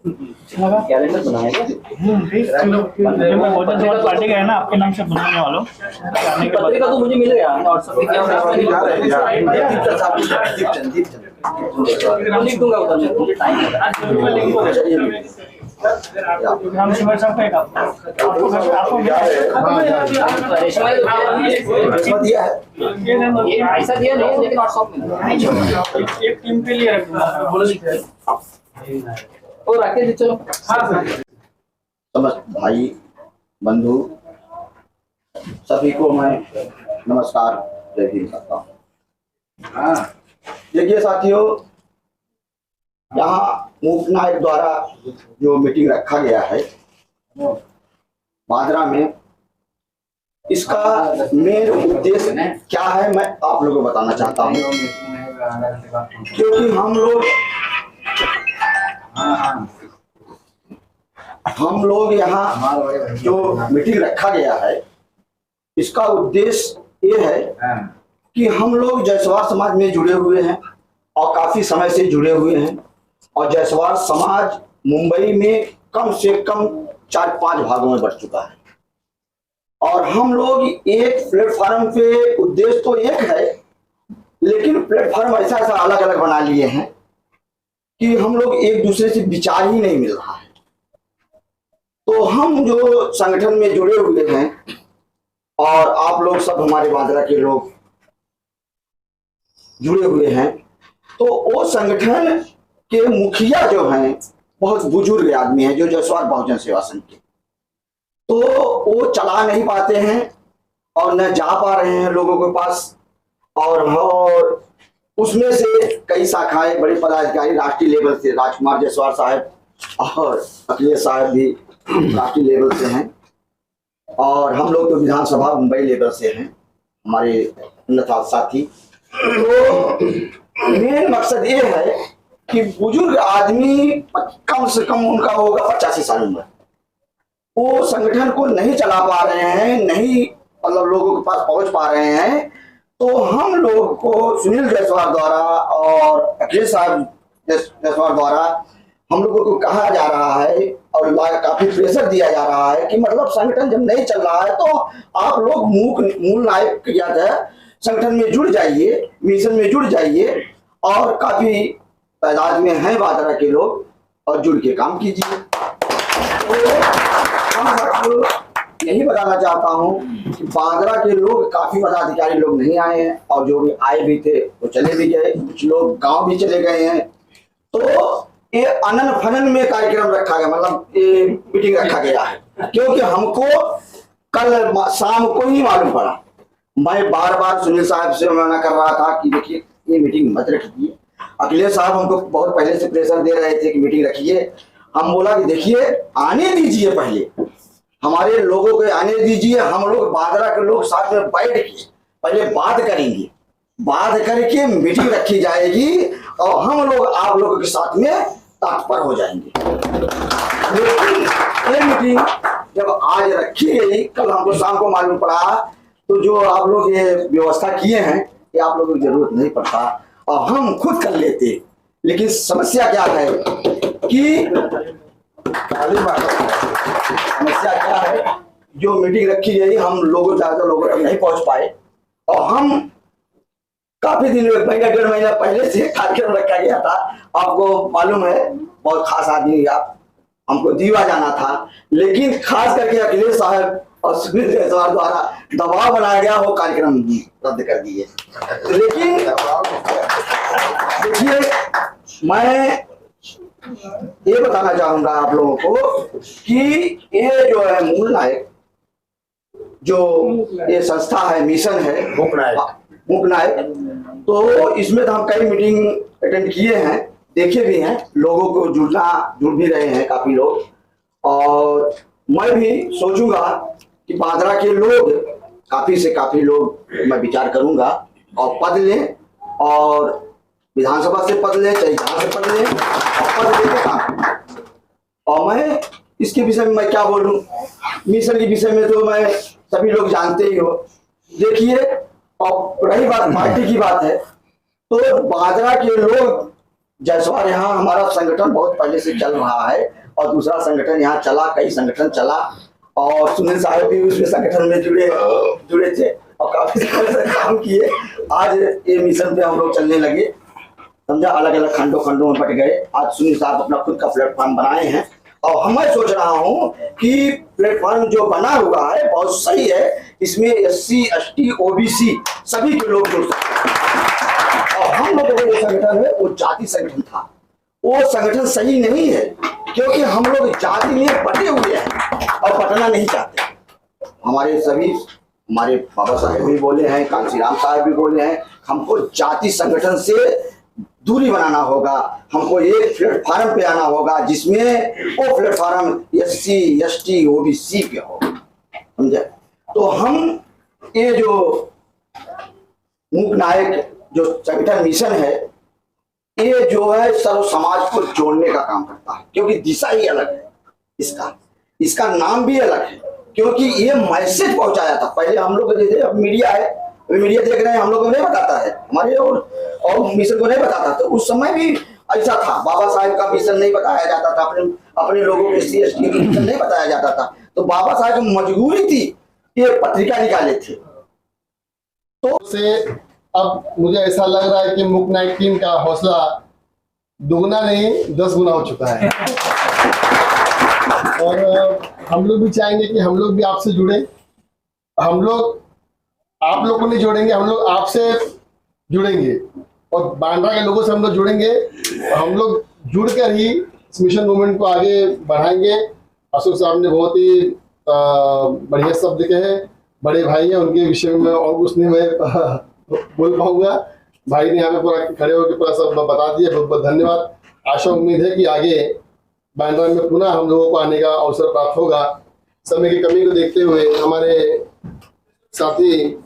कैलेंडर बनाएगा। जो मैं बहुजन समाज पार्टी का है ना, आपके नाम से बनाने वालों पत्रिका तो मुझे मिल गया व्हाट्सएप पे, लिख दूंगा उधर में, मुझे टाइम है। हम शिवर साहब का ये ऐसा दिया नहीं, लेकिन व्हाट्सएप में एक टीम के लिए रख दूंगा। और राकेश जी चलो। समस्त भाई बंधु सभी को मैं नमस्कार जय हिंद करता हूँ। देखिए साथियों, यहाँ मूक नायक द्वारा जो मीटिंग रखा गया है बांद्रा में, इसका मेन उद्देश्य क्या है मैं आप लोगों को बताना चाहता हूँ। क्योंकि हम लोग यहाँ जो मीटिंग रखा गया है, इसका उद्देश्य ये है कि हम लोग जायसवाल समाज में जुड़े हुए हैं और काफी समय से जुड़े हुए हैं, और जायसवाल समाज मुंबई में कम से कम 4-5 भागों में बढ़ चुका है। और हम लोग एक प्लेटफॉर्म पे, उद्देश्य तो एक है लेकिन प्लेटफॉर्म ऐसा ऐसा अलग अलग बना लिए हैं कि हम लोग एक दूसरे से विचार ही नहीं मिल रहा है। तो हम जो संगठन में जुड़े हुए हैं और आप लोग सब हमारे बांद्रा के लोग जुड़े हुए हैं, तो वो संगठन के मुखिया जो हैं बहुत बुजुर्ग आदमी हैं, जो जायसवाल बहुजन सेवा संघ के, तो वो चला नहीं पाते हैं और न जा पा रहे हैं लोगों के पास। और उसमें से कई शाखाएं, बड़े पदाधिकारी राष्ट्रीय लेवल से, राजकुमार जायसवाल साहब और अखिलेश साहब भी राष्ट्रीय लेवल से हैं, और हम लोग तो विधानसभा मुंबई लेवल से हैं, हमारे अन्यथा साथी। तो मेन मकसद ये है कि बुजुर्ग आदमी, कम से कम उनका होगा 85 साल उम्र, वो संगठन को नहीं चला पा रहे हैं, नहीं मतलब लोगों के पास पहुंच पा रहे हैं। तो हम लोग को सुनील जायसवाल द्वारा और अखिलेश साहब जायसवाल द्वारा हम लोगों को कहा जा रहा है और काफी प्रेशर दिया जा रहा है कि मतलब संगठन जब नहीं चल रहा है तो आप लोग मूल नायक या संगठन में जुड़ जाइए, मिशन में जुड़ जाइए, और काफी तादाद में हैं बांद्रा के लोग, और जुड़ के काम कीजिए। तो यही बताना चाहता हूँ कि बांद्रा के लोग, काफी पदाधिकारी लोग नहीं आए हैं, और जो भी आए भी थे वो चले भी गए, कुछ लोग गांव भी चले गए हैं। तो ये अनन फनन में कार्यक्रम रखा गया, मतलब ये मीटिंग रखा गया है, क्योंकि हमको कल शाम को ही मालूम पड़ा। मैं बार बार सुनील साहब से मना कर रहा था कि देखिए ये मीटिंग मत रखिए। अखिलेश साहब हमको बहुत पहले से प्रेशर दे रहे थे कि मीटिंग रखिए। हम बोला कि देखिए आने दीजिए, पहले हमारे लोगों को आने दीजिए, हम लोग बांद्रा के लोग साथ में बैठ के पहले बात करेंगे, बात करके मीटिंग रखी जाएगी और हम लोग आप लोगों के साथ में तत्पर हो जाएंगे। लेकिन ये मीटिंग जब आज रखी गई, कल हमको शाम को मालूम पड़ा, तो जो आप लोग ये व्यवस्था किए हैं ये आप लोगों की जरूरत नहीं पड़ता और हम खुद कर लेते। लेकिन समस्या क्या है कि समस्या क्या है, जो मीटिंग रखी गई हम लोगों ज्यादा लोगों तक नहीं पहुंच पाए, और हम काफी दिन, 1-1.5 महीना पहले से कार्यक्रम रखा गया था। आपको मालूम है बहुत खास आदमी आप, हमको दीवा जाना था, लेकिन खास करके अखिलेश साहब और सुनील जायसवाल द्वारा दबाव बनाया गया, वो कार्यक्रम रद्द कर दिए। लेकिन देखिए, मैं ये बताना चाहूंगा आप लोगों को कि ये जो है मूल नायक, जो ये संस्था है, मिशन है मूक नायक, तो इसमें तो हम कई मीटिंग अटेंड किए हैं, देखे भी हैं, लोगों को जुड़ भी रहे हैं काफी लोग। और मैं भी सोचूंगा कि बांद्रा के लोग, काफी से काफी लोग मैं विचार करूंगा और पद लें, और विधानसभा से पद लें, चाहे जहां से पद लें, और पद लेके काम। और मैं इसके विषय में मैं क्या बोलूं, मिशन के विषय में तो मैं सभी लोग जानते ही हो। देखिए, और रही बात पार्टी की बात है, तो बांद्रा के लोग जायसवाल यहाँ हमारा संगठन बहुत पहले से चल रहा है और दूसरा संगठन यहाँ चला, कई संगठन चला और सुनील साहब भी उसमें संगठन में जुड़े थे और काफी सारे काम किए। आज ये मिशन पे हम लोग चलने लगे, समझा, अलग अलग खंडों में बट गए। आज सुनील साहब अपना खुद का प्लेटफॉर्म बनाए हैं और मैं सोच रहा हूँ कि प्लेटफॉर्म जो बना हुआ है बहुत सही है। इसमें SC ST OBC सभी के लोग जुड़ सकते हैं और हम लोगों का जो संगठन है वो जाति संगठन था, वो संगठन सही नहीं है क्योंकि हम लोग जाति में बटे हुए हैं और बटना नहीं चाहते। हमारे बाबा साहेब भी बोले हैं, कांसी राम साहब भी बोले हैं, हमको जाति संगठन से दूरी बनाना होगा, हमको एक प्लेटफार्म पे आना होगा जिसमें वो प्लेटफार्म SC ST OBC पे हो, समझे। तो हम ये जो मूक नायक जो संगठन मिशन है ये जो है सर्व समाज को जोड़ने का काम करता है क्योंकि दिशा ही अलग है, इसका नाम भी अलग है क्योंकि ये मैसेज पहुंचाया था। पहले हम लोग जैसे अब मीडिया है, मीडिया देख रहे हैं, हम लोग को नहीं बताता है, हमारे और मिशन को नहीं बताता। तो उस समय भी ऐसा था, बाबा साहेब का मिशन नहीं बताया जाता था, अपने लोगों के SC ST का मिशन नहीं बताया जाता था। तो बाबा साहेब की मजबूरी थी ये पत्रिका निकाले थे। तो से अब मुझे ऐसा लग रहा है कि मूक नायक टीम का हौसला दुगना नहीं 10 गुना हो चुका है और हम लोग भी चाहेंगे कि हम लोग भी आपसे जुड़े। हम लोग आप लोग को नहीं जोड़ेंगे, हम लोग आपसे जुड़ेंगे और बांद्रा के लोगों से हम लोग जुड़ेंगे और हम लोग जुड़कर ही इस मिशन मूवमेंट को आगे बढ़ाएंगे। अशोक साहब ने बहुत ही बढ़िया शब्द कहे, बड़े भाई हैं, उनके विषय में और कुछ नहीं मैं बोल पाऊंगा। भाई ने यहाँ पे पूरा खड़े होकर पूरा सब बता दिया, बहुत बहुत धन्यवाद। आशा उम्मीद है कि आगे बांद्रा में पुनः हम लोगों को आने का अवसर प्राप्त होगा। समय की कमी को देखते हुए हमारे साथी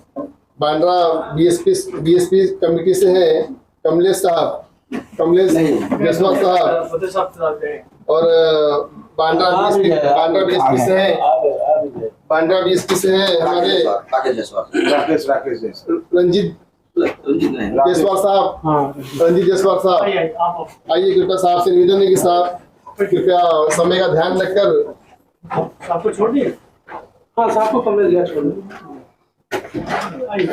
बांद्रा BSP कमेटी से हैं कमलेश जसवाल साहब और बांद्रा BSP से हैं हमारे रंजीत जयसवाल साहब। आइए कृपया साहब से निवेदन है कि साहब कृपया समय का ध्यान रखकर आपको छोड़ दिए। हाँ साहब को कमरे दिया छोड़ दिए।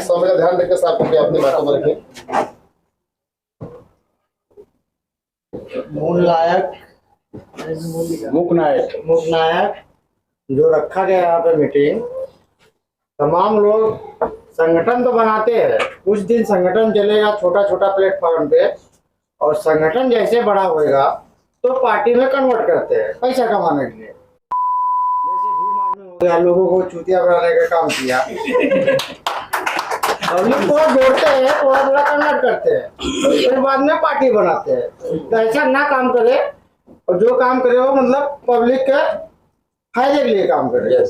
समय का ध्यान रखकर साहब कृपया अपने बातों में रखें। मूक नायक जो रखा गया यहाँ पे मीटिंग, तमाम लोग संगठन तो बनाते हैं, कुछ दिन संगठन चलेगा छोटा छोटा प्लेटफॉर्म पे और संगठन जैसे बड़ा होएगा तो पार्टी में कन्वर्ट करते हैं पैसा कमाने के लिए। जैसे भीम आर्मी हो गया, लोगों को चूतिया बनाने का काम किया और लोग थोड़ा जोड़ते हैं, थोड़ा थोड़ा कन्वर्ट करते हैं, फिर बाद में पार्टी बनाते हैं। तो ऐसा ना काम करे और जो काम करे वो मतलब पब्लिक के फायदे के लिए काम करे।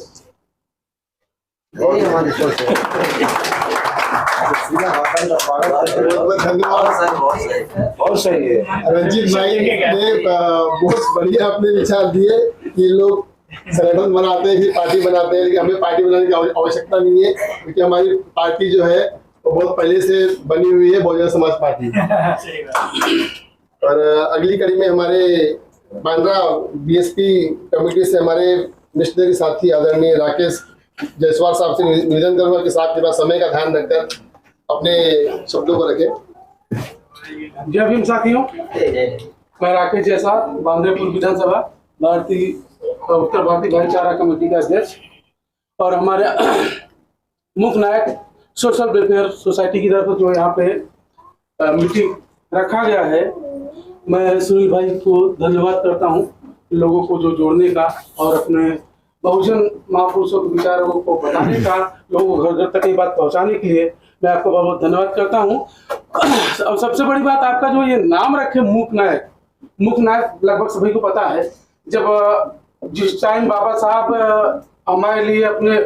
यही हमारी सोच है। बहुत सही है। रंजीत भाई ने बहुत बढ़िया अपने विचार दिए कि लोग संगठन बनाते हैं, फिर पार्टी बनाते हैं, लेकिन हमें पार्टी बनाने की आवश्यकता नहीं है क्योंकि हमारी पार्टी जो है वो बहुत पहले से बनी हुई है, बहुजन समाज पार्टी। और अगली कड़ी में हमारे बांद्रा BSP कमेटी से हमारे मिशनरी साथी आदरणीय राकेश जायसवाल साहब से निवेदन करूंगा कि साहब के पास समय का ध्यान रखकर अपने शब्दों को रखें। जय भीम साथियों, मैं राकेश जायसवाल, बांद्रेपुर विधानसभा उत्तर भारतीय भाईचारा कमेटी का अध्यक्ष और हमारे मूक नायक सोशल वेलफेयर सोसाइटी की तरफ जो यहाँ पे मीटिंग रखा गया है, मैं सुनील भाई को धन्यवाद करता हूँ लोगों को जो जोड़ने का और अपने बहुजन महापुरुषों के विचारों को बताने का, लोगों को घर घर तक ये बात पहुँचाने के लिए मैं आपको बहुत बहुत धन्यवाद करता हूँ। और सबसे बड़ी बात, आपका जो ये नाम रखे मूक नायक लगभग सभी को पता है। जब जिस टाइम बाबा साहब हमारे लिए अपने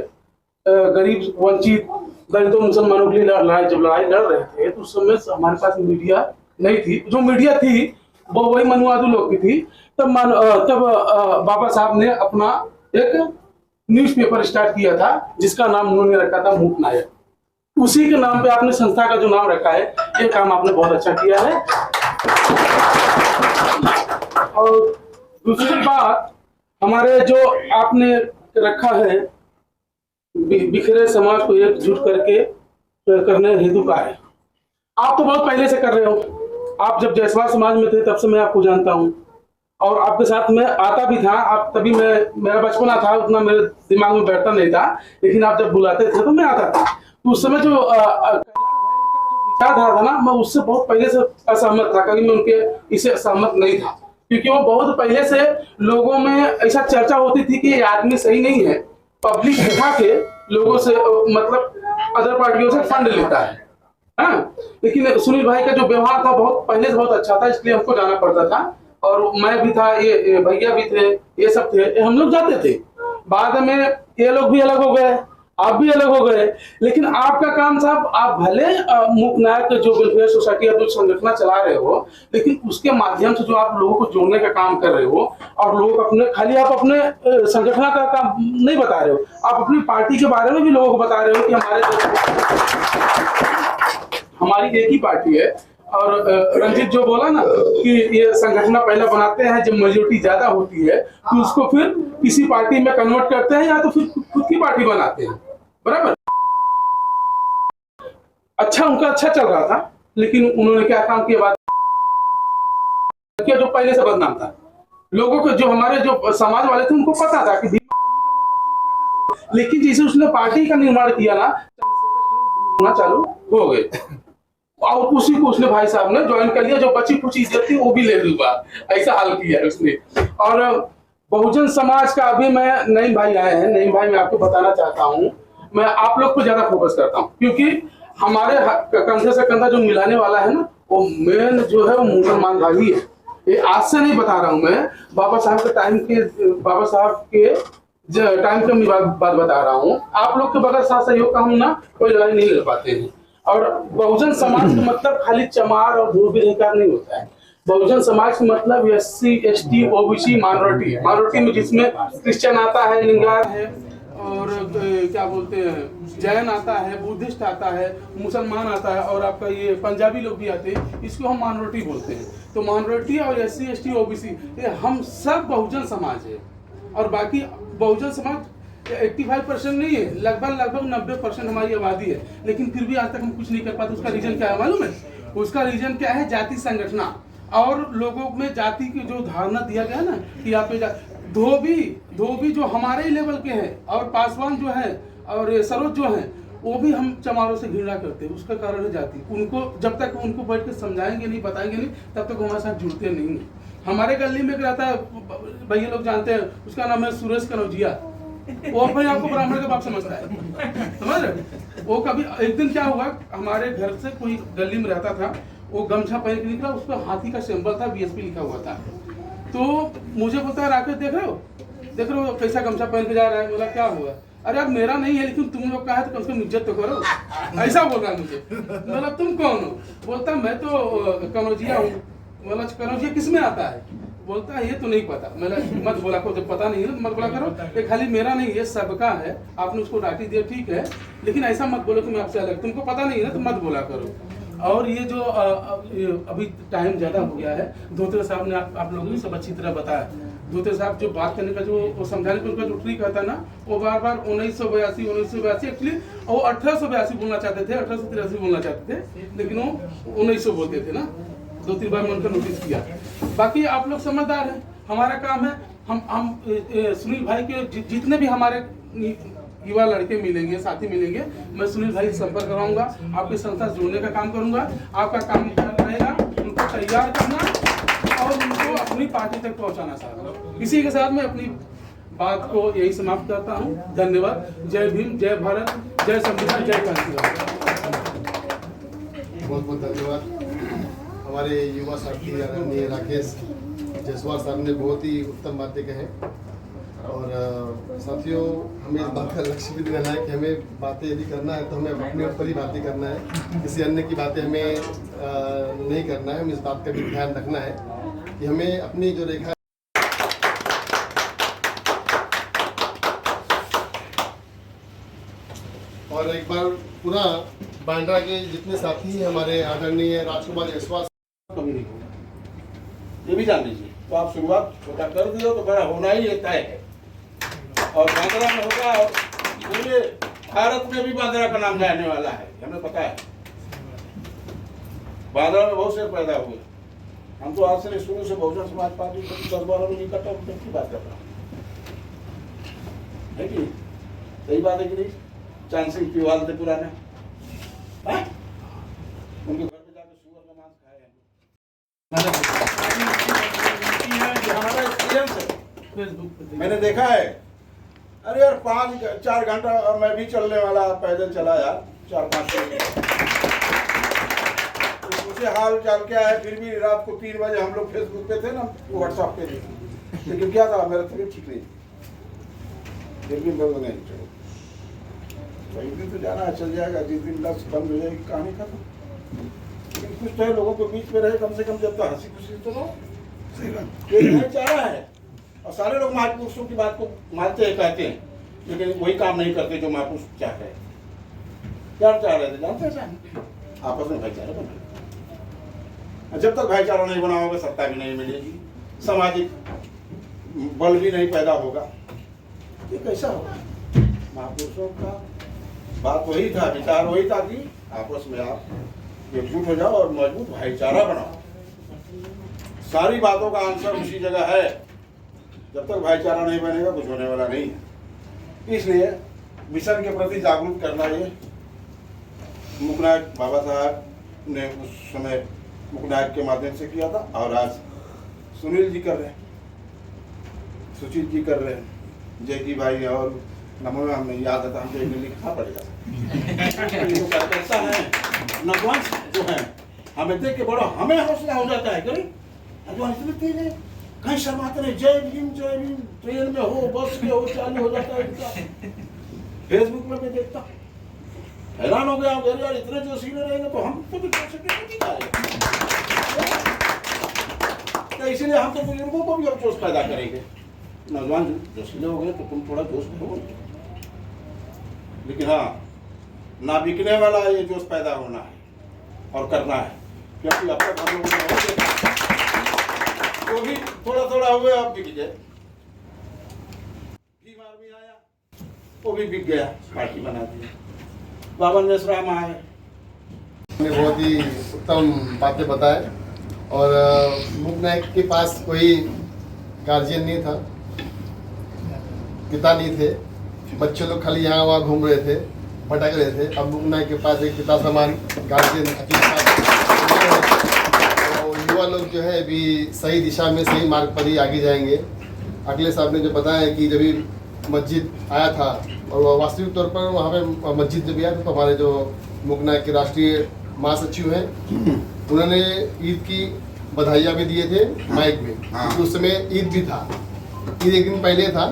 गरीब वंचित दलितों मुसलमानों के लिए लड़ाई लड़ रहे थे तो उस समय हमारे पास मीडिया नहीं थी। जो मीडिया थी वो वही मनुवादू लोग की थी। तब बाबा साहब ने अपना एक न्यूज़पेपर स्टार्ट किया था जिसका नाम उन्होंने रखा था मूक नायक। उसी के नाम पे आपने संस्था का जो नाम रखा है, ये काम आपने बहुत अच्छा किया है। और दूसरी बात, हमारे जो आपने रखा है बिखरे समाज को एकजुट करके करने हेतु कार्य, आप तो बहुत पहले से कर रहे हो। आप जब जायसवाल समाज में थे तब से मैं आपको जानता हूँ और आपके साथ मैं आता भी था। आप तभी मेरा बचपना था, उतना मेरे दिमाग में बैठता नहीं था, लेकिन आप जब बुलाते थे तो मैं आता था। तो उस समय जो विचारधारा था ना, मैं उससे बहुत पहले से असहमत था, कभी मैं उनके इससे असहमत नहीं था, क्योंकि वो बहुत पहले से लोगों में ऐसा चर्चा होती थी कि ये आदमी सही नहीं है, पब्लिक दिखा के लोगों से मतलब अदर पार्टियों से फंड लेता है। हाँ, लेकिन सुनील भाई का जो व्यवहार था बहुत पहले से बहुत अच्छा था, इसलिए हमको जाना पड़ता था और मैं भी था, ये भैया भी थे, ये सब थे, हम लोग जाते थे। बाद में ये लोग भी अलग हो गए, आप भी अलग हो गए, लेकिन आपका काम साहब, आप भले मूक नायक जो वेलफेयर सोसाइटी या जो संगठन चला रहे हो, लेकिन उसके माध्यम से जो आप लोगों को जोड़ने का काम कर रहे हो और लोग अपने खाली आप अपने संगठन का काम नहीं बता रहे हो, आप अपनी पार्टी के बारे में भी लोगों को बता रहे हो कि हमारी एक ही पार्टी है। और रंजीत जो बोला ना कि ये संगठन पहले बनाते हैं, जब मेजोरिटी ज्यादा होती है तो उसको फिर किसी पार्टी में कन्वर्ट करते हैं या तो फिर खुद की पार्टी बनाते हैं, बराबर। अच्छा, उनका अच्छा चल रहा था, लेकिन उन्होंने क्या काम किया बाद किया जो पहले से बदनाम था। लोगों को जो हमारे जो समाज वाले थे उनको पता था कि, लेकिन जैसे उसने पार्टी का निर्माण किया ना, चालू हो गए और उसी को उसने भाई साहब ने ज्वाइन कर लिया, जो बची कुछ इज्जत थी वो भी ले लूंगा, ऐसा हाल किया उसने। और बहुजन समाज का अभी मैं नईम भाई आए हैं, नईम भाई मैं आपको बताना चाहता हूँ, मैं आप लोग को ज्यादा फोकस करता हूँ, क्योंकि हमारे कंधे से कंधा जो मिलाने वाला है ना, वो मेन जो है वो मुसलमान भाई है। ये आज से नहीं बता रहा हूँ मैं, बाबा साहब के टाइम के बात बता रहा हूँ। आप लोग के बगैर साथ सहयोग का हूँ ना, कोई लड़ाई नहीं लड़ पाते हैं। और बहुजन समाज का मतलब खाली चमार और धोबी अधिकार नहीं होता है। बहुजन समाज का मतलब SC ST OBC माइनॉरिटी में जिसमें क्रिश्चियन आता है, लिंगायत है और क्या बोलते हैं जैन आता है, बुद्धिस्ट आता है, मुसलमान आता है और आपका ये पंजाबी लोग भी आते हैं, इसको हम माइनॉरिटी बोलते हैं। तो माइनॉरिटी और SC ST OBC ये हम सब बहुजन समाज है। और बाकी बहुजन समाज 85% नहीं है, लगभग 90% हमारी आबादी है, लेकिन फिर भी आज तक हम कुछ नहीं कर पाते। उसका रीजन क्या है मालूम है? उसका रीजन क्या है? जाति संगठन और लोगों में जाति की जो धारणा दिया गया ना कि आप धोबी जो हमारे लेवल के हैं और पासवान जो है और सरोज जो है वो भी हम चमारों से घृणा करते हैं। उसका कारण है जाति। उनको जब तक उनको बैठ के समझाएंगे नहीं, बताएंगे नहीं, तब तक हमारे साथ जुड़ते नहीं है। हमारे गली में रहता है, भैया लोग जानते हैं, उसका नाम है सुरेश कनौजिया। वो अपने आपको ब्राह्मण का बाप समझता है, समझ रहे? वो कभी एक दिन क्या हुआ, हमारे घर से कोई गली में रहता था, वो गमछा पहन के निकला, उस पर हाथी का सिंबल था, BSP लिखा हुआ था। तो मुझे बोलता है राकेश देख रहे हो कैसा गमछा पहन के जा रहा है। बोला क्या हुआ? अरे अब मेरा नहीं है, लेकिन तुम लोग का है तो कम से कम इज्जत तो करो, ऐसा बोल रहा है मुझे। बोला तुम कौन हो? बोलता मैं तो कनौजिया हूँ। बोला कनौजिया किस में आता है? बोलता है ये तो नहीं पता। मैंने मत बोला करो, जब पता नहीं है मत बोला करो, ये खाली मेरा नहीं ये सबका है। आपने उसको डांटी दिया ठीक है, लेकिन ऐसा मत बोलो कि मैं आपसे अलग, तुमको पता नहीं है ना तो मत बोला करो। और ये जो अभी टाइम ज़्यादा हो गया है, धोत्रे साहब ने आप लोगों ने सब अच्छी तरह बताया। धोत्रे साहब जो बात करने का जो समझाने का उनका जो ट्रिक आता ना, वो बार 1982 एक्चुअली वो 1882 बोलना चाहते थे, 1883 बोलना चाहते थे, लेकिन वो 1900 बोलते थे ना। 2-3 बार मैं उनका नोटिस किया। बाकी आप लोग समझदार हैं, हमारा काम है हम सुनील भाई के जितने भी हमारे युवा लड़के मिलेंगे, साथी मिलेंगे, मैं सुनील भाई से संपर्क कराऊंगा, आपके संस्था से जोड़ने का काम करूंगा। आपका काम रहेगा उनको तैयार करना और उनको अपनी पार्टी तक पहुंचाना साहब। इसी के साथ मैं अपनी बात को यही समाप्त करता हूँ। धन्यवाद। जय भीम, जय भारत, जय संविधान, जय क्रांति। बहुत बहुत धन्यवाद। हमारे युवा साथी आदरणीय राकेश जायसवाल साहब ने बहुत ही उत्तम बातें कहें। और साथियों, हमें इस बात का लक्ष्य भी देना है कि हमें बातें यदि करना है तो हमें अपने ऊपर ही बातें करना है, किसी अन्य की बातें हमें नहीं करना है। हमें इस बात का भी ध्यान रखना है कि हमें अपनी जो रेखा और एक बार पूरा बांद्रा के जितने साथी हैं हमारे आदरणीय राजकुमार जायसवाल ये भी जान लीजिए। तो आप शुरुआत छोटा कर दियो तो बड़ा होना ही तय है। और बांद्रा में होगा और पूरे भारत में भी बांद्रा का नाम जाने वाला है, हमें पता है। बांद्रा में बहुत से पैदा हुए। हम तो आज से शुरू से बहुजन समाज पार्टी 10-12 लोग इकट्ठा की बात कर रहा हूँ, है कि सही बात है कि नहीं? चांद सिंह पिवाल थे पुराने, उनके घर में जाकर सुअर का मांस खाए हैं। हमारा एक्सपीरियंस है, मैंने देखा है। अरे यार 5-4 घंटा मैं भी चलने वाला पैदल चला यार 4-5 मुझे हाल चाल क्या है। फिर भी रात को 3 बजे हम लोग फेसबुक पे थे ना, व्हाट्सएप पे थे, लेकिन क्या था मेरा तबीयत ठीक नहीं, फिर भी बोल नहीं चलो एक दिन तो जाना है, चल जाएगा। जिस दिन लफ्ज बंद हो जाएगी कहानी खत्म। लेकिन कुछ तो है लोगों के बीच में रहे कम से कम, जब तो हंसी खुशी तो रहो। चाह रहा है और सारे लोग महापुरुषों की बात को मानते हैं, कहते हैं, लेकिन वही काम नहीं करते जो महापुरुष चाह रहे हैं। क्या चाह रहे थे जानते हैं? आपस में भाईचारा बना। जब तक भाईचारा नहीं बना होगा सत्ता भी नहीं मिलेगी, सामाजिक बल भी नहीं पैदा होगा। ये कैसा होगा? महापुरुषों का बात वही था, विचार वही था कि आपस में आप एकजुट हो जाओ और मजबूत भाईचारा बनाओ। सारी बातों का आंसर उसी जगह है। जब तक भाईचारा नहीं बनेगा कुछ होने वाला नहीं है। इसलिए मिशन के प्रति जागरूक करना ये मुकनायक बाबा साहब ने उस समय मुकनायक के माध्यम से किया था, और आज सुनील जी कर रहे हैं, सुचित जी कर रहे हैं, जयकी भाई और नमो में हमें याद आता, हमको एक लिखना पड़ेगा। ऐसा है नौजवान जो है, हमें देख के बड़ा हमें हौसला हो जाता है। करें नौजवान इतने तेज है, कहीं शर्माते नहीं, जय भीम जय भीम, ट्रेन में हो बस में हो चालू हो जाता है। फेसबुक में मैं देखता हैरान हो गया, यार इतने जोशीले रहेंगे तो हम तो भी कर सकेंगे। तो इसीलिए हम तो बुजुर्गों को भी अब जोश पैदा करेंगे। नौजवान जोशीले हो गए तो तुम थोड़ा जोश करो, लेकिन हाँ ना बिकने वाला ये जोश पैदा होना है और करना है। क्योंकि अब तक हम लोगों ने तो भी थोड़ा हुए, अब बिक गए। भीम आर्मी आया वो भी बिक गया, पार्टी बना दी। बाबा नेसराम आए, बहुत ही उत्तम बातें बताए। और मुकनायक के पास कोई गार्जियन नहीं था, पिता नहीं थे, बच्चे लोग खाली यहाँ वहाँ घूम रहे थे, भटक रहे थे। अब मुकनायक के पास एक पिता समान गार्जियन और युवा लोग जो है अभी सही दिशा में, सही मार्ग पर ही आगे जाएंगे। अगले साहब ने जो बताया कि जब भी मस्जिद आया था, और वास्तविक तौर पर वहाँ पे मस्जिद जब आया था तो हमारे जो मुकनायक के राष्ट्रीय महासचिव हैं उन्होंने ईद की बधाइयाँ भी दिए थे माइक में, क्योंकि उस समय ईद भी था। ईद एक दिन पहले था,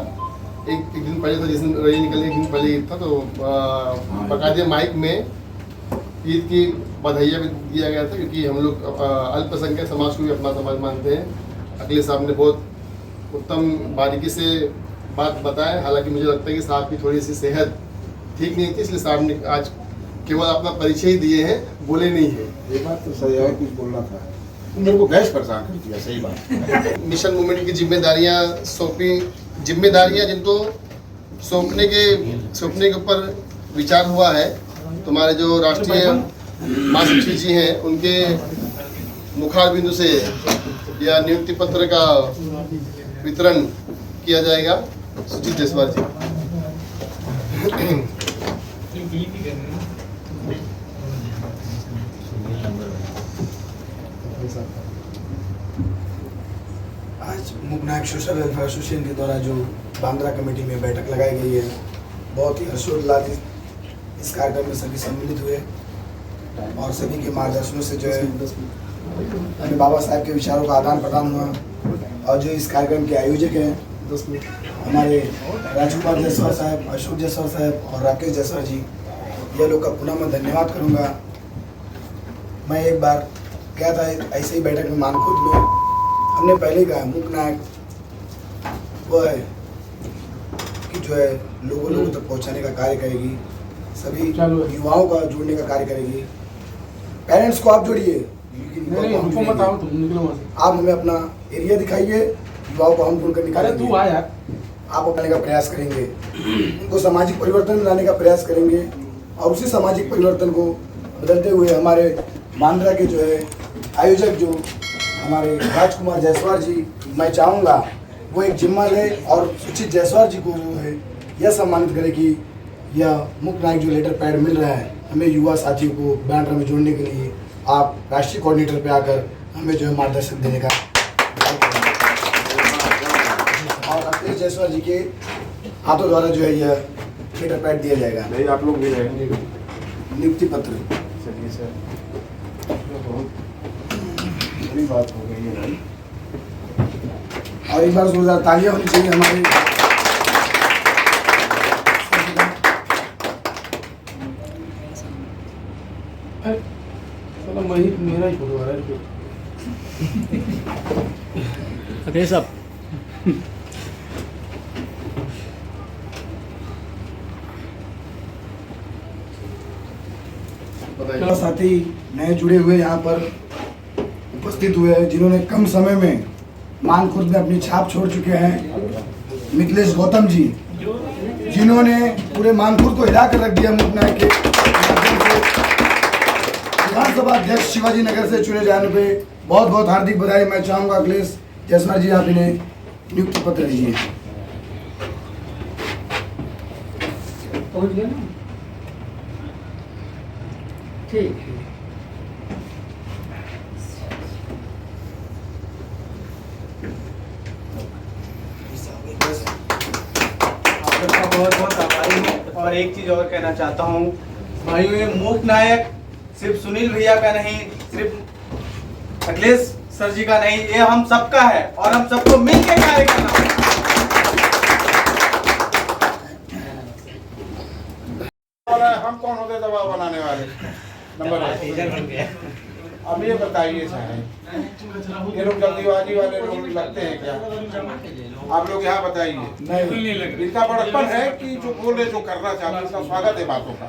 एक दिन पहले था, जिस दिन रही निकलने एक दिन पहले ईद था। तो बाकायदे माइक में ईद की बधाइयाँ भी दिया गया था, क्योंकि हम लोग अल्पसंख्यक समाज को भी अपना समाज मानते हैं। अखिलेश साहब ने बहुत उत्तम बारीकी से बात बताया। हालांकि मुझे लगता है कि साहब की थोड़ी सी सेहत ठीक नहीं थी, इसलिए साहब ने आज केवल अपना परिचय ही दिए हैं, बोले नहीं है। ये बात तो सही है, कुछ बोलना था, मेरे को गैस परेशान कर दिया। सही बात। मिशन मूवमेंट की जिम्मेदारियां सौंपी, जिम्मेदारियां जिनको सौंपने के ऊपर विचार हुआ है, तुम्हारे जो राष्ट्रीय महासचिव जी हैं उनके मुखार बिंदु से या नियुक्ति पत्र का वितरण किया जाएगा। सुजीत जायसवाल जी। आज मुकनायक सोशल वेलफेयर एसोसिएशन के द्वारा जो बांद्रा कमेटी में बैठक लगाई गई है, बहुत ही हर्षोल्लास इस कार्यक्रम में सभी सम्मिलित हुए और सभी के मार्गदर्शनों से जो है हमें बाबा साहब के विचारों का आदान प्रदान हुआ। और जो इस कार्यक्रम के आयोजक हैं हमारे राजकुमार जायसवाल साहब, अशोक जायसवाल साहब और राकेश जायसवाल जी, ये लोग का पुनः मैं धन्यवाद करूँगा। मैं एक बार गया था ऐसे ही बैठक में मानखुद में, हमने पहले कहा मुकनायक वो है कि जो है लोगों तक पहुंचाने का कार्य करेगी, सभी युवाओं का जोड़ने का कार्य करेगी। पेरेंट्स को आप जोड़िए, आप हमें अपना एरिया दिखाइए, युवाओं को हम ढूंढ कर निकालेंगे। तू आ यार। आप अपने का प्रयास करेंगे, उनको सामाजिक परिवर्तन लाने का प्रयास करेंगे और उसी सामाजिक परिवर्तन को बदलते हुए हमारे बांद्रा के जो है आयोजक जो हमारे राजकुमार जायसवाल जी, मैं चाहूँगा वो एक जिम्मा ले और सुचित जायसवाल जी को जो है यह सम्मानित करे कि यह मुख्य नायक जो लेटर पैड मिल रहा है हमें युवा साथियों को बांद्रा में जोड़ने के लिए आप राष्ट्रीय कोऑर्डिनेटर पे आकर हमें जो है मार्गदर्शन देने का और अखिलेश जायसवाल जी के हाथों द्वारा जो है यह लेटर पैड दिया जाएगा। नहीं, आप लोग भी रहेंगे। नियुक्ति पत्र। चलिए सर, बहुत बड़ी बात हो गई है भाई। और एक बार जोरदार तालियां होनी चाहिए हमारे मेरा ही फोटो आ रहा है। अखिलेश साहब, साथी नए जुड़े हुए यहाँ पर उपस्थित हुए हैं जिन्होंने कम समय में मानखुर्द में अपनी छाप छोड़ चुके हैं। मिथिलेश गौतम जी जिन्होंने पूरे मानखुर्द को हिला कर रख दिया मुख्य नायक के माध्यम से। विधानसभा अध्यक्ष शिवाजी नगर से चुने जाने पे बहुत बहुत हार्दिक बधाई। मैं चाहूँगा अखिलेश जायसवाल जी आप इन्हें नियुक्ति पत्र दीजिए। पहुंच गया ना? ठीक। बहुत बहुत आभारी हूँ और एक चीज और कहना चाहता हूँ भाइयों, ये मुख्य नायक सिर्फ सुनील भैया का नहीं, सिर्फ अखिलेश सर जी का नहीं, ये हम सबका है और हम सबको मिलकर कार्य करना है। हम कौन होते दबाव बनाने वाले? नंबर अब ये बताइए साहब, ये लोग जल्दीबाजी वाले लोग लगते हैं क्या? आप लोग यहाँ बताइए। इनका बड़प्पन है कि जो बोले जो करना चाहते हैं, इसका स्वागत है बातों का,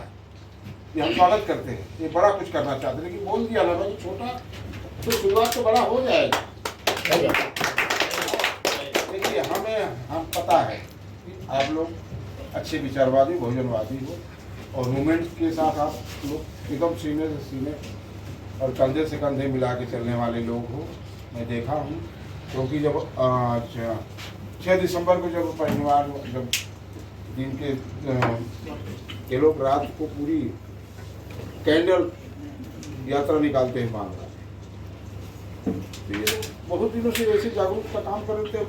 ये हम स्वागत करते हैं। ये बड़ा कुछ करना चाहते हैं लेकिन बोल दिया ना भाई, छोटा तो शुरुआत तो बड़ा हो जाएगा। देखिए हम पता है कि आप लोग अच्छे विचारवादी भोजनवादी हो और मूवमेंट के साथ आप लोग एकदम सीने से सीने और कंधे से कंधे मिला के चलने वाले लोग हो। मैं देखा हूँ क्योंकि जब 6 दिसंबर को जब शनिवार जब दिन के ये लोग रात को पूरी कैंडल यात्रा निकालते हैं बांद्रा, तो ये बहुत दिनों से वैसे जागरूक का काम कर रहे थे।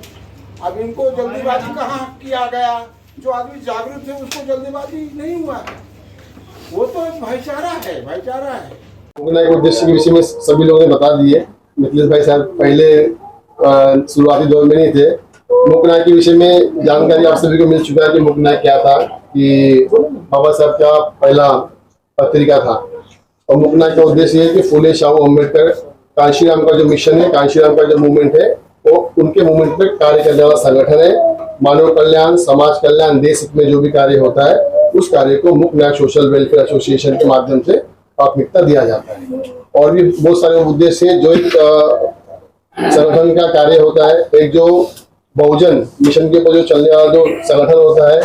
अब इनको जल्दीबाजी कहाँ किया गया? जो आदमी जागरूक थे उसको जल्दीबाजी नहीं हुआ, वो तो एक भाईचारा है, भाईचारा है। एक उद्देश्य के विषय में सभी लोगों ने बता दिए। मिथिलेश भाई साहब पहले शुरुआती दौर में नहीं थे। मुख्य नायक के विषय में जानकारी आप सभी को मिल चुका है कि मुख्य नायक क्या था, कि बाबा साहब का पहला पत्रिका था और मुख्य नायक का उद्देश्य है कि फूले शाहू अम्बेडकर कांशीराम का जो मिशन है, कांशीराम का जो मूवमेंट है, वो उनके मूवमेंट पर कार्य करने वाला संगठन है। मानव कल्याण, समाज कल्याण, देश हित में जो भी कार्य होता है उस कार्य को मुख्य नायक सोशल वेलफेयर एसोसिएशन के माध्यम से प्राथमिकता दिया जाता है। और भी बहुत सारे उद्देश्य हैं जो एक संगठन का कार्य होता है। एक जो बहुजन मिशन के ऊपर जो चलने वाला जो संगठन होता है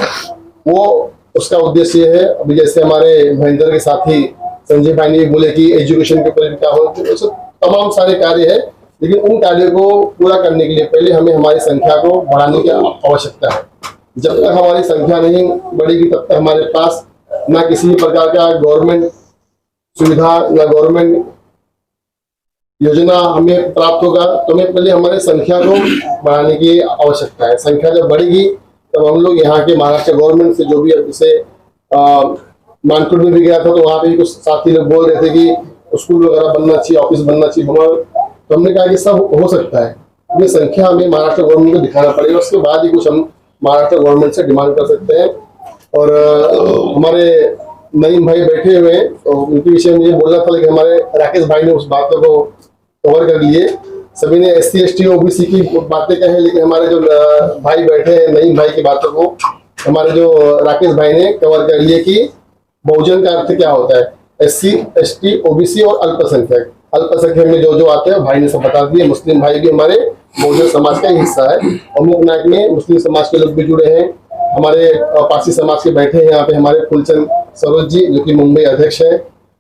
वो उसका उद्देश्य है। अभी जैसे हमारे महेंद्र के साथी संजय भाई ने बोले कि एजुकेशन के ऊपर क्या हो, तो तमाम सारे कार्य है, लेकिन उन कार्यों को पूरा करने के लिए पहले हमें हमारी संख्या को बढ़ाने की आवश्यकता है। जब तक हमारी संख्या नहीं बढ़ेगी तब तक हमारे पास ना किसी प्रकार का गवर्नमेंट सुविधा ना गवर्नमेंट योजना हमें प्राप्त होगा। तो हमें पहले हमारे संख्या को बढ़ाने की आवश्यकता है। संख्या जब बढ़ेगी तब हम लोग यहाँ के महाराष्ट्र गवर्नमेंट से जो भी जैसे मानकुट में भी गया था तो वहाँ पे कुछ साथी लोग बोल रहे थे कि स्कूल वगैरह बनना चाहिए, ऑफिस बनना चाहिए, तो हमने कहा कि सब हो सकता है। ये संख्या हमें महाराष्ट्र गवर्नमेंट को दिखाना पड़ेगा, उसके बाद ही कुछ हम महाराष्ट्र गवर्नमेंट से डिमांड कर सकते हैं। और हमारे नईम भाई बैठे हुए हैं तो उनके विषय में ये बोलना था, लेकिन हमारे राकेश भाई ने उस बातों को कवर कर लिए। सभी ने SC ST OBC की बातें कही, लेकिन हमारे जो भाई बैठे हैं नईम भाई की बातों को हमारे जो राकेश भाई ने कवर कर लिए कि बहुजन का अर्थ क्या होता है, SC ST OBC और अल्पसंख्यक। अल्पसंख्यक में जो जो आते हैं भाई ने सब बता दिए। मुस्लिम भाई भी हमारे बहुजन समाज का ही हिस्सा है और मूक नायक में मुस्लिम समाज के लोग भी जुड़े हैं। हमारे पारसी समाज के बैठे हैं यहाँ पे हमारे फुलचंद सरोज जी जो कि मुंबई अध्यक्ष हैं,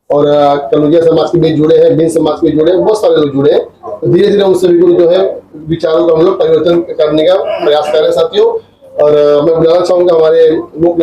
और कलुजिया समाज के भी जुड़े हैं, बिन समाज के भी जुड़े हैं, बहुत सारे लोग जुड़े हैं। तो धीरे धीरे उन सभी को जो है विचारों का हम लोग परिवर्तन करने का प्रयास कर रहे हैं साथियों। और मैं बुलाना चाहूंगा हमारे मूक